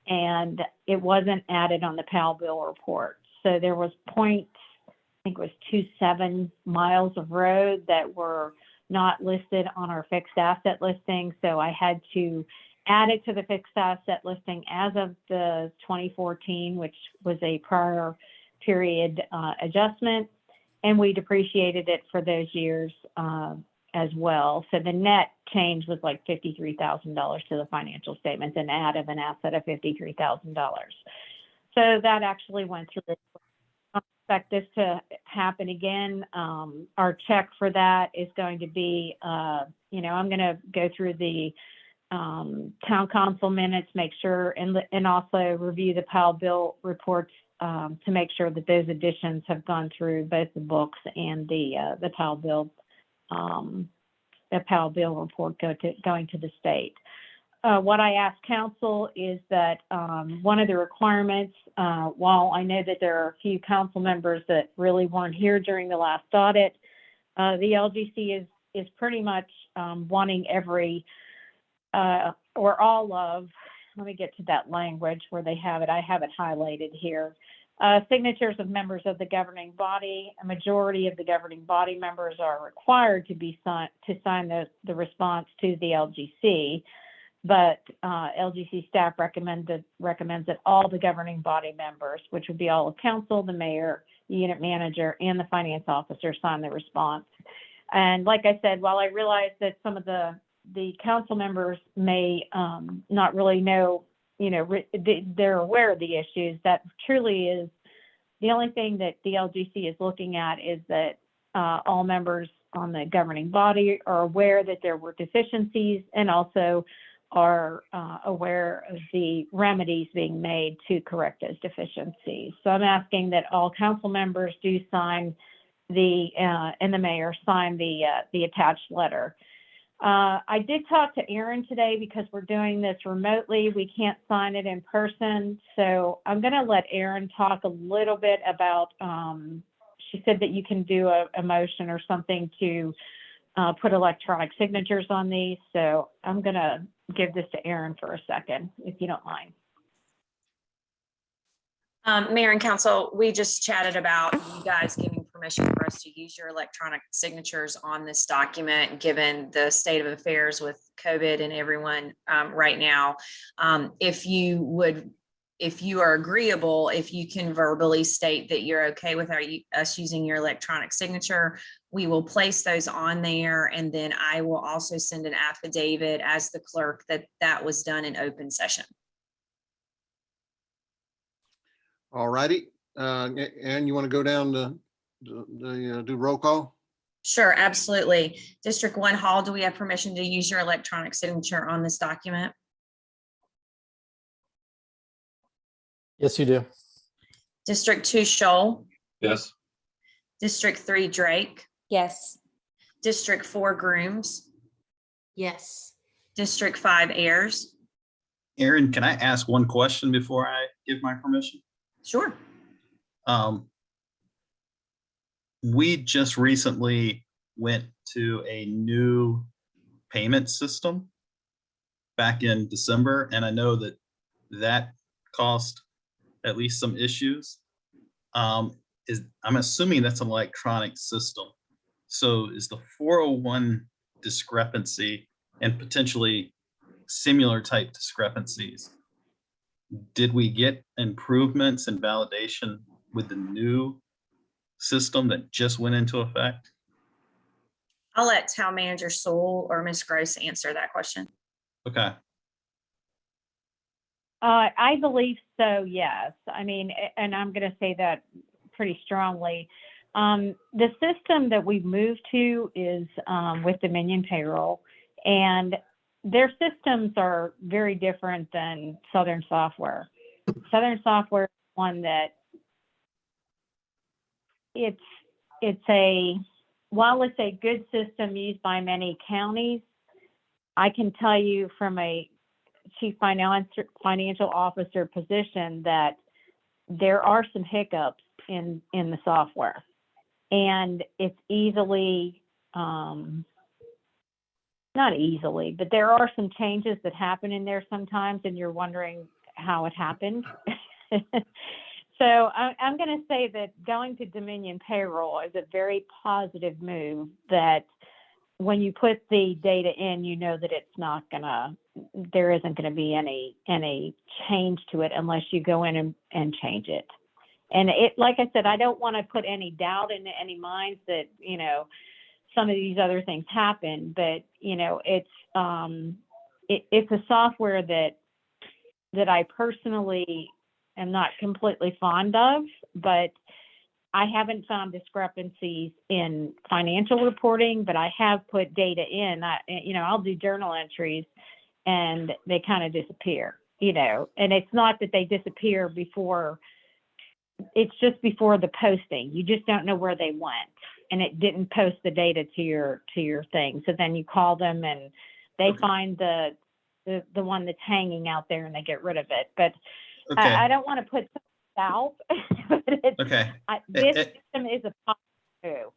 and it wasn't added on the PAL bill report. So there was 0.27 miles of road that were not listed on our fixed asset listing. So I had to add it to the fixed asset listing as of the 2014, which was a prior period adjustment, and we depreciated it for those years as well. So the net change was like $53,000 to the financial statements, an add of an asset of $53,000. So that actually went through. I expect this to happen again. Our check for that is going to be, I'm going to go through the town council minutes, make sure, and also review the PAL bill reports to make sure that those additions have gone through both the books and the PAL bill report going to the state. what I asked council is that one of the requirements, while I know that there are a few council members that really weren't here during the last audit, the LGC is pretty much wanting every or all of, let me get to that language where they have it. I have it highlighted here. Signatures of members of the governing body. A majority of the governing body members are required to sign the response to the LGC, but LGC staff recommends that all the governing body members, which would be all of council, the mayor, the unit manager, and the finance officer, sign the response. And like I said, while I realize that some of the council members may not really know, they're aware of the issues, that truly is the only thing that the LGC is looking at, is that all members on the governing body are aware that there were deficiencies and also are aware of the remedies being made to correct those deficiencies. So I'm asking that all council members do sign and the mayor sign the attached letter. I did talk to Erin today because we're doing this remotely. We can't sign it in person. So I'm going to let Erin talk a little bit about, she said that you can do a motion or something to put electronic signatures on these. So I'm going to give this to Erin for a second, if you don't mind. Mayor and council, we just chatted about you guys giving permission for us to use your electronic signatures on this document, given the state of affairs with COVID and everyone right now. If you are agreeable, if you can verbally state that you're okay with us using your electronic signature, we will place those on there. And then I will also send an affidavit as the clerk that was done in open session. All righty. And you want to go down to do roll call? Sure, absolutely. District 1 Hall, do we have permission to use your electronic signature on this document? Yes, you do. District 2 Shoal, Yes. District 3 Drake, Yes. District 4 Grooms, Yes. District 5 Ayers. Aaron, can I ask one question before I give my permission? Sure. We just recently went to a new payment system back in December, and I know that caused at least some issues. I'm assuming that's an electronic system. So is the 401 discrepancy and potentially similar type discrepancies, did we get improvements and validation with the new system that just went into effect? I'll let Town Manager Sewell or Ms. Gross answer that question. Okay. I believe so, yes. I mean, and I'm going to say that pretty strongly. The system that we've moved to is with Dominion Payroll, and their systems are very different than Southern Software. Southern Software is one that while it's a good system used by many counties, I can tell you from a chief financial officer position that there are some hiccups in the software, and it's not easily, but there are some changes that happen in there sometimes, and you're wondering how it happened. So I'm going to say that going to Dominion Payroll is a very positive move, that when you put the data in, you know that there isn't going to be any change to it unless you go in and change it. And like I said, I don't want to put any doubt into any minds that, some of these other things happen, but it's a software that I personally am not completely fond of, but I haven't found discrepancies in financial reporting, but I have put data in. I'll do journal entries and they kind of disappear, and it's not that they disappear before, it's just before the posting. You just don't know where they went, and it didn't post the data to your thing. So then you call them and they find the the one that's hanging out there and they get rid of it. But Okay. I don't want to put out, but Okay. this system is a positive.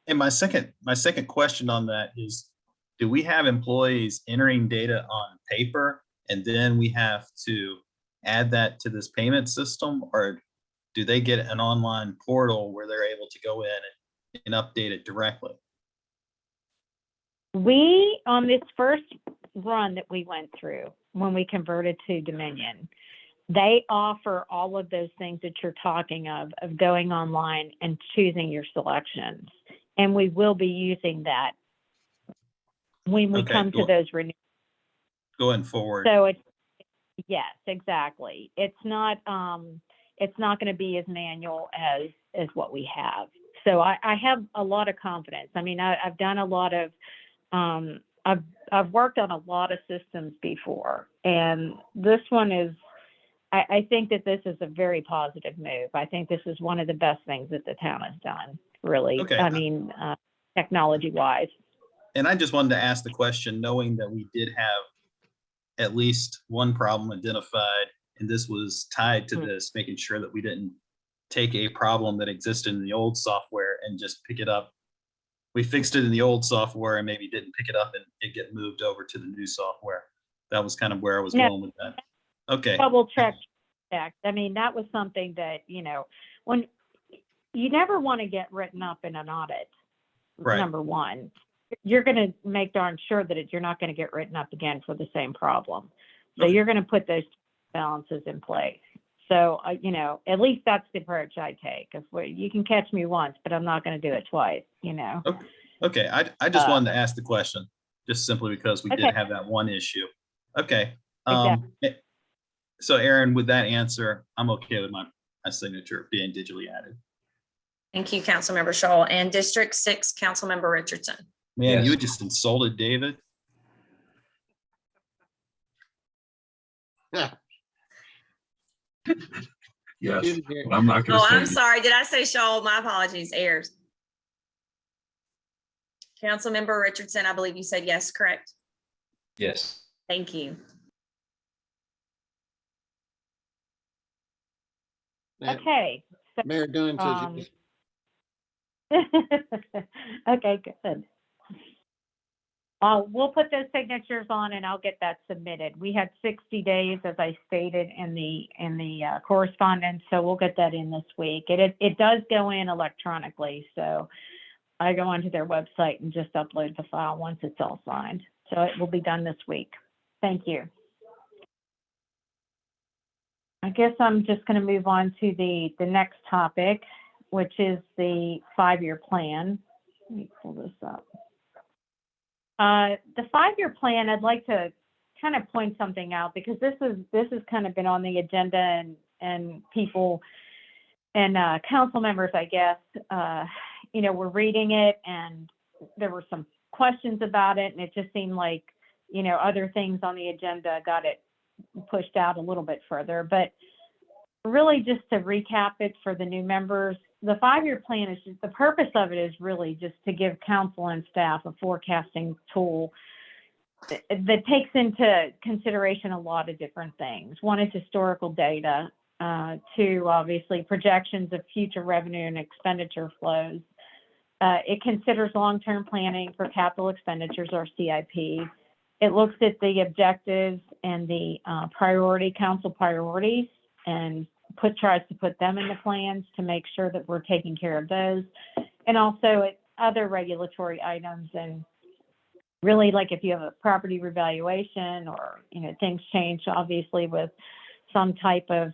And my second question on that is, do we have employees entering data on paper and then we have to add that to this payment system, or do they get an online portal where they're able to go in and update it directly? We, on this first run that we went through, when we converted to Dominion, they offer all of those things that you're talking of going online and choosing your selections. And we will be using that when we come to those renewals. Going forward. So it's, yes, exactly. It's not going to be as manual as what we have. So I have a lot of confidence. I mean, I've done a lot of, I've worked on a lot of systems before, and this one is, I think that this is a very positive move. I think this is one of the best things that the town has done, really. Okay. I mean, technology wise. And I just wanted to ask the question, knowing that we did have at least one problem identified, and this was tied to this, making sure that we didn't take a problem that existed in the old software and just pick it up. We fixed it in the old software and maybe didn't pick it up and it get moved over to the new software. That was kind of where I was going with that. Okay. Double check. I mean, that was something that, when you never want to get written up in an audit, right. Number one, you're going to make darn sure that you're not going to get written up again for the same problem. So you're going to put those balances in place. So, at least that's the approach I take. You can catch me once, but I'm not going to do it twice, Okay. I just wanted to ask the question, just simply because we did have that one issue. Okay. Exactly. So Aaron, with that answer, I'm okay with my signature being digitally added. Thank you, Councilmember Shaw. And District 6, Councilmember Richardson. Man, you just insulted David. Yeah. Yes, I'm not going to Oh, say. I'm sorry. Did I say Shaw? My apologies. Ayers. Councilmember Richardson, I believe you said yes, correct? Yes. Thank you. Okay. So, Mayor Dunn says okay, good. We'll put those signatures on and I'll get that submitted. We had 60 days, as I stated in the correspondence, so we'll get that in this week. It does go in electronically, so I go onto their website and just upload the file once it's all signed. So it will be done this week. Thank you. I guess I'm just going to move on to the next topic, which is the 5-year plan. Let me pull this up. The 5-year plan, I'd like to kind of point something out, because this has kind of been on the agenda, and people and council members, I guess, were reading it, and there were some questions about it, and it just seemed like, other things on the agenda got it pushed out a little bit further. But really, just to recap it for the new members, the 5-year plan is just, the purpose of it is really just to give council and staff a forecasting tool that takes into consideration a lot of different things. One is historical data, 2, obviously, projections of future revenue and expenditure flows. It considers long-term planning for capital expenditures, or CIP. It looks at the objectives and the council priorities, and tries to put them in the plans to make sure that we're taking care of those. And also other regulatory items, and really, like if you have a property revaluation, or, things change, obviously, with some type of,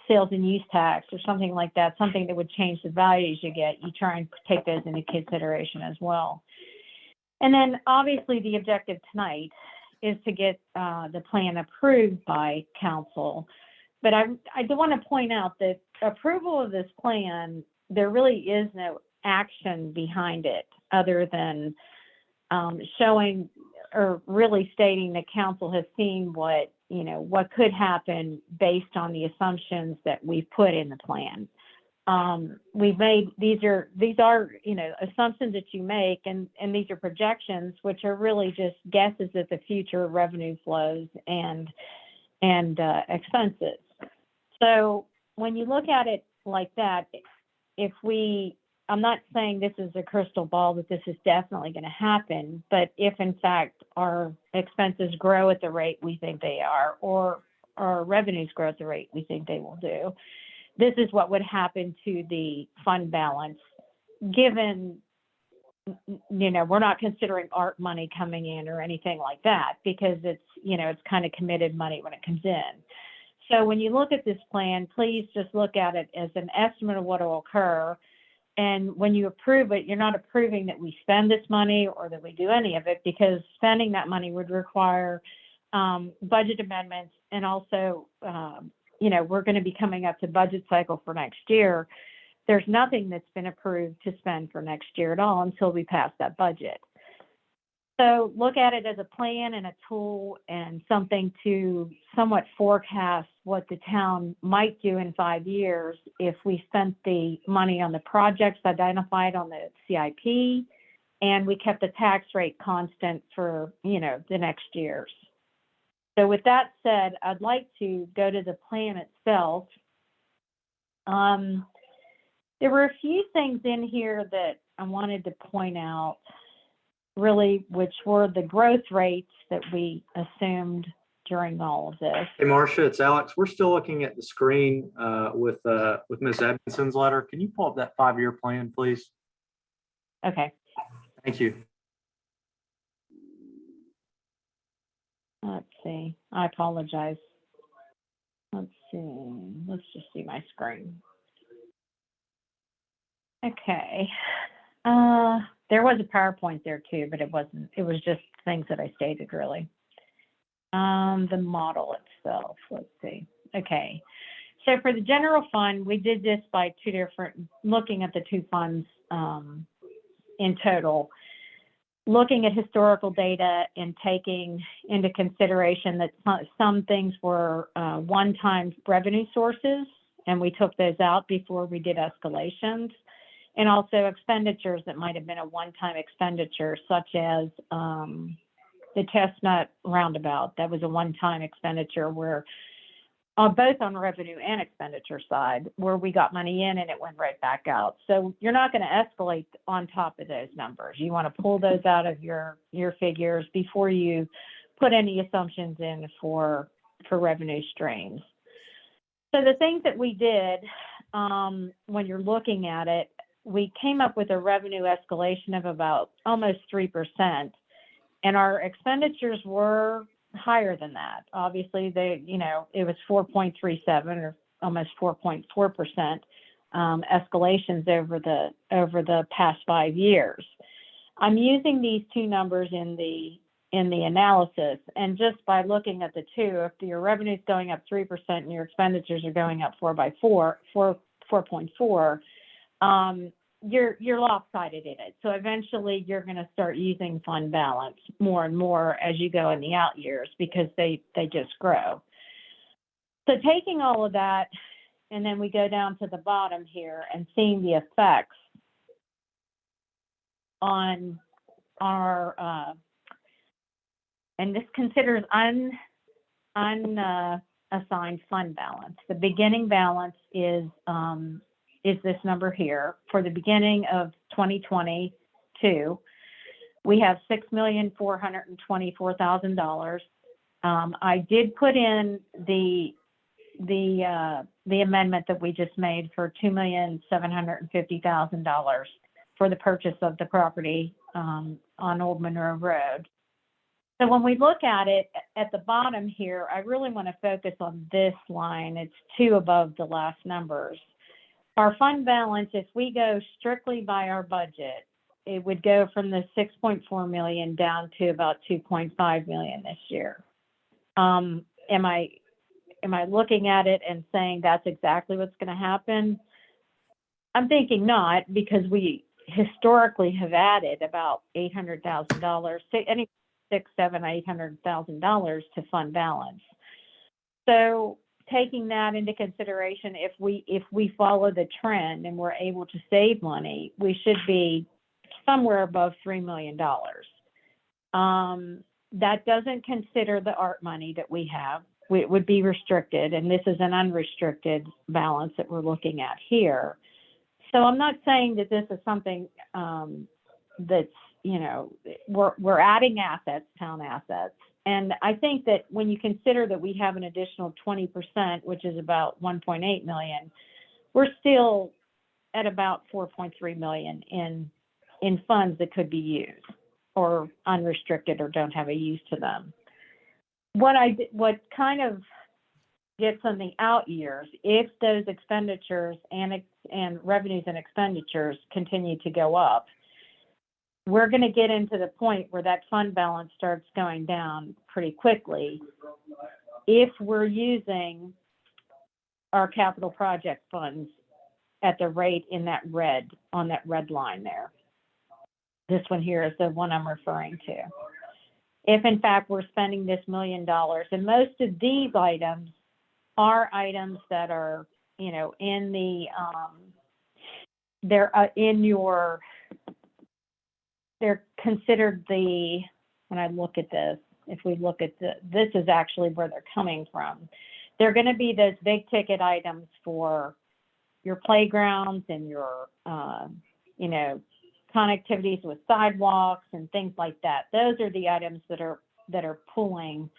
sales and use tax or something like that, something that would change the values you get, you try and take those into consideration as well. And then obviously the objective tonight is to get the plan approved by council. But I do want to point out that approval of this plan, there really is no action behind it, other than showing, or really stating that council has seen what could happen based on the assumptions that we've put in the plan. we've made, these are, you know, assumptions that you make, and these are projections, which are really just guesses at the future revenue flows and expenses. So when you look at it like that, I'm not saying this is a crystal ball that this is definitely going to happen, but if in fact our expenses grow at the rate we think they are, or our revenues grow at the rate we think they will do, this is what would happen to the fund balance, given, you know, we're not considering ARP money coming in or anything like that, because it's, you know, it's kind of committed money when it comes in. So when you look at this plan, please just look at it as an estimate of what will occur. And when you approve it, you're not approving that we spend this money or that we do any of it, because spending that money would require budget amendments. And also, you know, we're going to be coming up to budget cycle for next year. There's nothing that's been approved to spend for next year at all until we pass that budget. So look at it as a plan and a tool and something to somewhat forecast what the town might do in 5 years if we spent the money on the projects identified on the CIP and we kept the tax rate constant for, you know, the next years. So with that said, I'd like to go to the plan itself. There were a few things in here that I wanted to point out, really, which were the growth rates that we assumed during all of this. Hey, Marcia, it's Alex. We're still looking at the screen with Ms. Edmondson's letter. Can you pull up that 5-year plan, please? Okay. Thank you. Let's see. I apologize. Let's see. Let's just see my screen. Okay. There was a PowerPoint there too, but it wasn't, it was just things that I stated really. The model itself, let's see. Okay. So for the general fund, we did this by looking at the two funds in total, looking at historical data and taking into consideration that some things were one-time revenue sources, and we took those out before we did escalations. And also expenditures that might have been a one-time expenditure, such as the Chestnut Roundabout. That was a one-time expenditure where, both on revenue and expenditure side, where we got money in and it went right back out. So you're not going to escalate on top of those numbers. You want to pull those out of your figures before you put any assumptions in for revenue streams. So the things that we did when you're looking at it, we came up with a revenue escalation of about almost 3%, and our expenditures were higher than that. Obviously, it was 4.37 or almost 4.4% escalations over the past 5 years. I'm using these two numbers in the analysis, and just by looking at the two, if your revenue is going up 3% and your expenditures are going up 4.4, you're lopsided in it. So eventually you're going to start using fund balance more and more as you go in the out years, because they just grow. So taking all of that, and then we go down to the bottom here and seeing the effects on our, and this considers unassigned fund balance. The beginning balance is this number here. For the beginning of 2022, we have $6,424,000. I did put in the amendment that we just made for $2,750,000 for the purchase of the property on Old Monroe Road. So when we look at it at the bottom here, I really want to focus on this line. It's 2 above the last numbers. Our fund balance, if we go strictly by our budget, it would go from the 6.4 million down to about 2.5 million this year. Am I looking at it and saying that's exactly what's going to happen? I'm thinking not, because we historically have added about $800,000, $800,000 to fund balance. So taking that into consideration, if we follow the trend and we're able to save money, we should be somewhere above $3 million. That doesn't consider the art money that we have. It would be restricted, and this is an unrestricted balance that we're looking at here. So I'm not saying that this is something that's, you know, we're adding assets, town assets. And I think that when you consider that we have an additional 20%, which is about 1.8 million, we're still at about 4.3 million in funds that could be used or unrestricted or don't have a use to them. What kind of gets on the out years, if those expenditures and revenues and expenditures continue to go up, we're going to get into the point where that fund balance starts going down pretty quickly if we're using our capital project funds at the rate in that red, on that red line there. This one here is the one I'm referring to. If in fact we're spending this $1 million, and most of these items are items that are, you know, in the, they're considered the, when I look at this, if we look at this is actually where they're coming from. They're going to be those big ticket items for your playgrounds and your, you know, connectivities with sidewalks and things like that. Those are the items that are pulling,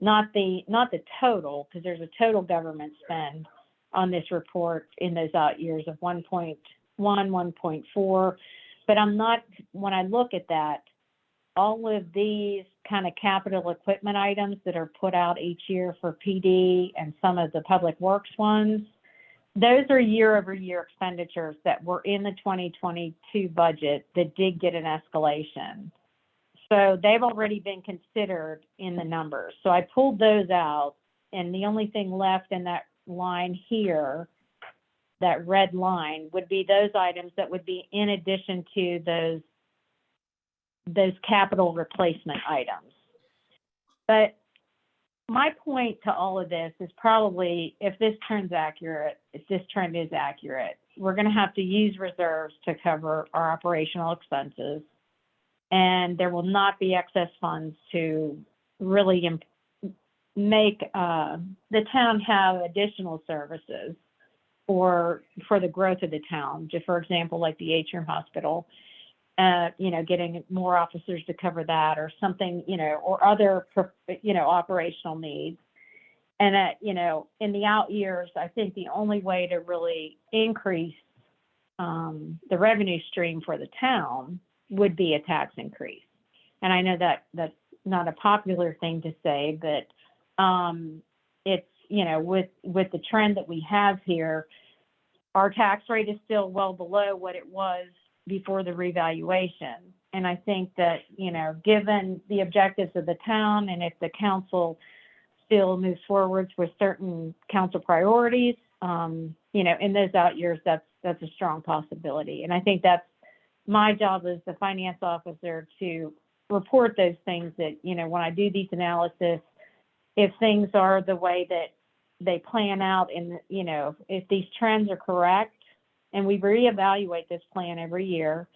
not the total, because there's a total government spend on this report in those out years of 1.1, 1.4. But I'm not, when I look at that, all of these kind of capital equipment items that are put out each year for PD and some of the public works ones, those are year-over-year expenditures that were in the 2022 budget that did get an escalation. So they've already been considered in the numbers. So I pulled those out, and the only thing left in that line here, that red line, would be those items that would be in addition to those capital replacement items. But my point to all of this is probably, if this trend is accurate, we're going to have to use reserves to cover our operational expenses, and there will not be excess funds to really make the town have additional services for the growth of the town. Just for example, like the atrium hospital, you know, getting more officers to cover that or something, you know, or other, you know, operational needs. And, you know, in the out years, I think the only way to really increase the revenue stream for the town would be a tax increase. And I know that that's not a popular thing to say, but it's, you know, with the trend that we have here, our tax rate is still well below what it was before the revaluation. And I think that, you know, given the objectives of the town, and if the council still moves forwards with certain council priorities, you know, in those out years, that's a strong possibility. And I think that's my job as the finance officer, to report those things that, you know, when I do these analysis, if things are the way that they plan out, and, you know, if these trends are correct, and we reevaluate this plan every year.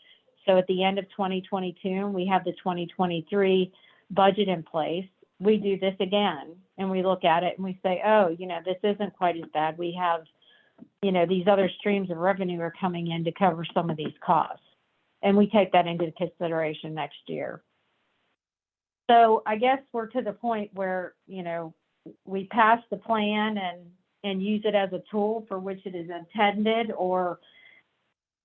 So at the end of 2022, we have the 2023 budget in place. We do this again, and we look at it and we say, oh, you know, this isn't quite as bad. We have, you know, these other streams of revenue are coming in to cover some of these costs. And we take that into consideration next year. So I guess we're to the point where, you know, we pass the plan and use it as a tool for which it is intended, or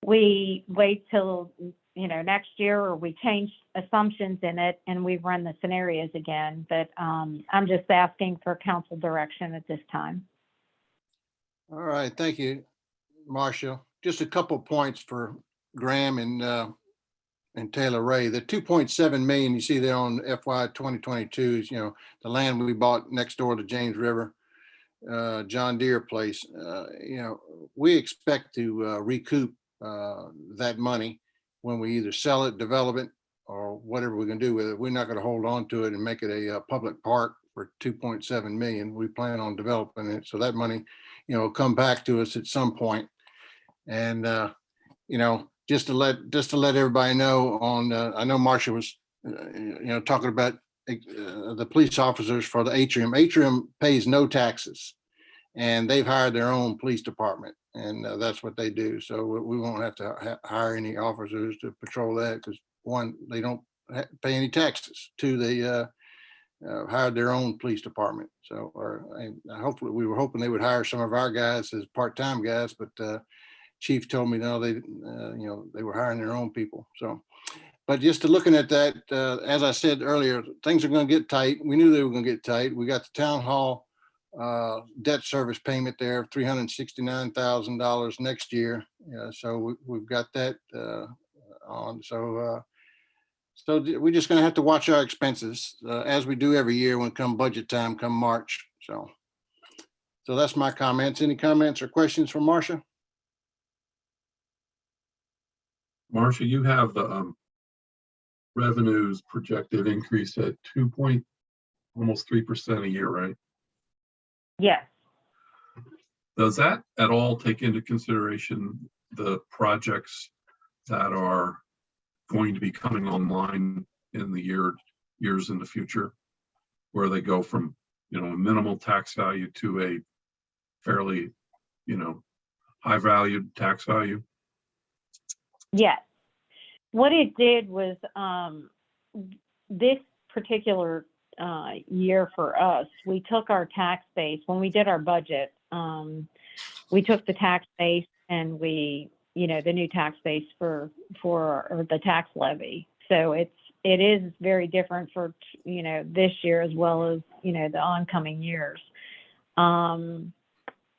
we wait till, you know, next year, or we change assumptions in it and we run the scenarios again. But I'm just asking for council direction at this time. All right, thank you, Marcia. Just a couple points for Graham and Taylor Ray. The 2.7 million you see there on FY 2022 is, you know, the land we bought next door to James River, John Deere place. You know, we expect to recoup that money when we either sell it, develop it, or whatever we're going to do with it. We're not going to hold on to it and make it a public park for 2.7 million. We plan on developing it. So that money, will come back to us at some point. And, just to let everybody know I know Marcia was, talking about the police officers for the atrium. Atrium pays no taxes, and they've hired their own police department, and that's what they do. So we won't have to hire any officers to patrol that, because one, they don't pay any taxes. Two, they hired their own police department. So, hopefully, we were hoping they would hire some of our guys as part-time guys, but Chief told me no, they were hiring their own people. So, but just to looking at that, as I said earlier, things are going to get tight. We knew they were going to get tight. We got the town hall debt service payment there of $369,000 next year. So we've got that on. So we're just going to have to watch our expenses as we do every year when come budget time, come March. So that's my comments. Any comments or questions from Marcia? Marcia, you have the revenues projected increase at almost 3% a year, right? Yes. Does that at all take into consideration the projects that are going to be coming online in the years in the future, where they go from, a minimal tax value to a fairly, high valued tax value? Yes. What it did was this particular year for us, we took our tax base when we did our budget. We took the tax base and we, the new tax base for the tax levy. So it is very different for this year as well as the oncoming years.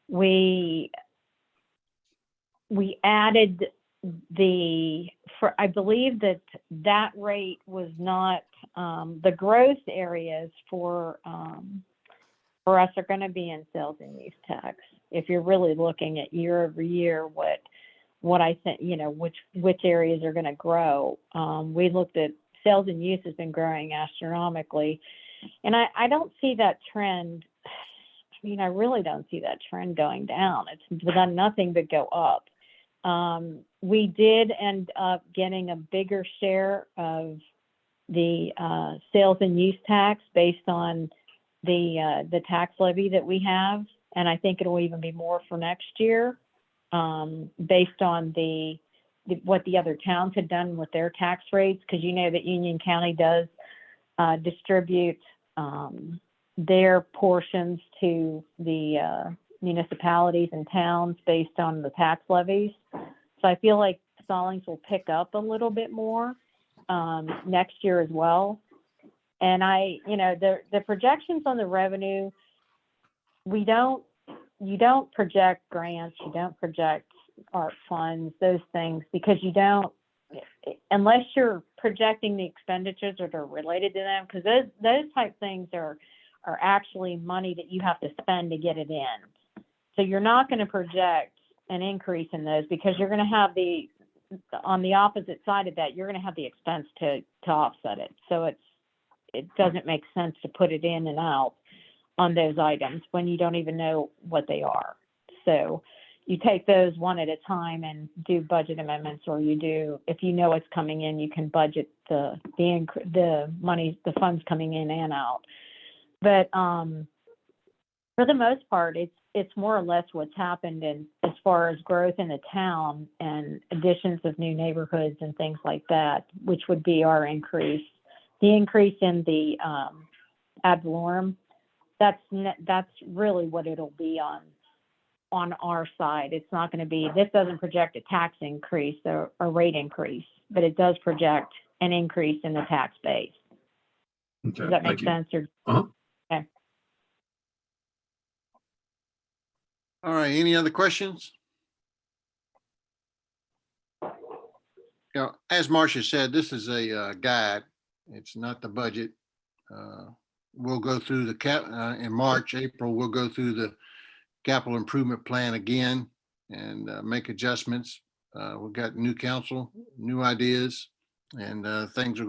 We added I believe that rate was not the growth areas for us are going to be in sales and use tax. If you're really looking at year over year, what I think, which areas are going to grow. We looked at sales and use has been growing astronomically, and I don't see that trend. I really don't see that trend going down. It's done nothing but go up. We did end up getting a bigger share of the sales and use tax based on the tax levy that we have, and I think it'll even be more for next year, based on what the other towns had done with their tax rates, because that Union County does distribute their portions to the municipalities and towns based on the tax levies. So I feel like Stallings will pick up a little bit more next year as well. And the projections on the revenue, you don't project grants, you don't project art funds, those things, because unless you're projecting the expenditures that are related to them, because those type things are actually money that you have to spend to get it in. So you're not going to project an increase in those, because you're going to have on the opposite side of that, you're going to have the expense to offset it. So it doesn't make sense to put it in and out on those items when you don't even know what they are. So you take those one at a time and do budget amendments, or if you know it's coming in, you can budget the money, the funds coming in and out. But for the most part, it's more or less what's happened as far as growth in the town and additions of new neighborhoods and things like that, which would be our increase. The increase in the ad valorem, that's really what it'll be on our side. It's not going to be, this doesn't project a tax increase or a rate increase, but it does project an increase in the tax base. Okay, does that make sense? Okay. All right, any other questions? As Marcia said, this is a guide. It's not the budget. We'll go through in March, April, we'll go through the capital improvement plan again and make adjustments. We've got new council, new ideas, And things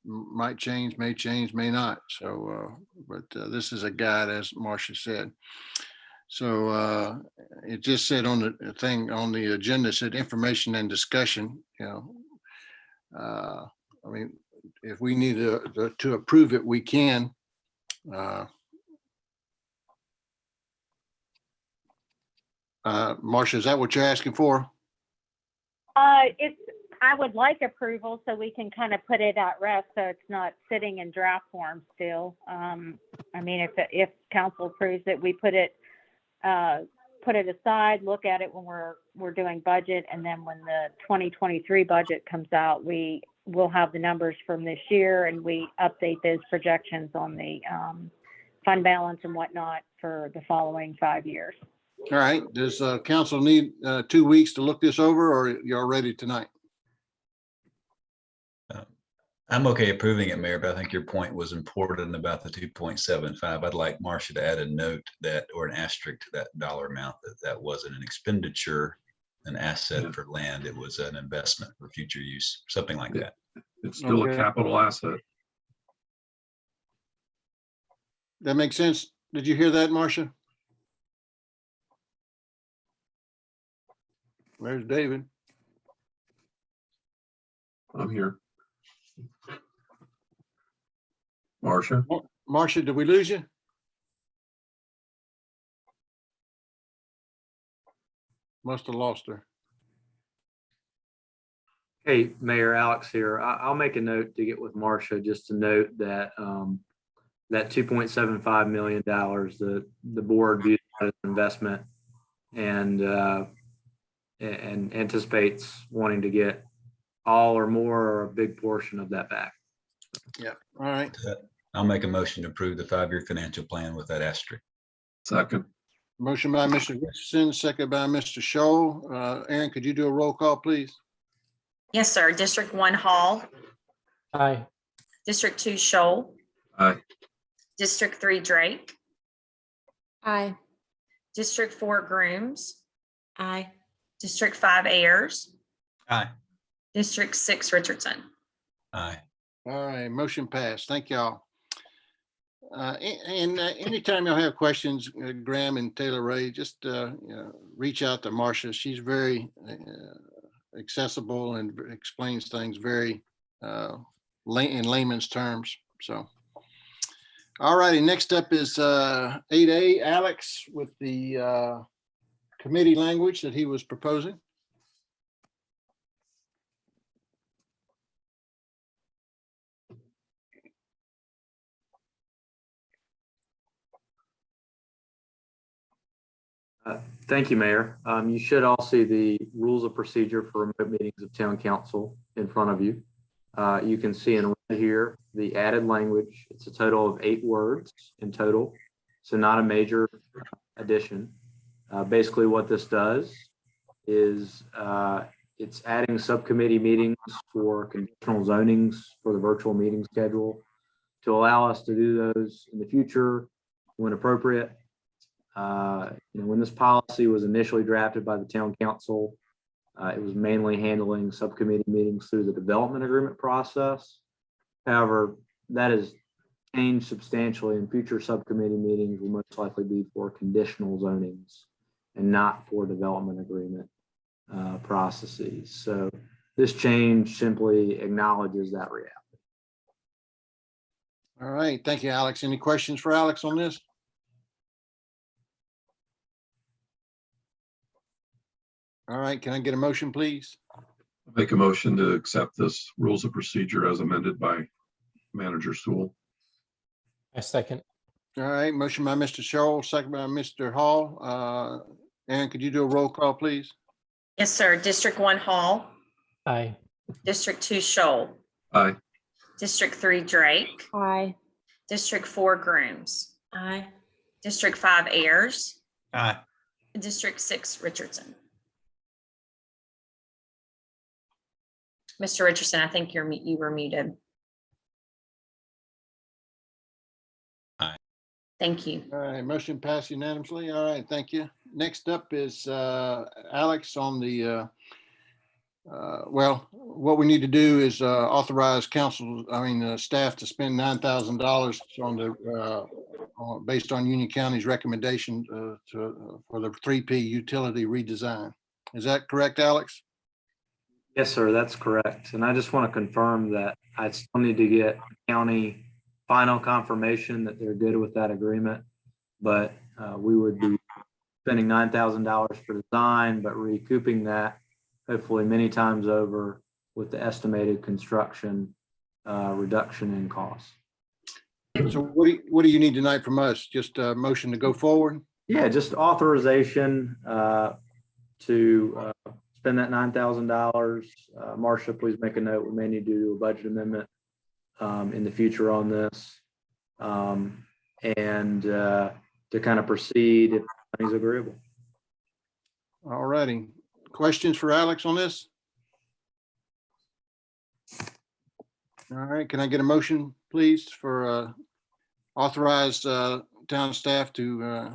might change, may not. So, but this is a guide, as Marcia said. So it just said on the thing on the agenda, said information and discussion, I mean, if we need to approve it, we can. Marcia, is that what you're asking for? I would like approval so we can kind of put it at rest, so it's not sitting in draft form still. I mean, if council approves it, we put it aside, look at it when we're doing budget, and then when the 2023 budget comes out, we will have the numbers from this year, and we update those projections on the fund balance and whatnot for the following 5 years. All right. Does council need 2 weeks to look this over, or you're ready tonight? I'm okay approving it, Mayor, but I think your point was important about the 2.75. I'd like Marcia to add a note that, or an asterisk to that dollar amount, that wasn't an expenditure, an asset for land. It was an investment for future use, something like that. It's still a capital asset. That makes sense. Did you hear that, Marcia? Where's David? I'm here. Marcia? Marcia, did we lose you? Must have lost her. Hey, Mayor, Alex here. I'll make a note to get with Marcia just to note that that $2.75 million, the board views as an investment and anticipates wanting to get all or more or a big portion of that back. Yeah. All right. I'll make a motion to approve the 5-year financial plan with that asterisk. Second. Motion by Mr. Richardson, second by Mr. Scholl. Aaron, could you do a roll call, please? Yes, sir. District 1 Hall. Aye. District 2 Shoal. Aye. District 3 Drake. Aye. District 4 Grooms. Aye. District 5 Ayers. Aye. District 6 Richardson. Aye. All right, motion passed. Thank y'all. And anytime y'all have questions, Graham and Taylor Ray, just reach out to Marcia. She's very accessible and explains things very in layman's terms. So, all righty. Next up is 8A, Alex, with the committee language that he was proposing. Thank you, Mayor. You should all see the rules of procedure for remote meetings of town council in front of you. You can see in red here the added language. It's a total of 8 words in total, so not a major addition. Basically what this does is it's adding subcommittee meetings for conditional zonings for the virtual meeting schedule to allow us to do those in the future when appropriate. When this policy was initially drafted by the town council, it was mainly handling subcommittee meetings through the development agreement process. However, that has changed substantially, and future subcommittee meetings will most likely be for conditional zonings and not for development agreement processes. So this change simply acknowledges that reality. All right, thank you, Alex. Any questions for Alex on this? All right, can I get a motion, please? Make a motion to accept this rules of procedure as amended by Manager Sewell. I second. All right, motion by Mr. Scholl, second by Mr. Hall. Aaron, could you do a roll call, please? Yes, sir. District 1 Hall. Aye. District 2 Shoal. Aye. District 3 Drake. Aye. District 4 Grooms. Aye. District 5 Ayers. Aye. District 6 Richardson. Mr. Richardson, I think you were muted. Aye. Thank you. All right, motion passed unanimously. All right, thank you. Next up is Alex on the Well, what we need to do is authorize staff to spend $9,000 on the, based on Union County's recommendation for the 3P utility redesign. Is that correct, Alex? Yes, sir, that's correct. And I just want to confirm that I still need to get county final confirmation that they're good with that agreement. But we would be spending $9,000 for design, but recouping that hopefully many times over with the estimated construction reduction in costs. So what do you need tonight from us? Just a motion to go forward? Yeah, just authorization to spend that $9,000. Marcia, please make a note. We may need to do a budget amendment in the future on this. And to kind of proceed if money's agreeable. All righty. Questions for Alex on this? All right, can I get a motion, please, for authorized town staff to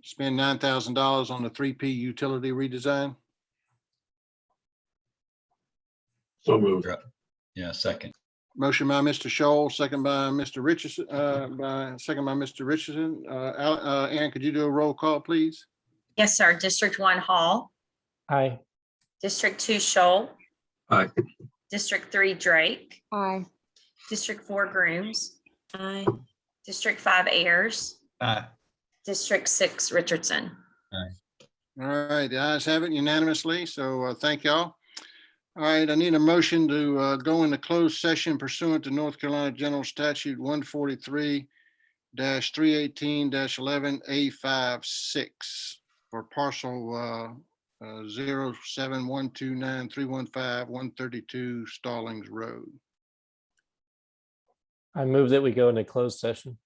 spend $9,000 on the 3P utility redesign? So moved. Yeah, second. Motion by Mr. Scholl, second by Mr. Richardson, Mr. Richardson. Aaron, could you do a roll call, please? Yes, sir. District 1 Hall, Aye. District 2 Shoal, Aye. District 3 Drake, Aye. District 4 Grooms, Aye. District 5 Ayers, Aye. District 6 Richardson. All right, the ayes have it unanimously, so thank y'all. All right, I need a motion to go into closed session pursuant to North Carolina General Statute 143-318-11A56 for parcel 07129315132 Stallings Road. I move that we go into closed session.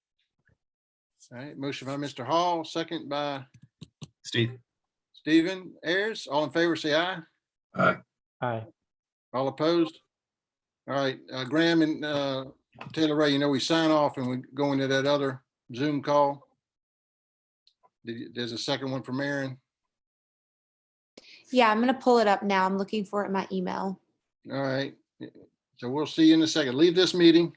All right, motion by Mr. Hall, second by Steve. Stephen Ayers. All in favor, say aye. Aye. Aye. All opposed? All right, Graham and Taylor Ray, we sign off and we go into that other Zoom call. There's a second one from Aaron. Yeah, I'm gonna pull it up now. I'm looking for it in my email. All right, so we'll see you in a second. Leave this meeting.